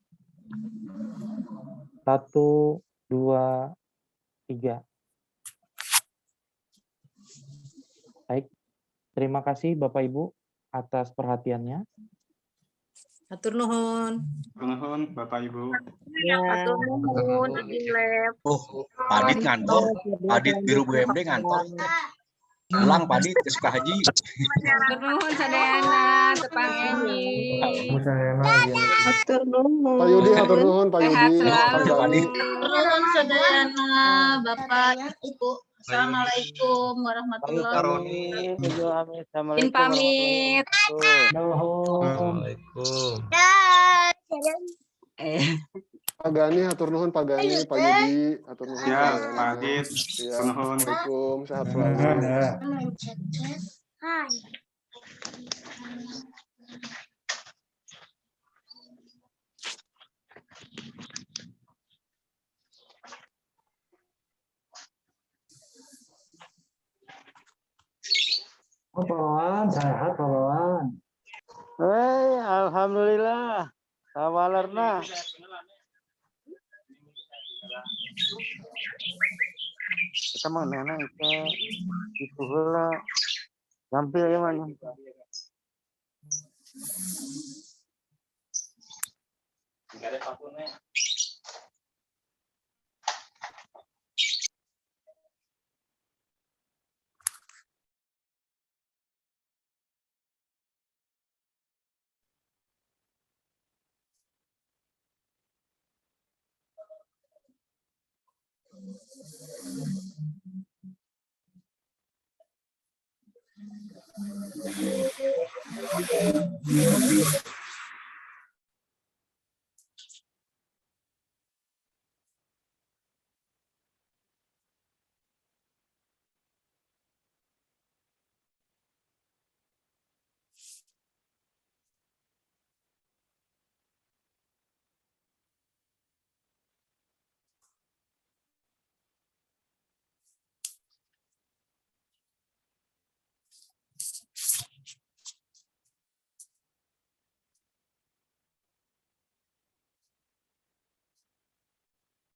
1, 2, 3. Baik. Terima kasih Bapak Ibu atas perhatiannya. Atur nuhun. Nuhun Bapak Ibu. Atur nuhun, Oh, Pak Adit ngantor. Pak Adit Biro BUMD ngantor. Pulang Pak Adit ke Sukahaji. Atur nuhun sadayana tepang enyi. Atur nuhun. Pak Yudi, atur nuhun Pak Sehat Yudi. selalu. Pak Gani. Nuhun sadayana Bapak Ibu. Assalamualaikum warahmatullahi wabarakatuh. Izin pamit. Pak Gani, atur nuhun Pak Gani, Pak Yudi, atur nuhun. Ya, Pak Adit. Ya, Nuhun. Assalamualaikum, sehat selalu. Pahlawan, sehat pahlawan. Alhamdulillah. Sawalerna. Kita mau nana itu heula. Gampil ya mah. Enggak ada pakunnya. Nuhun.